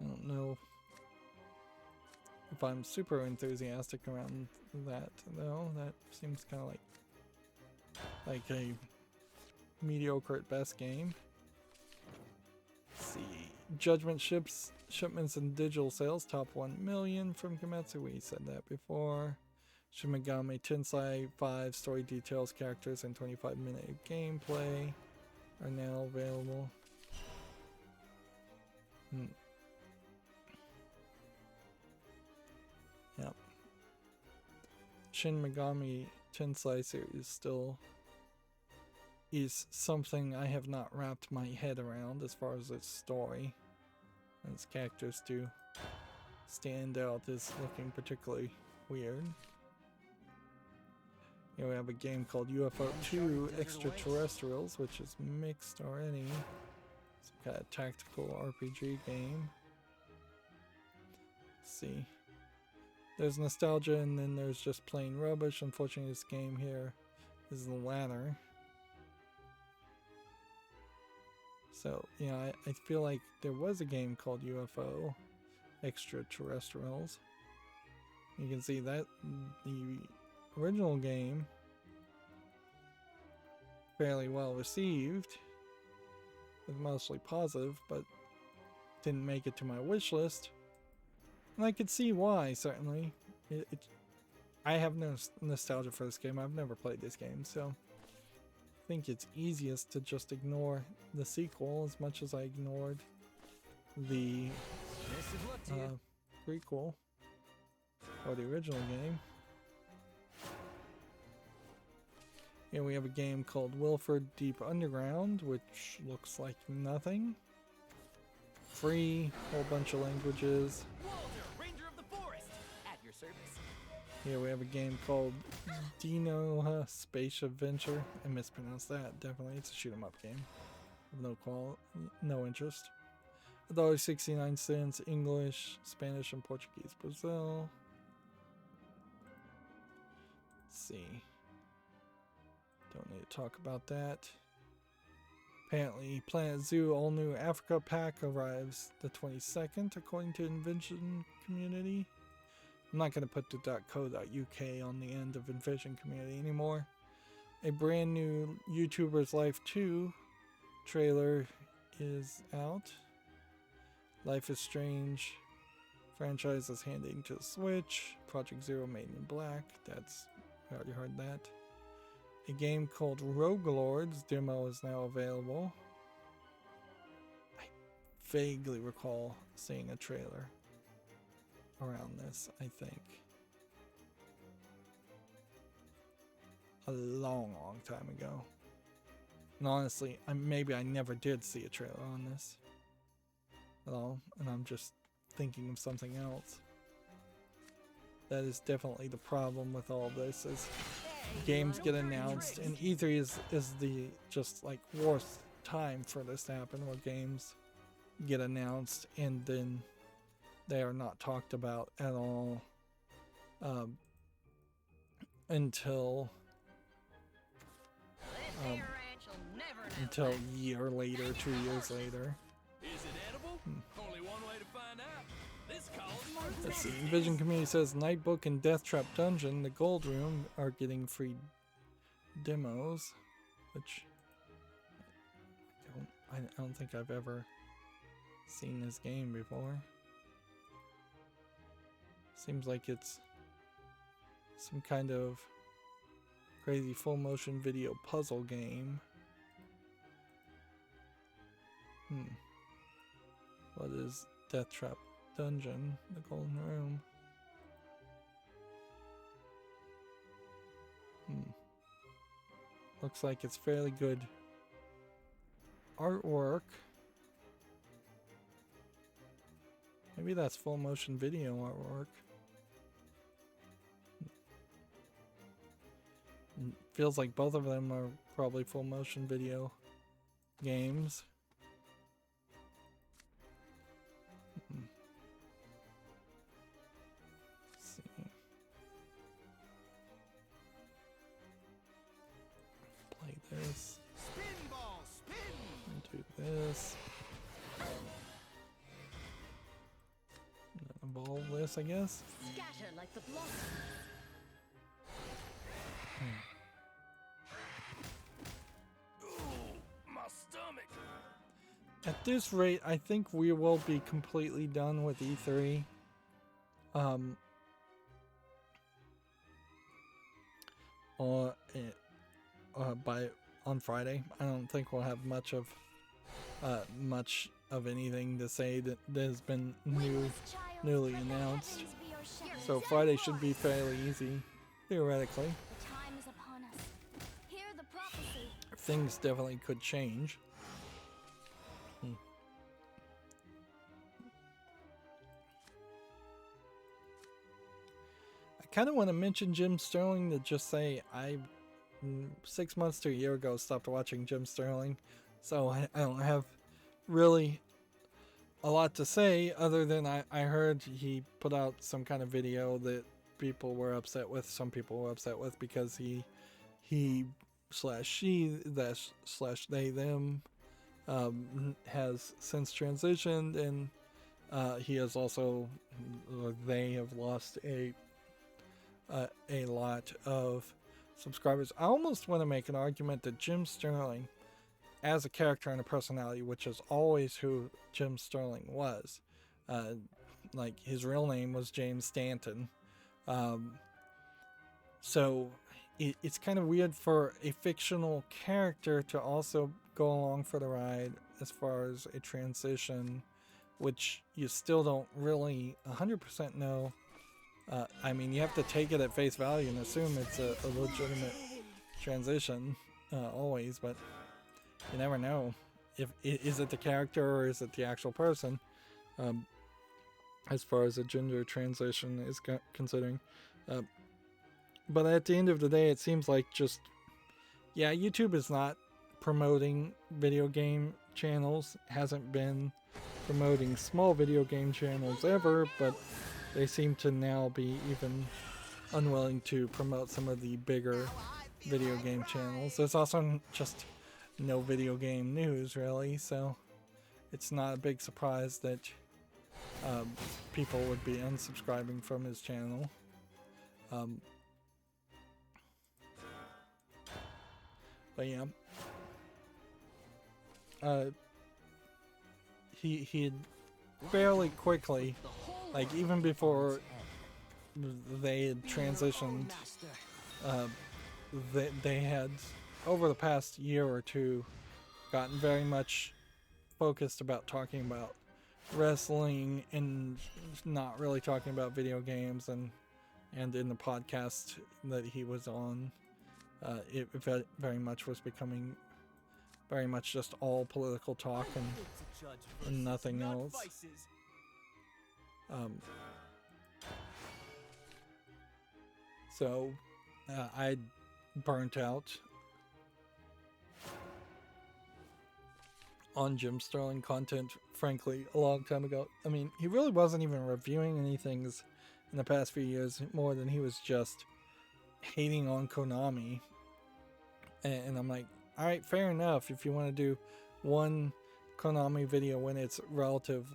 I don't know if I'm super enthusiastic around that though. That seems kind of like a mediocre at best game. Let's see, Judgment shipments and digital sales top 1 million from Bakumatsu. We said that before. Shin Megami Tensei 5 story details, characters, and 25-minute gameplay are now available. Yep. Shin Megami Tensei series still is something I have not wrapped my head around as far as its story. And its characters do stand out as looking particularly weird. Here we have a game called UFO 2 Extraterrestrials, which is mixed already. Some kind of tactical RPG game. Let's see. There's nostalgia and then there's just plain rubbish. Unfortunately, this game here is the latter. So, yeah, I feel like there was a game called UFO Extraterrestrials. You can see that the original game fairly well received, was mostly positive, but didn't make it to my wish list. And I could see why, certainly. I have no nostalgia for this game. I've never played this game, so I think it's easiest to just ignore the sequel as much as I ignored the prequel or the original game. Here we have a game called Wilford Deep Underground, which looks like nothing. Free, whole bunch of languages. Walter, Ranger of the Forest, at your service. Here we have a game called Dino Space Adventure. I mispronounced that, definitely. It's a shoot 'em up game. No interest. $1.69, English, Spanish, and Portuguese, Brazil. Let's see. Don't need to talk about that. Apparently, Planet Zoo All New Africa Pack arrives the 22nd, according to Invention Community. I'm not going to put the .co.uk on the end of Invention Community anymore. A brand new YouTuber's Life 2 trailer is out. Life is Strange franchise is handing to the Switch. Project Zero Made in Black. I already heard that. A game called Rogue Lords demo is now available. I vaguely recall seeing a trailer around this, I think. A long time ago. And honestly, maybe I never did see a trailer on this at all, and I'm just thinking of something else. That is definitely the problem with all this, is games get announced, and E3 is the just like worst time for this to happen, where games get announced and then they are not talked about at all until a year later, 2 years later. Is it edible? Only one way to find out. This calls for Let's see. Vision Community says Nightbook and Death Trap Dungeon, the Gold Room, are getting free demos, which I don't think I've ever seen this game before. Seems like it's some kind of crazy full motion video puzzle game. What is Death Trap Dungeon, the Golden Room? Looks like it's fairly good artwork. Maybe that's full motion video artwork. Feels like both of them are probably full motion video games. Let's see. Play this. Spinball, spin! And do this. And evolve this, I guess. Scatter like the blossoms. my stomach. At this rate, I think we will be completely done with E3. On Friday. I don't think we'll have much of anything to say that has been newly announced. So Friday should be fairly easy, theoretically. The time is upon us. Hear the prophecy. Things definitely could change. I kind of want to mention Jim Sterling to just say I 6 months to a year ago stopped watching Jim Sterling, so I don't have really a lot to say other than I heard he put out some kind of video that people were upset with. Some people were upset with because he slash she that slash they them has since transitioned, and he has also, they have lost a lot of subscribers. I almost want to make an argument that Jim Sterling, as a character and a personality, which is always who Jim Sterling was, like his real name was James Stanton, so it's kind of weird for a fictional character to also go along for the ride as far as a transition, which you still don't really 100% know. I mean, you have to take it at face value and assume it's a legitimate transition, always, but you never know. Is it the character or is it the actual person, as far as a gender transition is considering. But at the end of the day, it seems like just, yeah, YouTube is not promoting video game channels, hasn't been promoting small video game channels ever, but they seem to now be even unwilling to promote some of the bigger video game channels. There's also just no video game news, really, so it's not a big surprise that people would be unsubscribing from his channel. But yeah, he had fairly quickly, like even before they had transitioned, they had over the past year or two gotten very much focused about talking about wrestling and not really talking about video games, and in the podcast that he was on, it very much was becoming very much just all political talk and nothing else. So I burnt out on Jim Sterling content, frankly, a long time ago. I mean, he really wasn't even reviewing anything in the past few years more than he was just hating on Konami. And I'm like, alright, fair enough. If you want to do one Konami video when it's relative,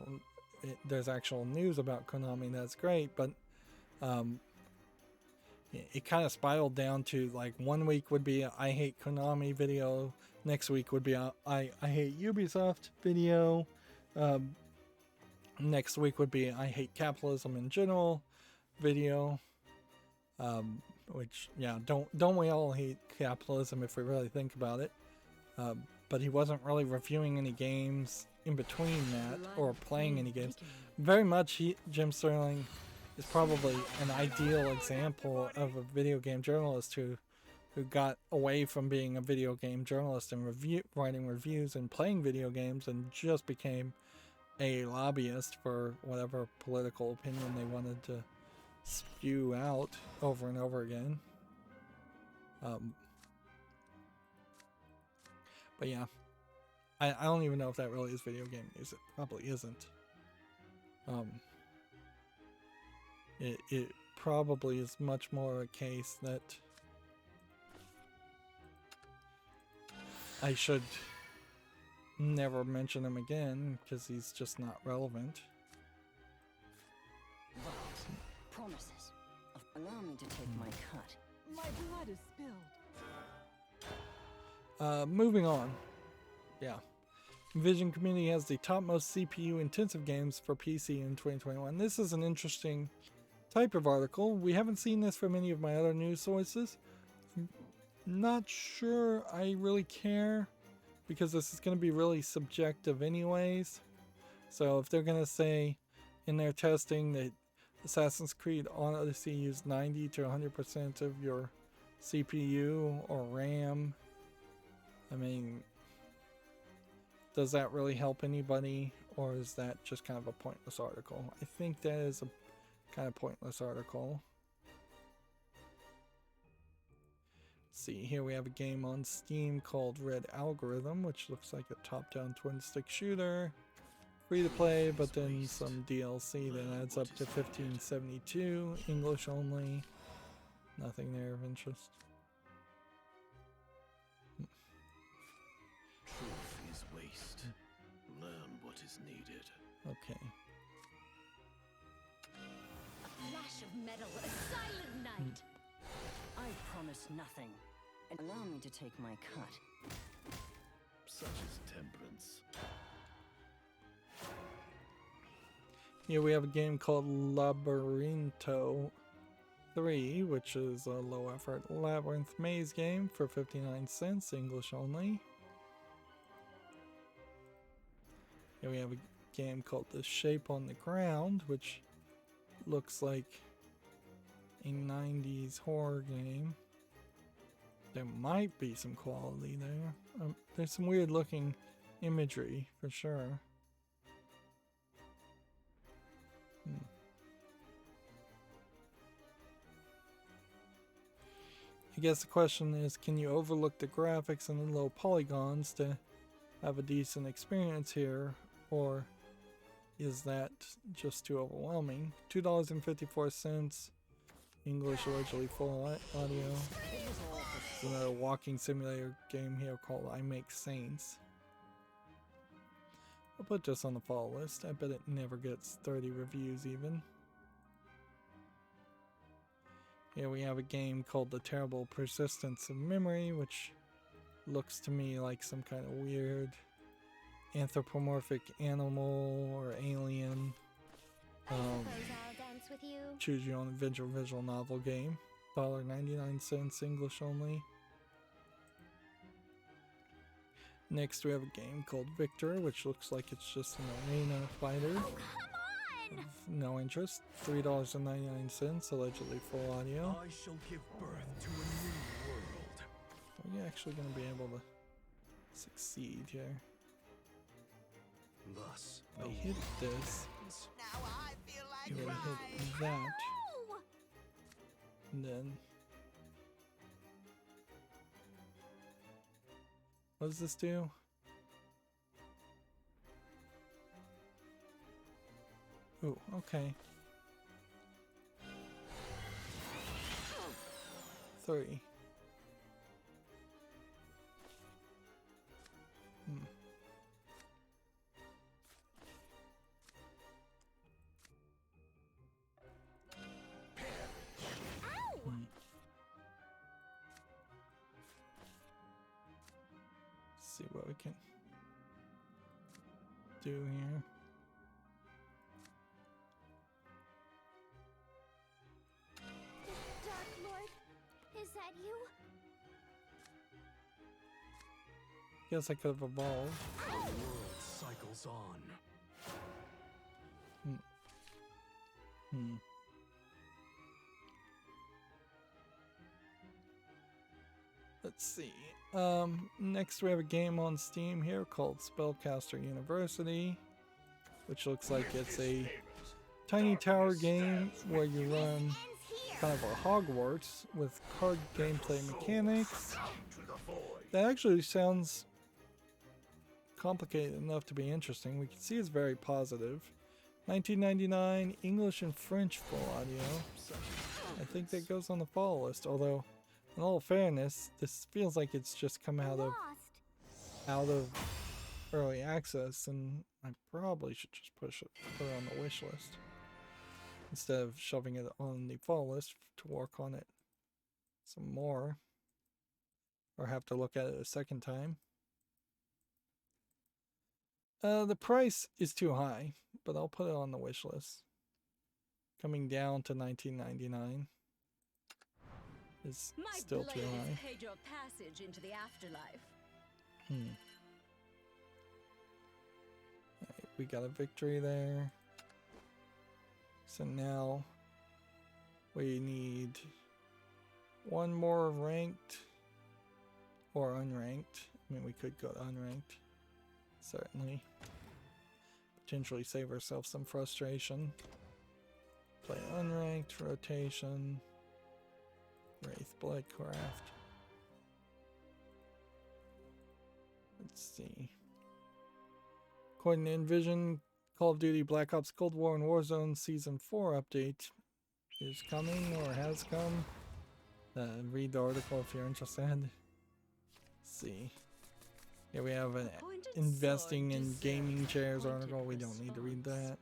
there's actual news about Konami, that's great, but it kind of spiraled down to, like, one week would be a I hate Konami video, next week would be a I hate Ubisoft video, next week would be I hate capitalism in general video, which, yeah, don't we all hate capitalism if we really think about it, but he wasn't really reviewing any games in between that, or playing any games. Very much Jim Sterling is probably an ideal example of a video game journalist who got away from being a video game journalist and writing reviews and playing video games, and just became a lobbyist for whatever political opinion they wanted to spew out over and over again. But yeah, I don't even know if that really is video game news. It probably isn't. It probably is much more a case that I should never mention him again because he's just not relevant. Vows, promises. Allow me to take my cut. My blood is spilled. Moving on. Yeah. Vision Community has the topmost CPU intensive games for PC in 2021. This is an interesting type of article. We haven't seen this from any of my other news sources. Not sure I really care, because this is going to be really subjective anyways. So if they're going to say in their testing that Assassin's Creed Odyssey used 90 to 100% of your CPU or RAM, I mean, does that really help anybody, or is that just kind of a pointless article? I think that is a kind of pointless article. see, here we have a game on Steam called Red Algorithm, which looks like a top-down twin-stick shooter. Free to play, but then some DLC that adds up to $15.72, English only. Nothing there of interest. Truth is waste. Learn what is needed. Okay. A flash of metal, a silent night. I promise nothing. And allow me to take my cut. Such is temperance. Here we have a game called Labyrinto 3, which is a low-effort labyrinth maze game for 59 cents, English only. Here we have a game called The Shape on the Ground, which looks like a 90s horror game. There might be some quality there. There's some weird looking imagery for sure. I guess the question is, can you overlook the graphics and the low polygons to have a decent experience here, or is that just too overwhelming? $2.54, English allegedly full audio. There's another walking simulator game here called I Make Saints. I'll put this on the follow list. I bet it never gets 30 reviews even. Here we have a game called The Terrible Persistence of Memory, which looks to me like some kind of weird anthropomorphic animal or alien. Choose your own visual novel game. $1.99, English only. Next we have a game called Victor, which looks like it's just an arena fighter. Oh, come on! No interest. $3.99, allegedly full audio. I shall give birth to a new world. Are we actually going to be able to succeed here? Thus, I hit this. Now I feel like I'm gonna hit that. No! And then what does this do? Ooh, okay. 3. See what we can do here. Dark Lord, is that you? Guess I could have evolved. the world cycles on. Let's see. Next we have a game on Steam here called Spellcaster University, which looks like it's a tiny tower game where you run kind of a Hogwarts with card gameplay mechanics. That actually sounds complicated enough to be interesting. We can see it's very positive. $19.99, English and French full audio. I think that goes on the follow list, although in all fairness, this feels like it's just come out of early access, and I probably should just put it on the wish list instead of shoving it on the follow list to work on it some more, or have to look at it a second time. The price is too high, but I'll put it on the wish list. Coming down to $19.99. Is still too high. Paid your passage into the afterlife. Alright, we got a victory there. So now we need one more ranked or unranked. I mean, we could go to unranked, certainly. Potentially save ourselves some frustration. Play unranked, rotation. Wraith Bloodcraft. Let's see. According to Envision, Call of Duty Black Ops Cold War and Warzone Season 4 update is coming or has come. Read the article if you're interested. Let's see. Here we have an investing in gaming chairs article. We don't need to read that.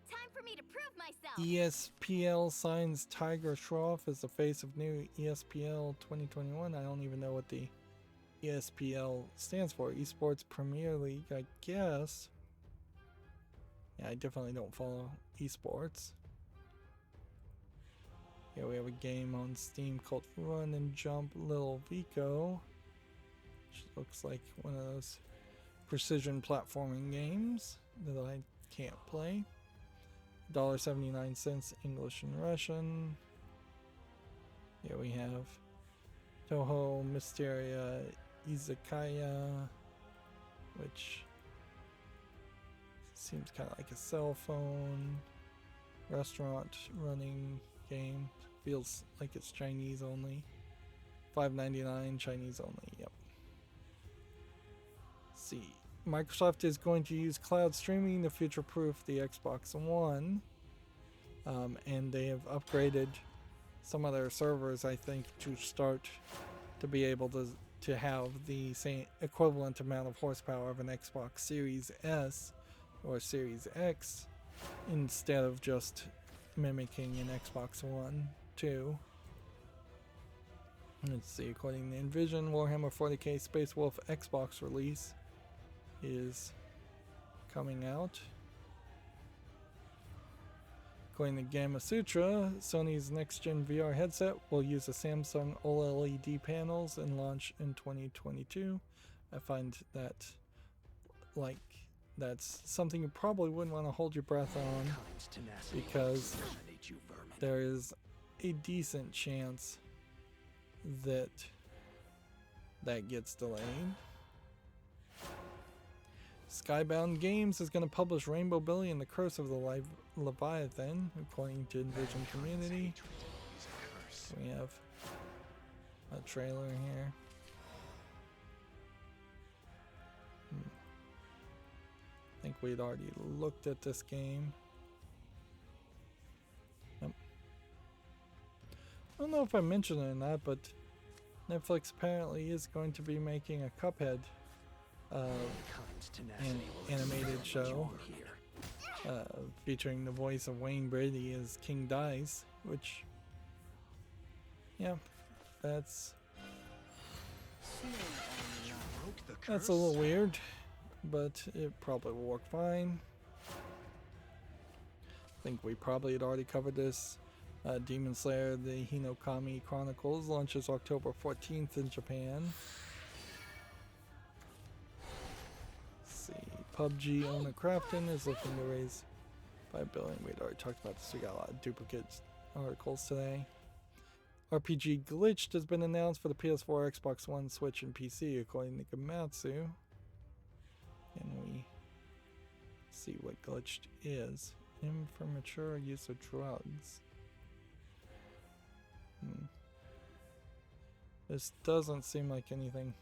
Time for me to prove myself. ESPL signs Tiger Shroff as the face of new ESPL 2021. I don't even know what the ESPL stands for. Esports Premier League, I guess. Yeah, I definitely don't follow esports. Here we have a game on Steam called Run and Jump Little Vico, which looks like one of those precision platforming games that I can't play. $1.79 English and Russian. Here we have Toho Mysteria Izakaya, which seems kind of like a cell phone restaurant running game. Feels like it's Chinese only. $5.99 Chinese only. Yep. Let's see. Microsoft is going to use cloud streaming to future-proof the Xbox One, and they have upgraded some of their servers, I think, to start to be able to have the same equivalent amount of horsepower of an Xbox Series S or Series X, instead of just mimicking an Xbox One 2. Let's see, according to Envision, Warhammer 40k Space Wolf Xbox release is coming out. According to Gamma Sutra, Sony's next-gen VR headset will use the Samsung OLED panels and launch in 2022. I find that, like, that's something you probably wouldn't want to hold your breath on, because there is a decent chance that that gets delayed. Skybound Games is going to publish Rainbow Billy and the Curse of the Leviathan, according to Envision Community. We have a trailer here. I think we'd already looked at this game. Yep. I don't know if I mentioned it or not, but Netflix apparently is going to be making a Cuphead an animated show featuring the voice of Wayne Brady as King Dice, which, yeah, that's a little weird, but it probably will work fine. I think we probably had already covered this. Demon Slayer, the Hinokami Chronicles, launches October 14th in Japan. Let's see, PUBG owner Crafton is looking to raise $5 billion. We'd already talked about this. We got a lot of duplicate articles today. RPG Glitched has been announced for the PS4, Xbox One, Switch, and PC, according to Bakumatsu. Can we see what Glitched is? Immature use of drugs. This doesn't seem like anything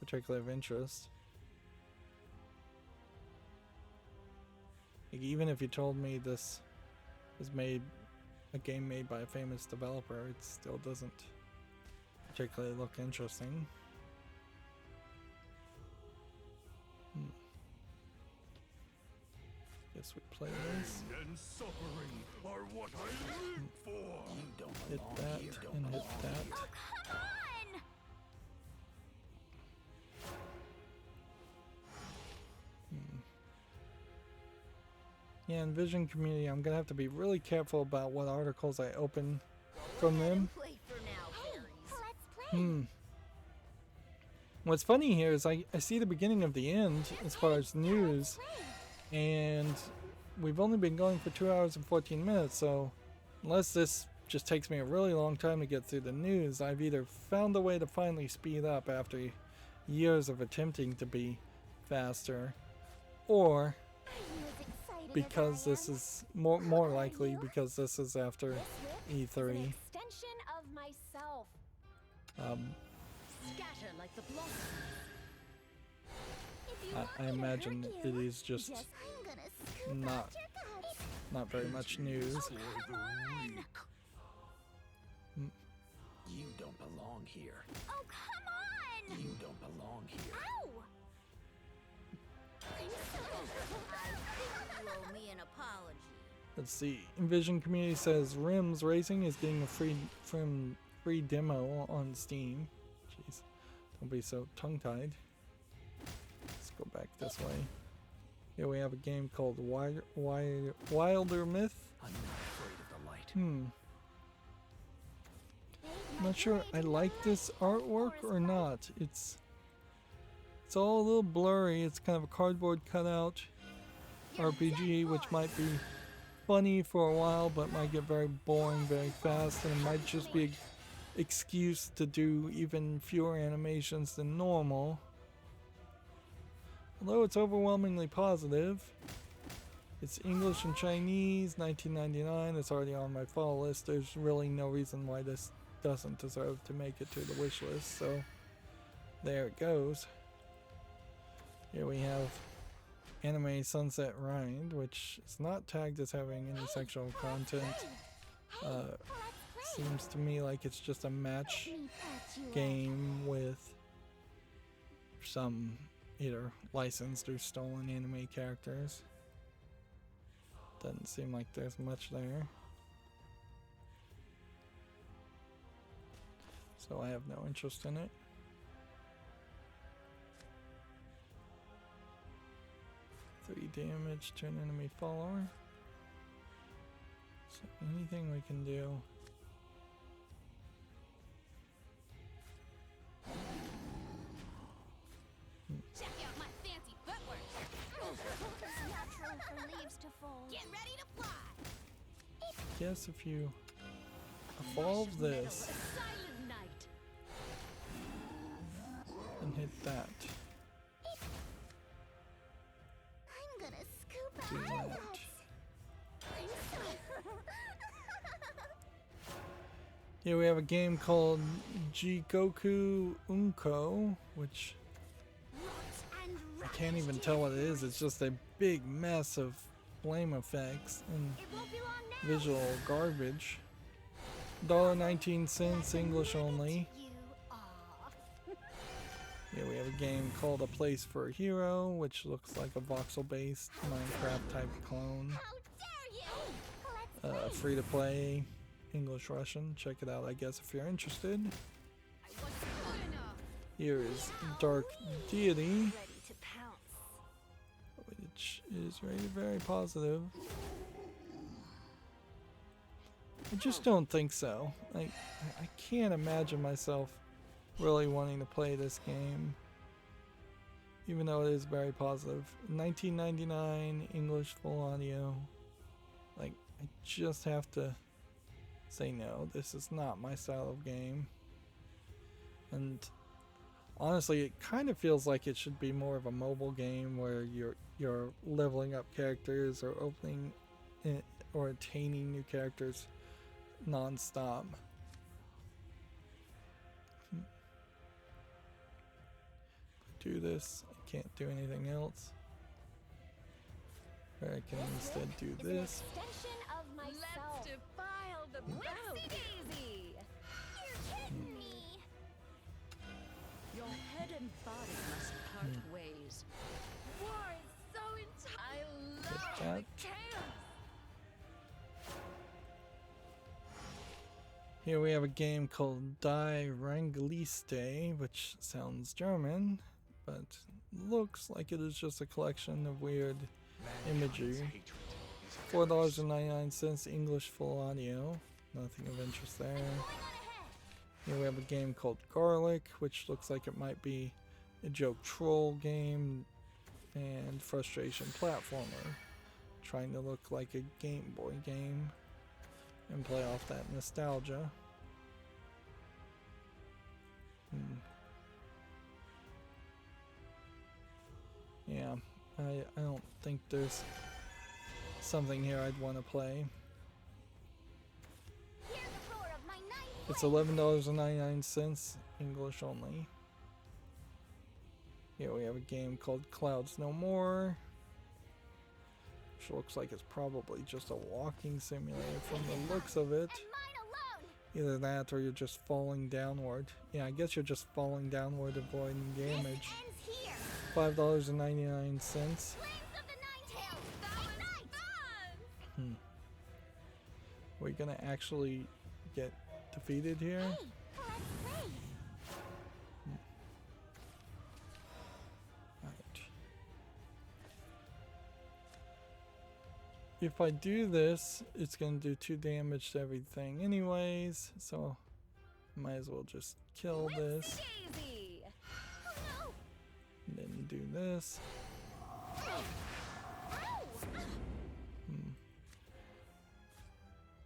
particularly of interest. Like, even if you told me this was a game made by a famous developer, it still doesn't particularly look interesting. Guess we play this. And suffering are what I live for. Hit that and hit that. Oh, come on! Yeah, Envision Community, I'm gonna have to be really careful about what articles I open from them. What's funny here is I see the beginning of the end as far as news, and we've only been going for 2 hours and 14 minutes, so unless this just takes me a really long time to get through the news, I've either found a way to finally speed up after years of attempting to be faster, or because this is more likely because this is after E3. Scatter like the blossoms. I imagine it is just not very much news. You don't belong here. Oh, come on! You don't belong here. Ow! I think you owe me an apology. Let's see. Envision Community says Rims Racing is getting a free demo on Steam. Jeez, don't be so tongue-tied. Let's go back this way. Here we have a game called Wilder Myth. I'm not afraid of the light. I'm not sure I like this artwork or not. It's all a little blurry. It's kind of a cardboard cutout RPG, which might be funny for a while, but might get very boring very fast, and it might just be an excuse to do even fewer animations than normal. Although it's overwhelmingly positive. It's English and Chinese, 1999. It's already on my follow list. There's really no reason why this doesn't deserve to make it to the wish list, so there it goes. Here we have Anime Sunset Rind, which is not tagged as having any sexual content. Seems to me like it's just a match game with some either licensed or stolen anime characters. Doesn't seem like there's much there. So I have no interest in it. Three damage to an enemy follower. So anything we can do. Check out my fancy footwork. It's natural for leaves to fall. Get ready to fly. Guess if you evolve this and hit that. I'm gonna scoop Do out that. Here we have a game called Jikoku Unko, which I can't even tell what it is. It's just a big mess of flame effects and visual garbage. $1.19 English only. Here we have a game called A Place for a Hero, which looks like a voxel-based Minecraft type clone. Free to play, English Russian. Check it out, I guess, if you're interested. Here is Dark Deity, which is rated very positive. I just don't think so. I can't imagine myself really wanting to play this game, even though it is very positive. $19.99 English full audio. Like, I just have to say no. This is not my style of game. And honestly, it kind of feels like it should be more of a mobile game where you're leveling up characters or opening or attaining new characters non-stop. Do this, I can't do anything else. Or I can instead do this. Let's defile the Whoopsie Daisy! You're kidding me. Your head and body must part ways. War is so intense. I love that. the chaos. Here we have a game called Die Rangliste, which sounds German, but looks like it is just a collection of weird imagery. $4.99 English full audio. Nothing of interest there. Here we have a game called Garlic, which looks like it might be a joke troll game and frustration platformer. Trying to look like a Game Boy game and play off that nostalgia. Yeah, I don't think there's something here I'd want to play. It's $11.99 English only. Here we have a game called Clouds No More, which looks like it's probably just a walking simulator from the looks of it. Either that or you're just falling downward. Yeah, I guess you're just falling downward, avoiding damage. $5.99. We're gonna actually get defeated here. Right. If I do this, it's gonna do 2 damage to everything anyways, so might as well just kill this. And then you do this.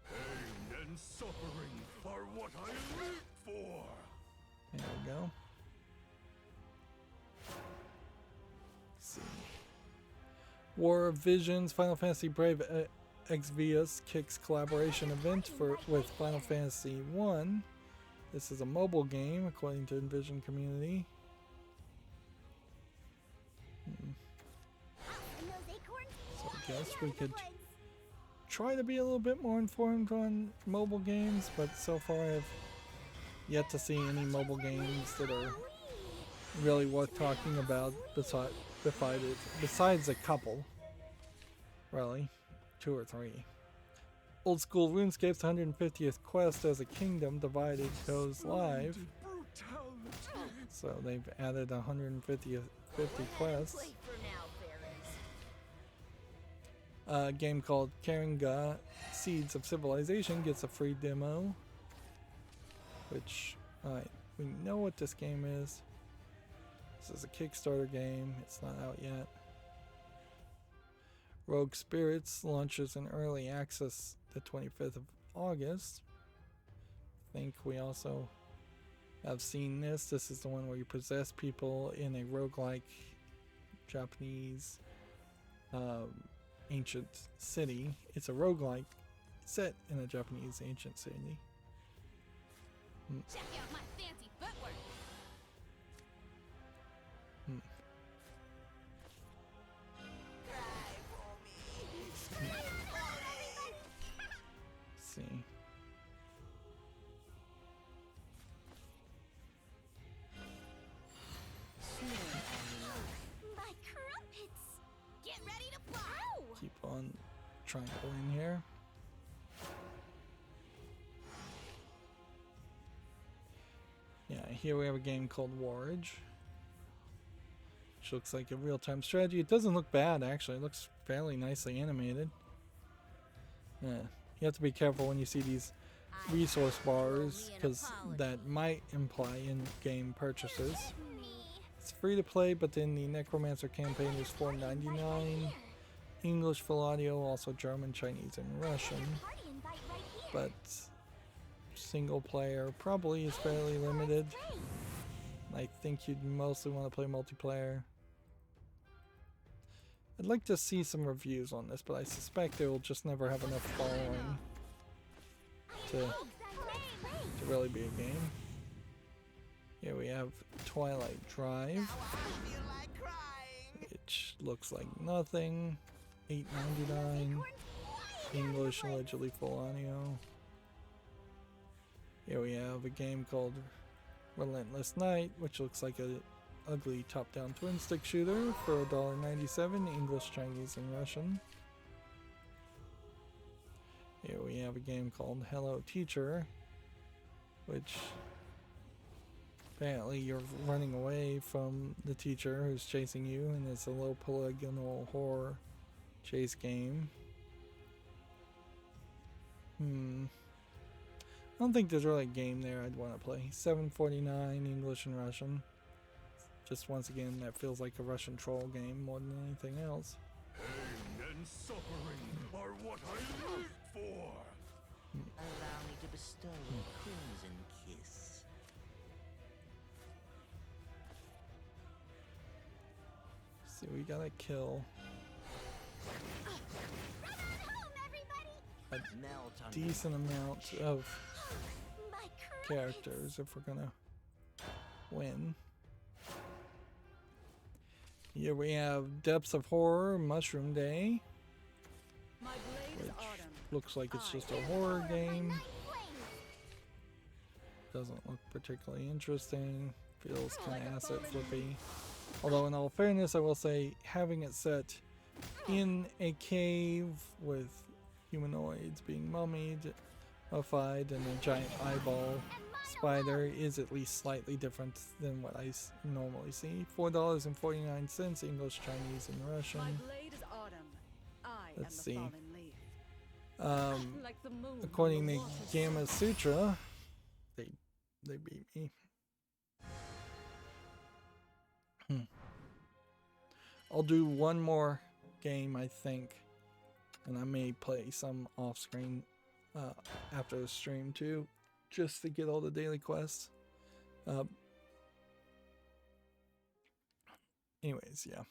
Pain and suffering are what I live for. There we go. Let's see. War of Visions, Final Fantasy Brave Exvius kicks collaboration event with Final Fantasy 1. This is a mobile game, according to Envision Community. So I guess we could try to be a little bit more informed on mobile games, but so far I've yet to see any mobile games that are really worth talking about besides a couple. Really. 2 or 3. Old School RuneScape's 150th quest as a kingdom divided goes live. So they've added 150 quests. A game called Karinga Seeds of Civilization gets a free demo. Which, we know what this game is. This is a Kickstarter game. It's not out yet. Rogue Spirits launches in early access the 25th of August. I think we also have seen this. This is the one where you possess people in a roguelike Japanese ancient city. It's a roguelike set in a Japanese ancient city. Check out my fancy footwork. See. My crumpets. Get ready to fly. Keep on trying to go in here. Yeah, here we have a game called Warage, which looks like a real-time strategy. It doesn't look bad, actually. It looks fairly nicely animated. Yeah, you have to be careful when you see these resource bars, because that might imply in-game purchases. It's free to play, but then the Necromancer campaign is $4.99. English full audio, also German, Chinese, and Russian. But single player probably is fairly limited. I think you'd mostly want to play multiplayer. I'd like to see some reviews on this, but I suspect it will just never have enough following to really be a game. Here we have Twilight Drive, which looks like nothing. $8.99. English, allegedly full audio. Here we have a game called Relentless Knight, which looks like a ugly top-down twin stick shooter for $1.97, English, Chinese, and Russian. Here we have a game called Hello Teacher, which apparently you're running away from the teacher who's chasing you, and it's a low polygonal horror chase game. I don't think there's really a game there I'd want to play. $7.49, English and Russian. Just once again, that feels like a Russian troll game more than anything else. Pain and suffering are what I live for. Allow me to bestow a crimson kiss. See, we gotta kill a decent amount of characters if we're gonna win. Here we have Depths of Horror Mushroom Day, My blade is which autumn. looks like it's just a horror game. Doesn't look particularly interesting. Feels kind of asset flippy. Although in all fairness, I will say having it set in a cave with humanoids being mummified and a giant eyeball spider is at least slightly different than what I normally see. $4.49, English, Chinese, and My Russian. blade is autumn. I Let's am see. the fallen leaf. Like the moon According on the to water Gamma Sutra, they beat me. I'll do one more game, I think, and I may play some off screen after the stream too, just to get all the daily quests. Anyways, yeah.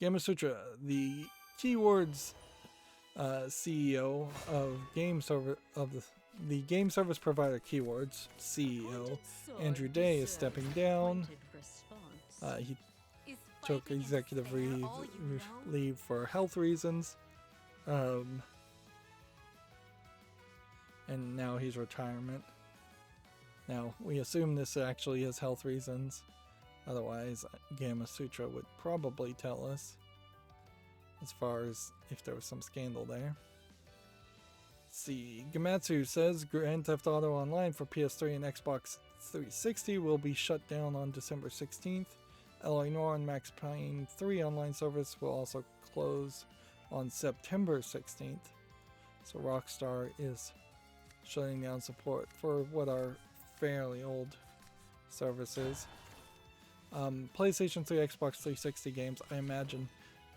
Gamma Sutra, the keywords CEO of the game service provider Keywords CEO Andrew Day is stepping down. He took executive leave for health reasons, and now he's retirement. Now we assume this actually is health reasons, otherwise Gamma Sutra would probably tell us, as far as if there was some scandal there. Let's see, Gamatsu says Grand Theft Auto Online for PS3 and Xbox 360 will be shut down on December 16th. Alloy Noir and Max Payne 3 online service will also close on September 16th. So Rockstar is shutting down support for what are fairly old services. PlayStation 3, Xbox 360 games, I imagine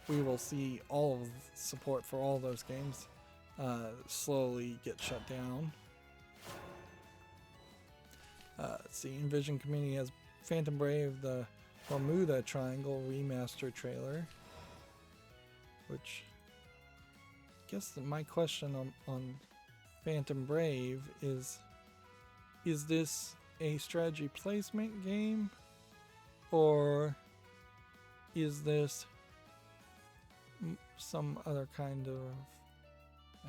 we will see all of the support for all those games slowly get shut down. Let's see, Envision Community has Phantom Brave, the Bermuda Triangle remaster trailer, which I guess my question on Phantom Brave is this a strategy placement game, or is this some other kind of,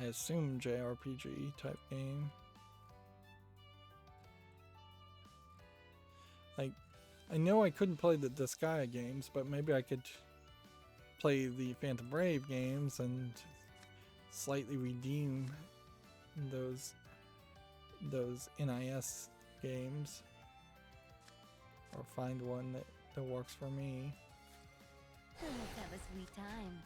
I assume, JRPG type game? Like, I know I couldn't play the Disgaea games, but maybe I could play the Phantom Brave games and slightly redeem those NIS games, or find one that works for me. Let's have a sweet time.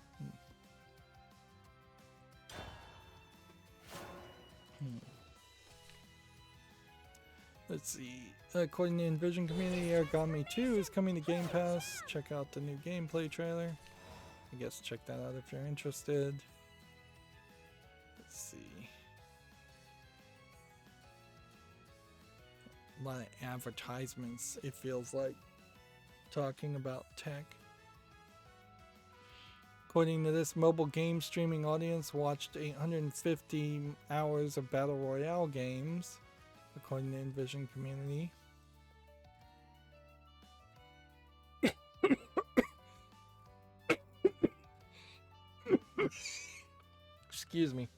Let's see. According to the Envision Community, Origami 2 is coming to Game Pass. Check out the new gameplay trailer. I guess check that out if you're interested. Let's see. A lot of advertisements, it feels like, talking about tech. According to this, mobile game streaming audience watched 850 hours of Battle Royale games, according to Envision Community. Excuse me.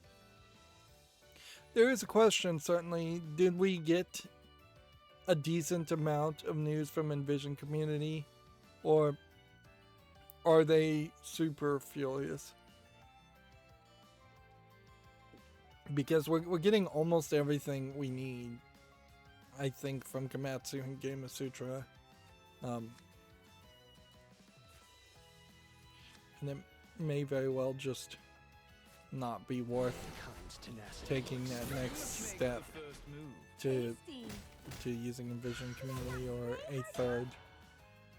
There is a question, certainly. Did we get a decent amount of news from Envision Community, or are they super furious? Because we're getting almost everything we need, I think, from Komatsu and Gamma Sutra. And it may very well just not be worth taking that next step to using Envision Community or a third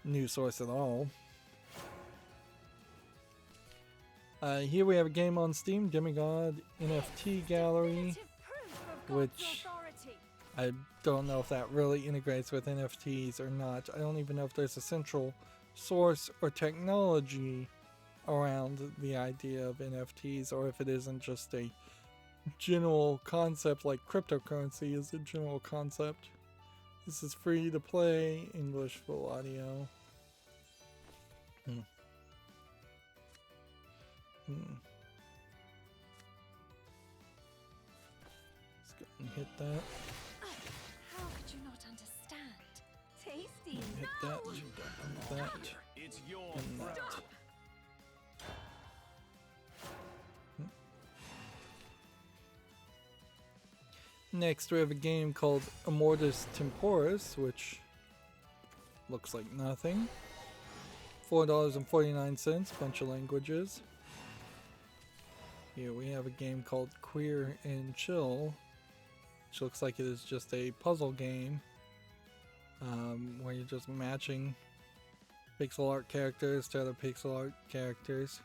news source at all. Here we have a game on Steam, Demigod NFT Gallery, which I don't know if that really integrates with NFTs or not. I don't even know if there's a central source or technology around the idea of NFTs, or if it isn't just a general concept like cryptocurrency is a general concept. This is free to play, English full audio. Let's go and hit that. How could you not understand? Tasty. Hit that. And that. It's your And that. throat. Next, we have a game called Immortus Temporis, which looks like nothing. $4.49, bunch of languages. Here we have a game called Queer and Chill, which looks like it is just a puzzle game where you're just matching pixel art characters to other pixel art characters.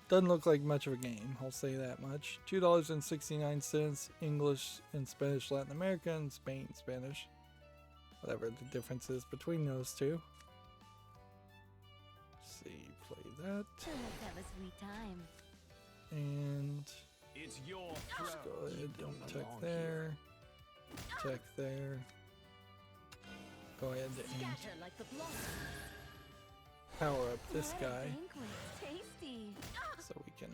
Doesn't look like much of a game, I'll say that much. $2.69, English and Spanish Latin America, and Spain Spanish. Whatever the difference is between those two. Let's see, play that. Let's have a sweet time. And It's your let's throat. go ahead and attack there. Attack there. Go ahead and Scatter like the blossom. power up this What a guy banquet. Tasty. so we can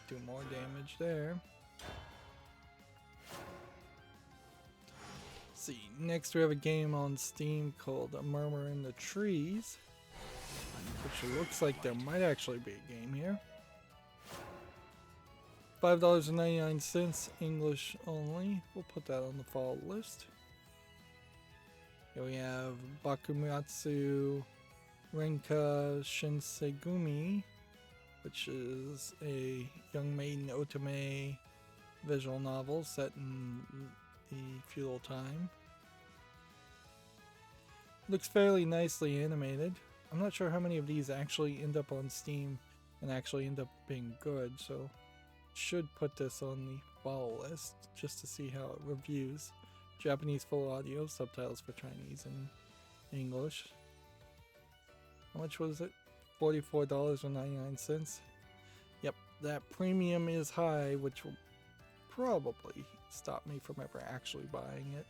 do more damage there. See, next we have a game on Steam called A Murmur in the Trees, which looks like there might actually be a game here. $5.99, English only. We'll put that on the fall list. Here we have Bakumatsu Renka Shinsegumi, which is a young maiden otome visual novel set in the feudal time. Looks fairly nicely animated. I'm not sure how many of these actually end up on Steam and actually end up being good, so should put this on the follow list just to see how it reviews. Japanese full audio, subtitles for Chinese and English. How much was it? $44.99. Yep, that premium is high, which will probably stop me from ever actually buying it.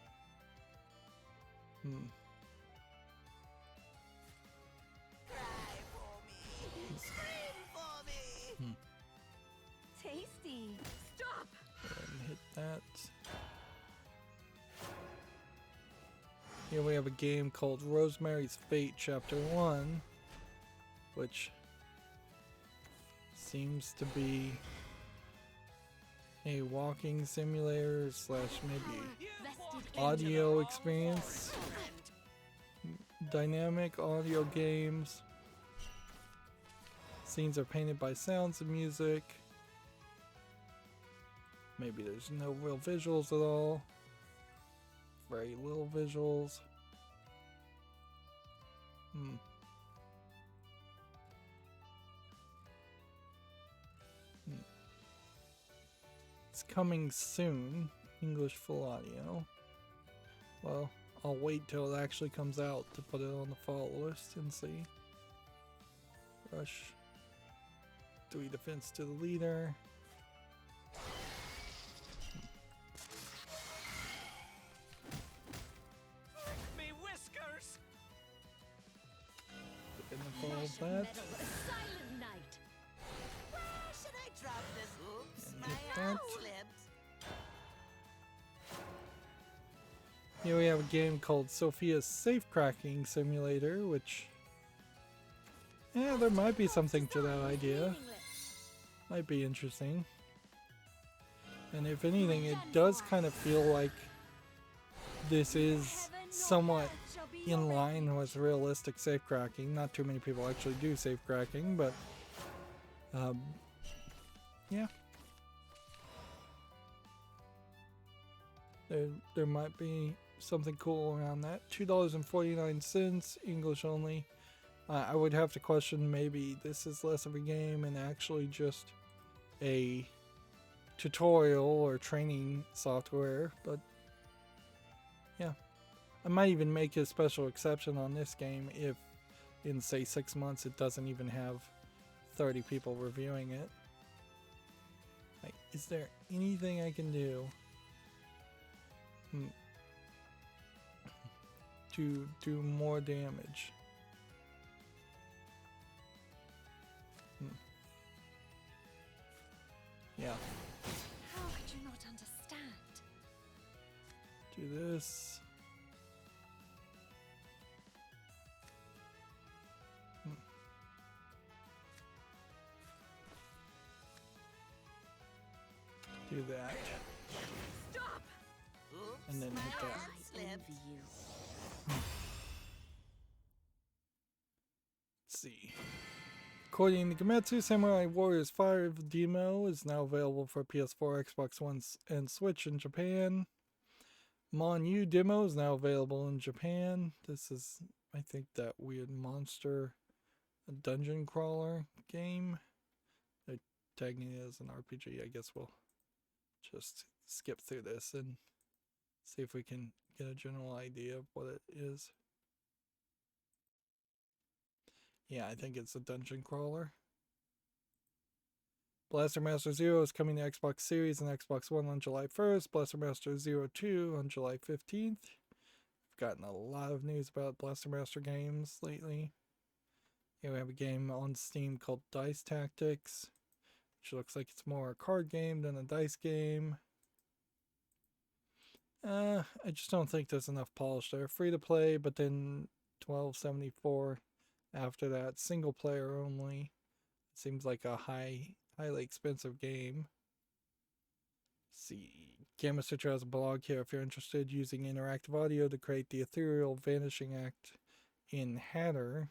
Cry for me. Scream for me. Tasty. Stop! Go ahead and hit that. Here we have a game called Rosemary's Fate Chapter 1, which seems to be a walking simulator slash maybe audio experience. Dynamic audio games. Scenes are painted by sounds and music. Maybe there's no real visuals at all. Very little visuals. It's coming soon. English full audio. Well, I'll wait till it actually comes out to put it on the follow list and see. Rush. 3 defense to the leader. Me whiskers. Gonna follow that. Silent night. Where should I drop this? Oops, And my hit arm that. slipped. Here we have a game called Sophia's Safe Cracking Simulator, which, yeah, there might be something to that idea. Might be interesting. And if anything, it does kind of feel like this is somewhat in line with realistic safe cracking. Not too many people actually do safe cracking, but yeah. There might be something cool around that. $2.49, English only. I would have to question maybe this is less of a game and actually just a tutorial or training software, but yeah. I might even make a special exception on this game if in say 6 months it doesn't even have 30 people reviewing it. Like, is there anything I can do to do more damage? Yeah. How could you not understand? Do this. Do that. Stop! Oops, And then my hit that. arm slipped. Let's see. According to Bakumatsu, Samurai Warriors 5 demo is now available for PS4, Xbox One, and Switch in Japan. Mon U demo is now available in Japan. This is, I think, that weird monster dungeon crawler game. They're tagging it as an RPG. I guess we'll just skip through this and see if we can get a general idea of what it is. Yeah, I think it's a dungeon crawler. Blaster Master Zero is coming to Xbox Series and Xbox One on July 1st. Blaster Master Zero 2 on July 15th. I've gotten a lot of news about Blaster Master games lately. Here we have a game on Steam called Dice Tactics, which looks like it's more a card game than a dice game. I just don't think there's enough polish there. Free to play, but then $12.74 after that. Single player only. Seems like a highly expensive game. Let's see. Gamma Sutra has a blog here if you're interested, using interactive audio to create the ethereal vanishing act in Hatter,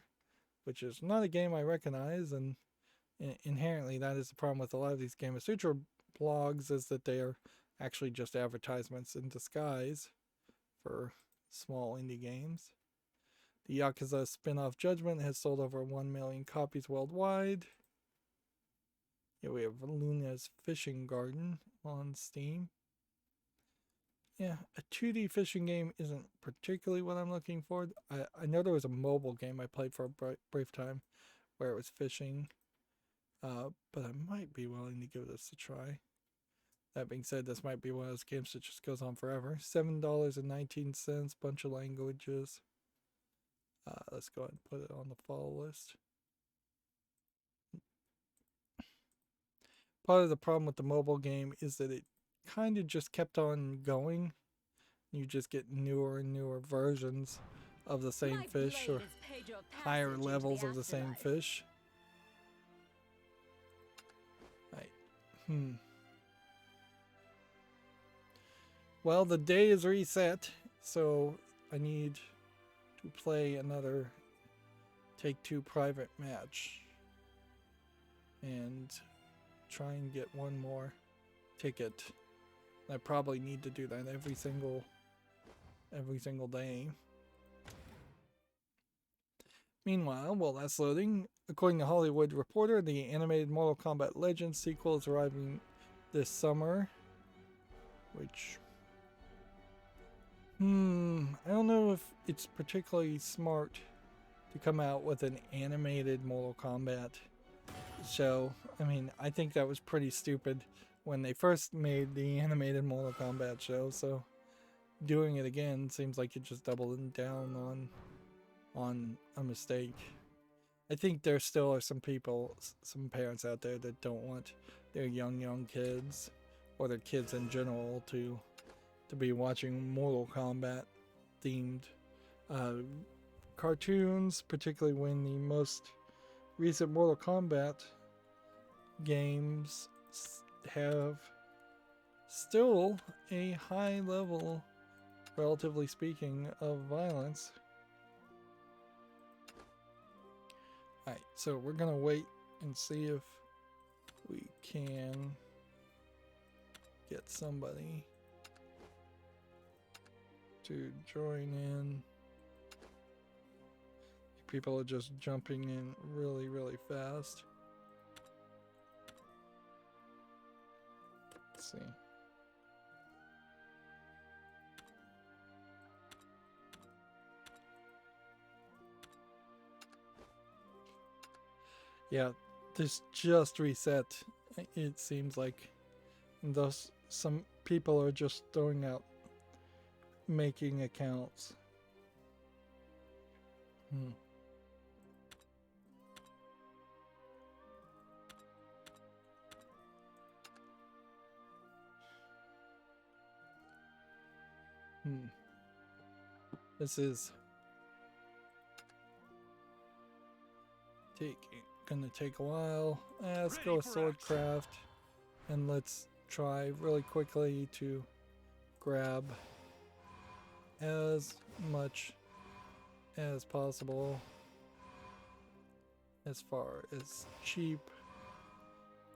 which is not a game I recognize, and inherently that is the problem with a lot of these Gamma Sutra blogs, is that they are actually just advertisements in disguise for small indie games. The Yakuza spin-off Judgment has sold over 1 million copies worldwide. Yeah, we have Luna's Fishing Garden on Steam. Yeah, a 2D fishing game isn't particularly what I'm looking for. I know there was a mobile game I played for a brief time where it was fishing, but I might be willing to give this a try. That being said, this might be one of those games that just goes on forever. $7.19, bunch of languages. Let's go ahead and put it on the follow list. Part of the problem with the mobile game is that it kind of just kept on going. You just get newer and newer versions of the same fish, or higher levels of the same fish. Right. Well, the day is reset, so I need to play another Take-Two private match and try and get one more ticket. I probably need to do that every single day. Meanwhile, while that's loading, according to Hollywood Reporter, the animated Mortal Kombat Legends sequel is arriving this summer, which I don't know if it's particularly smart to come out with an animated Mortal Kombat show. I mean, I think that was pretty stupid when they first made the animated Mortal Kombat show, so doing it again seems like it just doubled down on a mistake. I think there still are some parents out there that don't want their young kids, or their kids in general, to be watching Mortal Kombat themed cartoons, particularly when the most recent Mortal Kombat games have still a high level, relatively speaking, of violence. Alright, so we're gonna wait and see if we can get somebody to join in. People are just jumping in really fast. Let's see. Yeah, this just reset, it seems like. And thus, some people are just throwing out making accounts. This is gonna take a while. Let's go with Swordcraft, and let's try really quickly to grab as much as possible as far as cheap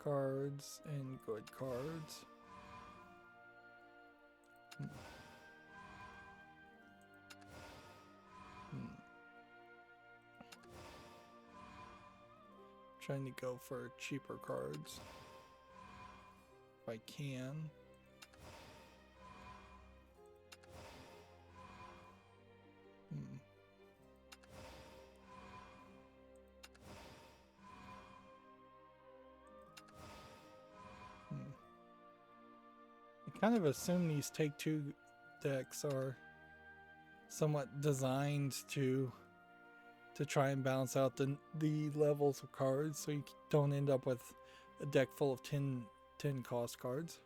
cards and good cards. Trying to go for cheaper cards if I can. I kind of assume these Take-Two decks are somewhat designed to try and balance out the levels of cards, so you don't end up with a deck full of 10 cost cards.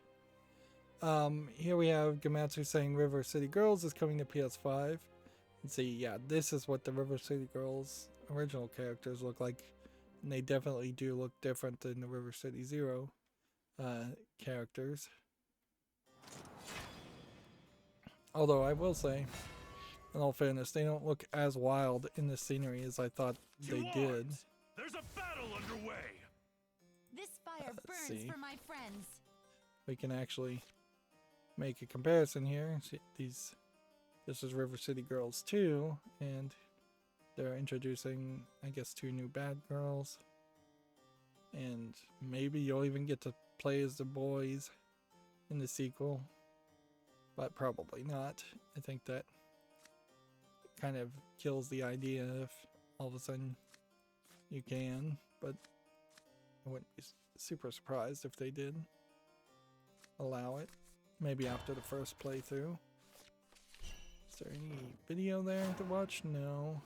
Here we have Bakumatsu saying River City Girls is coming to PS5. And see, yeah, this is what the River City Girls original characters look like, and they definitely do look different than the River City Zero characters. Although I will say, in all fairness, they don't look as wild in the scenery as I thought they did. There's a battle underway. This fire burns for my friends. We can actually make a comparison here. See, this is River City Girls 2, and they're introducing, I guess, 2 new bad girls. And maybe you'll even get to play as the boys in the sequel, but probably not. I think that kind of kills the idea if all of a sudden you can, but I wouldn't be super surprised if they did allow it, maybe after the first playthrough. Is there any video there to watch? No.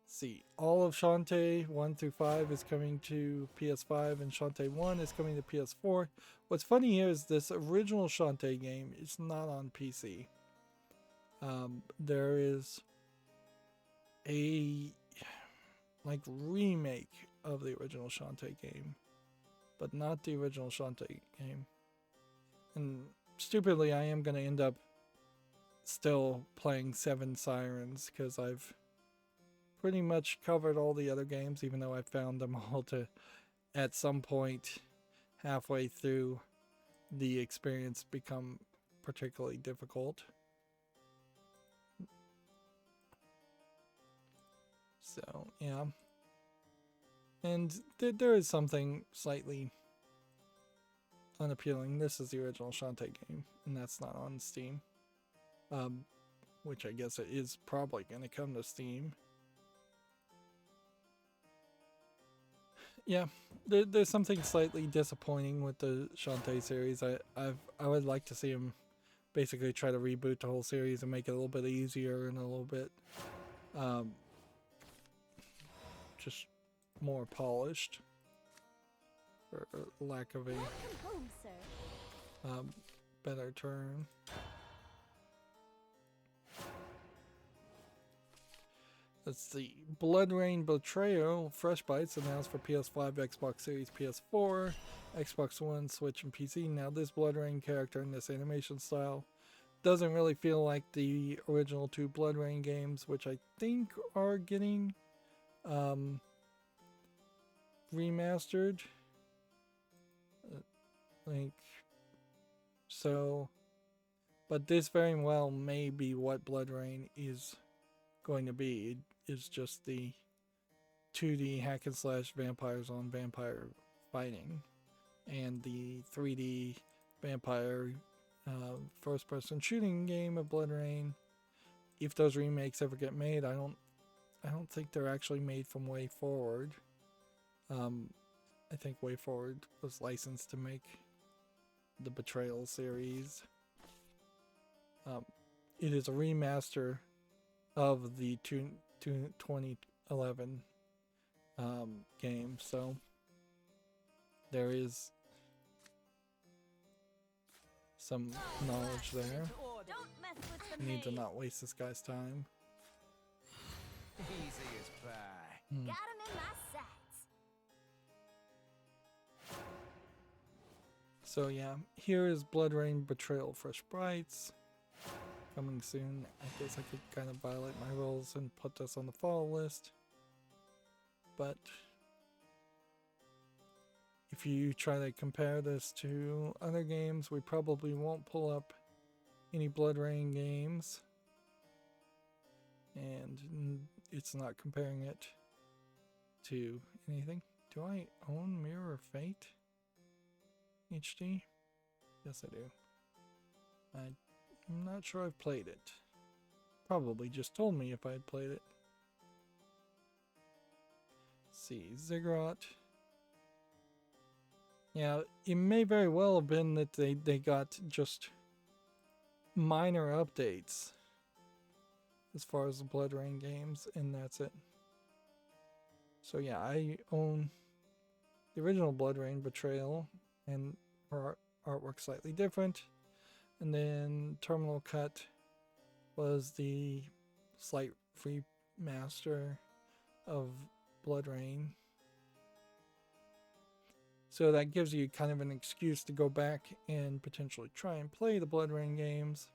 Let's see, all of Shantae 1 through 5 is coming to PS5, and Shantae 1 is coming to PS4. What's funny here is this original Shantae game is not on PC. There is a remake of the original Shantae game, but not the original Shantae game. And stupidly, I am going to end up still playing 7 Sirens, because I've pretty much covered all the other games, even though I found them all to, at some point halfway through the experience, become particularly difficult. So, yeah. And there is something slightly unappealing. This is the original Shantae game, and that's not on Steam. Which I guess it is probably going to come to Steam. Yeah, there's something slightly disappointing with the Shantae series. I would like to see him basically try to reboot the whole series and make it a little bit easier and a little bit just more polished, for lack of a better term. Let's see. Blood Rain Betrayal Fresh Bites announced for PS5, Xbox Series, PS4, Xbox One, Switch, and PC. Now, this Blood Rain character in this animation style doesn't really feel like the original 2 Blood Rain games, which I think are getting remastered. But this very well may be what Blood Rain is going to be. It is just the 2D hack and slash vampires on vampire fighting, and the 3D vampire first person shooting game of Blood Rain. If those remakes ever get made, I don't think they're actually made from Way Forward. I think Way Forward was licensed to make the Betrayal series. It is a remaster of the 2011 game, so there is some knowledge there. Don't mess with the I need to maid. not waste this guy's time. Easy as pie. Got him in my sights. So yeah, here is Blood Rain Betrayal Fresh Sprites. Coming soon. I guess I could kind of violate my rules and put this on the fall list. But if you try to compare this to other games, we probably won't pull up any Blood Rain games. And it's not comparing it to anything. Do I own Mirror of Fate HD? Yes, I do. I'm not sure I've played it. Probably just told me if I had played it. Let's see, Ziggurat. Yeah, it may very well have been that they got just minor updates as far as the Blood Rain games, and that's it. So yeah, I own the original Blood Rain Betrayal, and her artwork's slightly different. And then Terminal Cut was the slight remaster of Blood Rain. So that gives you kind of an excuse to go back and potentially try and play the Blood Rain games.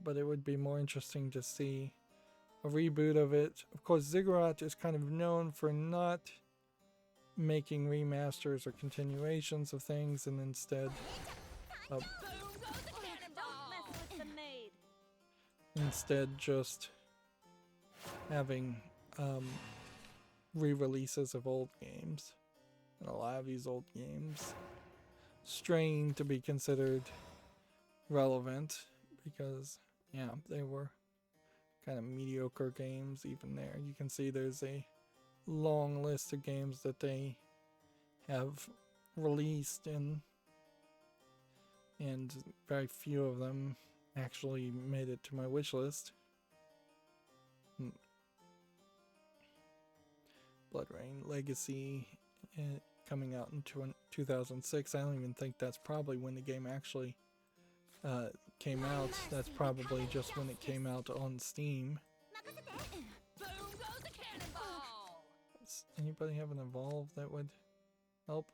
But it would be more interesting to see a reboot of it. Of course, Ziggurat is kind of known for not making remasters or continuations of things, and instead just having re-releases of old games. And a lot of these old games strain to be considered relevant because, yeah, they were kind of mediocre games even there. You can see there's a long list of games that they have released, and very few of them actually made it to my wish list. Blood Rain Legacy coming out in 2006. I don't even think that's probably when the game actually came out. That's probably just when it came out on Steam. Does anybody have an Evolve that would help?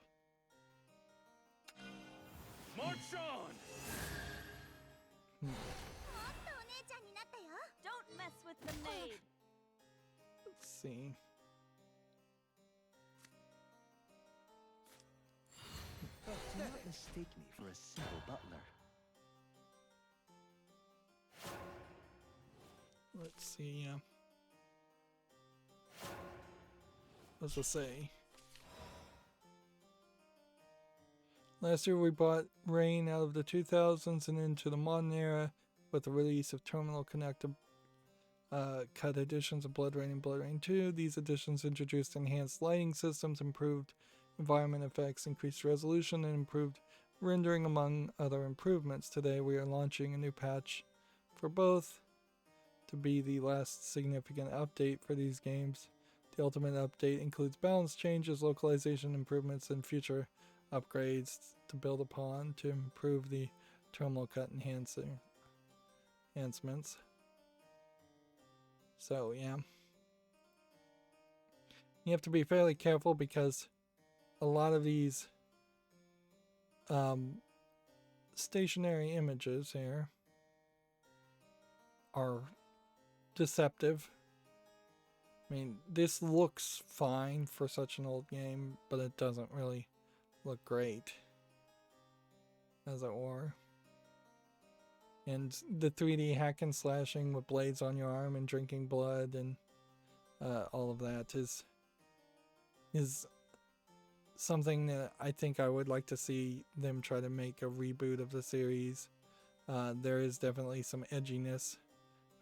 March on! Don't mess with the maid. Let's see. Do not mistake me for a simple butler. Let's see. What's it say? Last year we brought Rain out of the 2000s and into the modern era with the release of Terminal Connected cut editions of Blood Rain and Blood Rain 2. These editions introduced enhanced lighting systems, improved environment effects, increased resolution, and improved rendering, among other improvements. Today we are launching a new patch for both to be the last significant update for these games. The ultimate update includes balance changes, localization improvements, and future upgrades to build upon to improve the terminal cut enhancements. So yeah, you have to be fairly careful because a lot of these stationary images here are deceptive. I mean, this looks fine for such an old game, but it doesn't really look great, as it were. And the 3D hack and slashing with blades on your arm and drinking blood and all of that is something that I think I would like to see them try to make a reboot of the series. There is definitely some edginess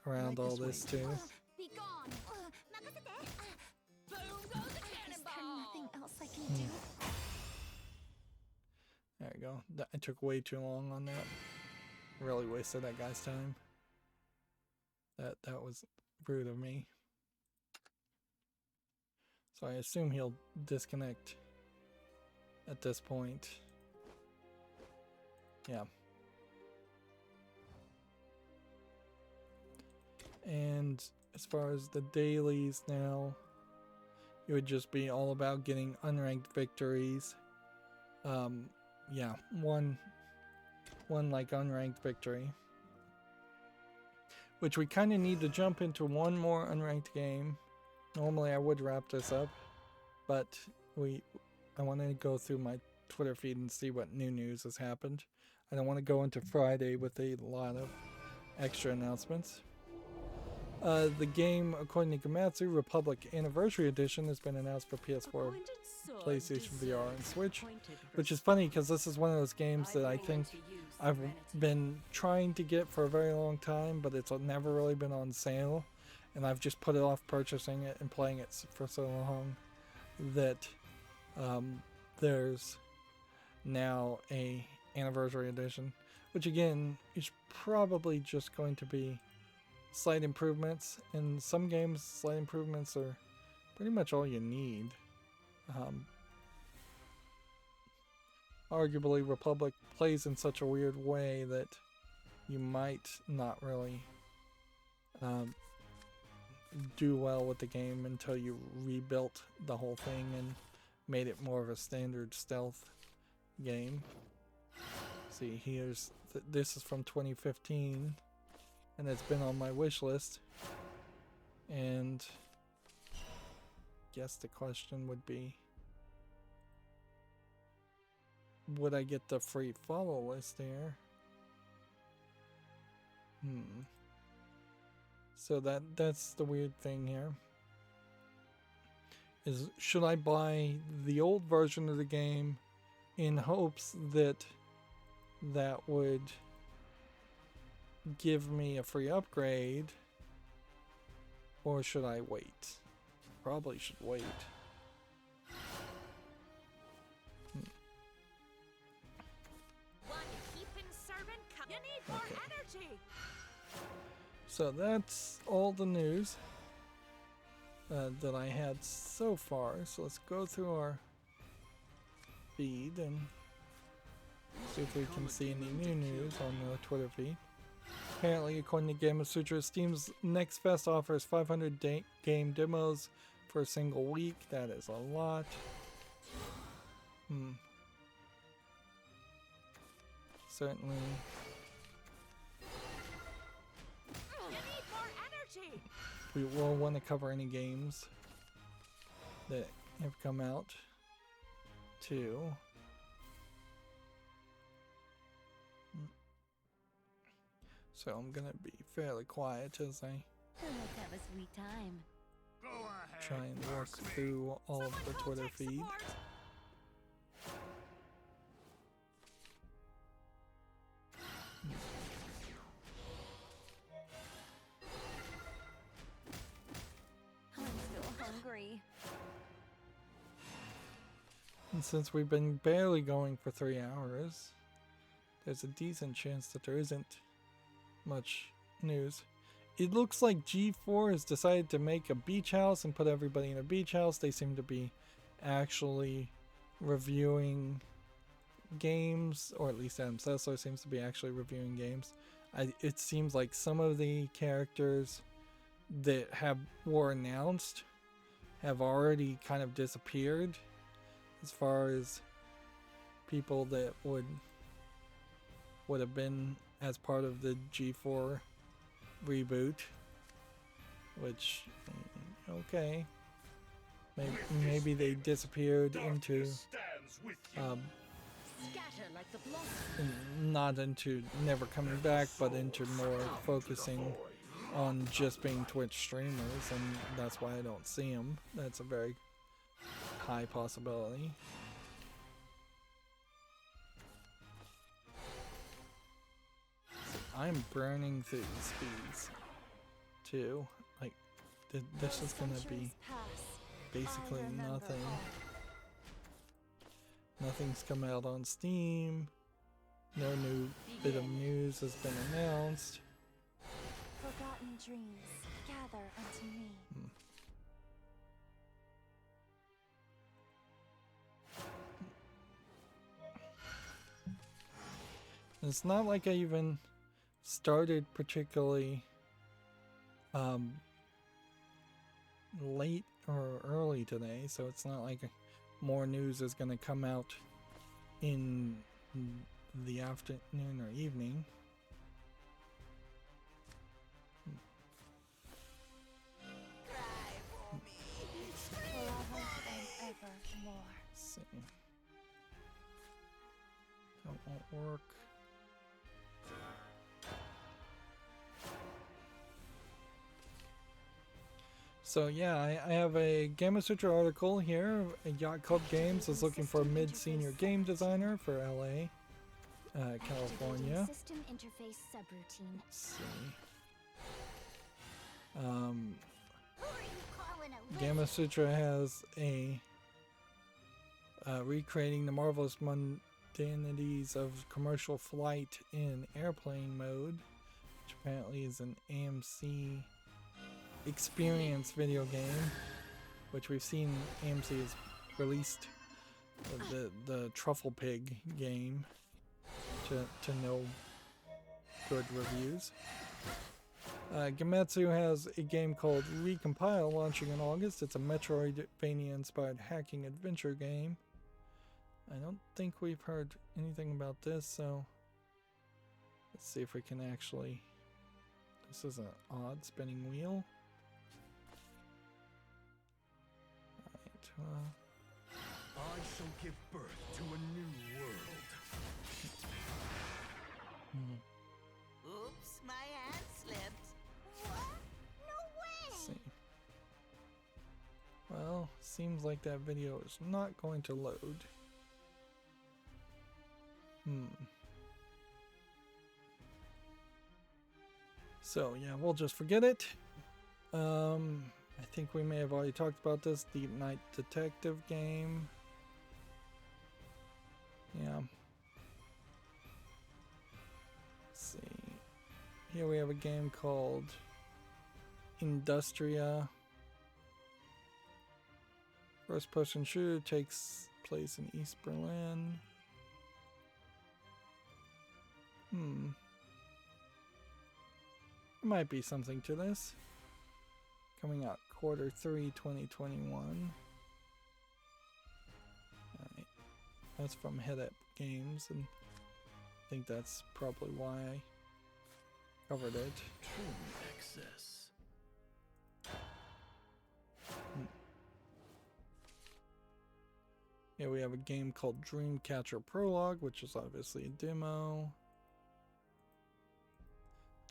around all this too. Be gone. Boom goes the cannonball. Nothing else I can do. There you go. I took way too long on that. Really wasted that guy's time. That was rude of me. So I assume he'll disconnect at this point. Yeah. And as far as the dailies now, it would just be all about getting unranked victories. Yeah, one like unranked victory. Which we kind of need to jump into one more unranked game. Normally I would wrap this up, but I want to go through my Twitter feed and see what new news has happened. I don't want to go into Friday with a lot of extra announcements. The game, according to Bakumatsu, Republic Anniversary Edition has been announced for PS4, PlayStation VR, and Switch, which is funny because this is one of those games that I think I've been trying to get for a very long time, but it's never really been on sale, and I've just put it off purchasing it and playing it for so long that there's now a Anniversary Edition, which again is probably just going to be slight improvements. In some games, slight improvements are pretty much all you need. Arguably, Republic plays in such a weird way that you might not really do well with the game until you rebuilt the whole thing and made it more of a standard stealth game. See, this is from 2015, and it's been on my wish list. And guess the question would be, would I get the free follow list there? So that's the weird thing here. Is should I buy the old version of the game in hopes that that would give me a free upgrade, or should I wait? Probably should wait. Okay. So that's all the news that I had so far. So let's go through our feed and see if we can see any new news on the Twitter feed. Apparently, according to Game of Sutra, Steam's Next Fest offers 500 game demos for a single week. That is a lot. Certainly. We will want to cover any games that have come out too. So I'm gonna be fairly quiet as I Let's have a sweet time. try and work through all of the Twitter feed. I'm so hungry. And since we've been barely going for 3 hours, there's a decent chance that there isn't much news. It looks like G4 has decided to make a beach house and put everybody in a beach house. They seem to be actually reviewing games, or at least Adam Sessler seems to be actually reviewing games. It seems like some of the characters that were announced have already kind of disappeared as far as people that would have been as part of the G4 reboot, which, okay, maybe they disappeared into not into never coming back, but into more focusing on just being Twitch streamers, and that's why I don't see them. That's a very high possibility. I'm burning through these speeds too. Like, this is gonna be basically nothing. Nothing's come out on Steam. No new bit of news has been announced. Forgotten dreams gather unto me. It's not like I even started particularly late or early today, so it's not like more news is going to come out in the afternoon or evening. Let's see. That won't work. So yeah, I have a Gamma Sutra article here. Yacht Club Games is looking for a mid-senior game designer for LA, California. System interface subroutine. Let's see. Who are you calling a Gamma Sutra has a recreating the marvelous mundanities of commercial flight in airplane mode, which apparently is an AMC experience video game, which we've seen AMC has released the Truffle Pig game to no good reviews. Gamatsu has a game called Recompile launching in August. It's a Metroidvania-inspired hacking adventure game. I don't think we've heard anything about this, so let's see if we can actually... This is an odd spinning wheel. I shall give birth to a new world. Oops, my hand slipped. What? No way! Let's see. Well, seems like that video is not going to load. So yeah, we'll just forget it. I think we may have already talked about this. The Night Detective game. Yeah. Let's see. Here we have a game called Industria. First person shooter, takes place in East Berlin. There might be something to this. Coming out Q3 2021. Alright. That's from Head Up Games, and I think that's probably why I covered it. Access. Here we have a game called Dreamcatcher Prologue, which is obviously a demo.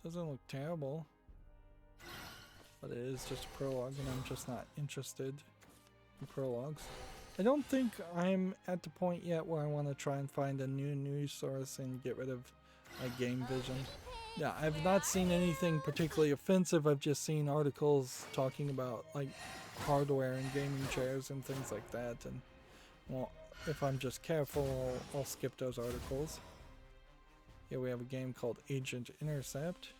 Doesn't look terrible, but it is just a prologue, and I'm just not interested in prologues. I don't think I'm at the point yet where I want to try and find a new news source and get rid of my Game Vision. Yeah, I've not seen anything particularly offensive. I've just seen articles talking about like hardware and gaming chairs and things like that, and well, if I'm just careful, I'll skip those articles. Here we have a game called Agent Intercept,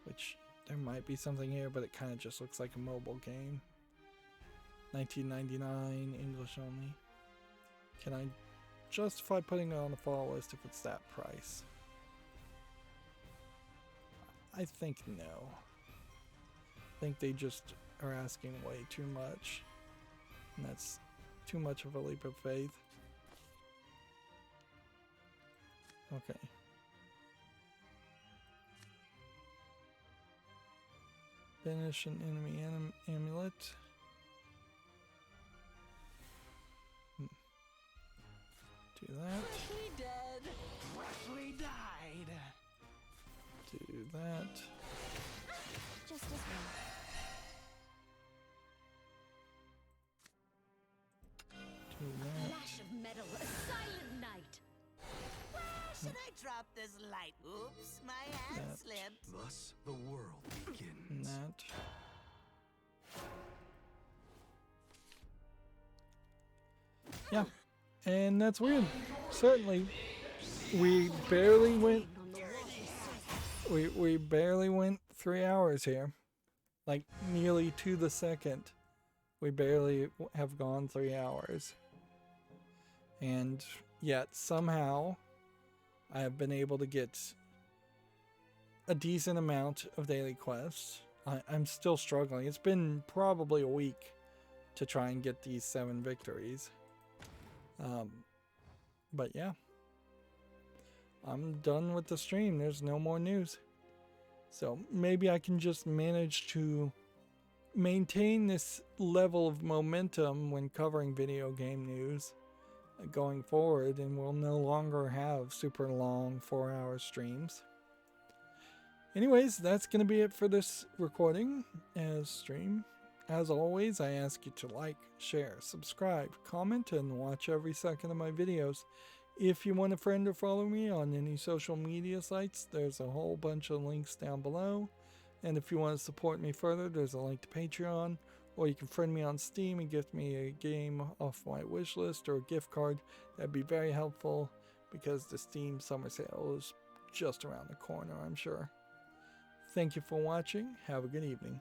which there might be something here, but it kind of just looks like a mobile game. $19.99, English only. Can I justify putting it on the fall list if it's that price? I think no. I think they just are asking way too much, and that's too much of a leap of faith. Okay. Finish an enemy amulet. Do that. He dead. Freshly died. Do that. Just as well. Do that. Flash of metal, a silent night. Where should I drop this light? Oops, my hand That. slipped. Thus the world begins. And that. Yeah. And that's weird. Certainly. We barely went we barely went 3 hours here. Like nearly to the second. We barely have gone 3 hours. And yet somehow I have been able to get a decent amount of daily quests. I'm still struggling. It's been probably a week to try and get these 7 victories. But yeah, I'm done with the stream. There's no more news. So maybe I can just manage to maintain this level of momentum when covering video game news going forward, and we'll no longer have super long 4-hour streams. Anyways, that's going to be it for this recording as stream. As always, I ask you to like, share, subscribe, comment, and watch every second of my videos. If you want a friend or follow me on any social media sites, there's a whole bunch of links down below. And if you want to support me further, there's a link to Patreon, or you can friend me on Steam and gift me a game off my wish list or a gift card. That'd be very helpful because the Steam summer sale is just around the corner, I'm sure. Thank you for watching. Have a good evening.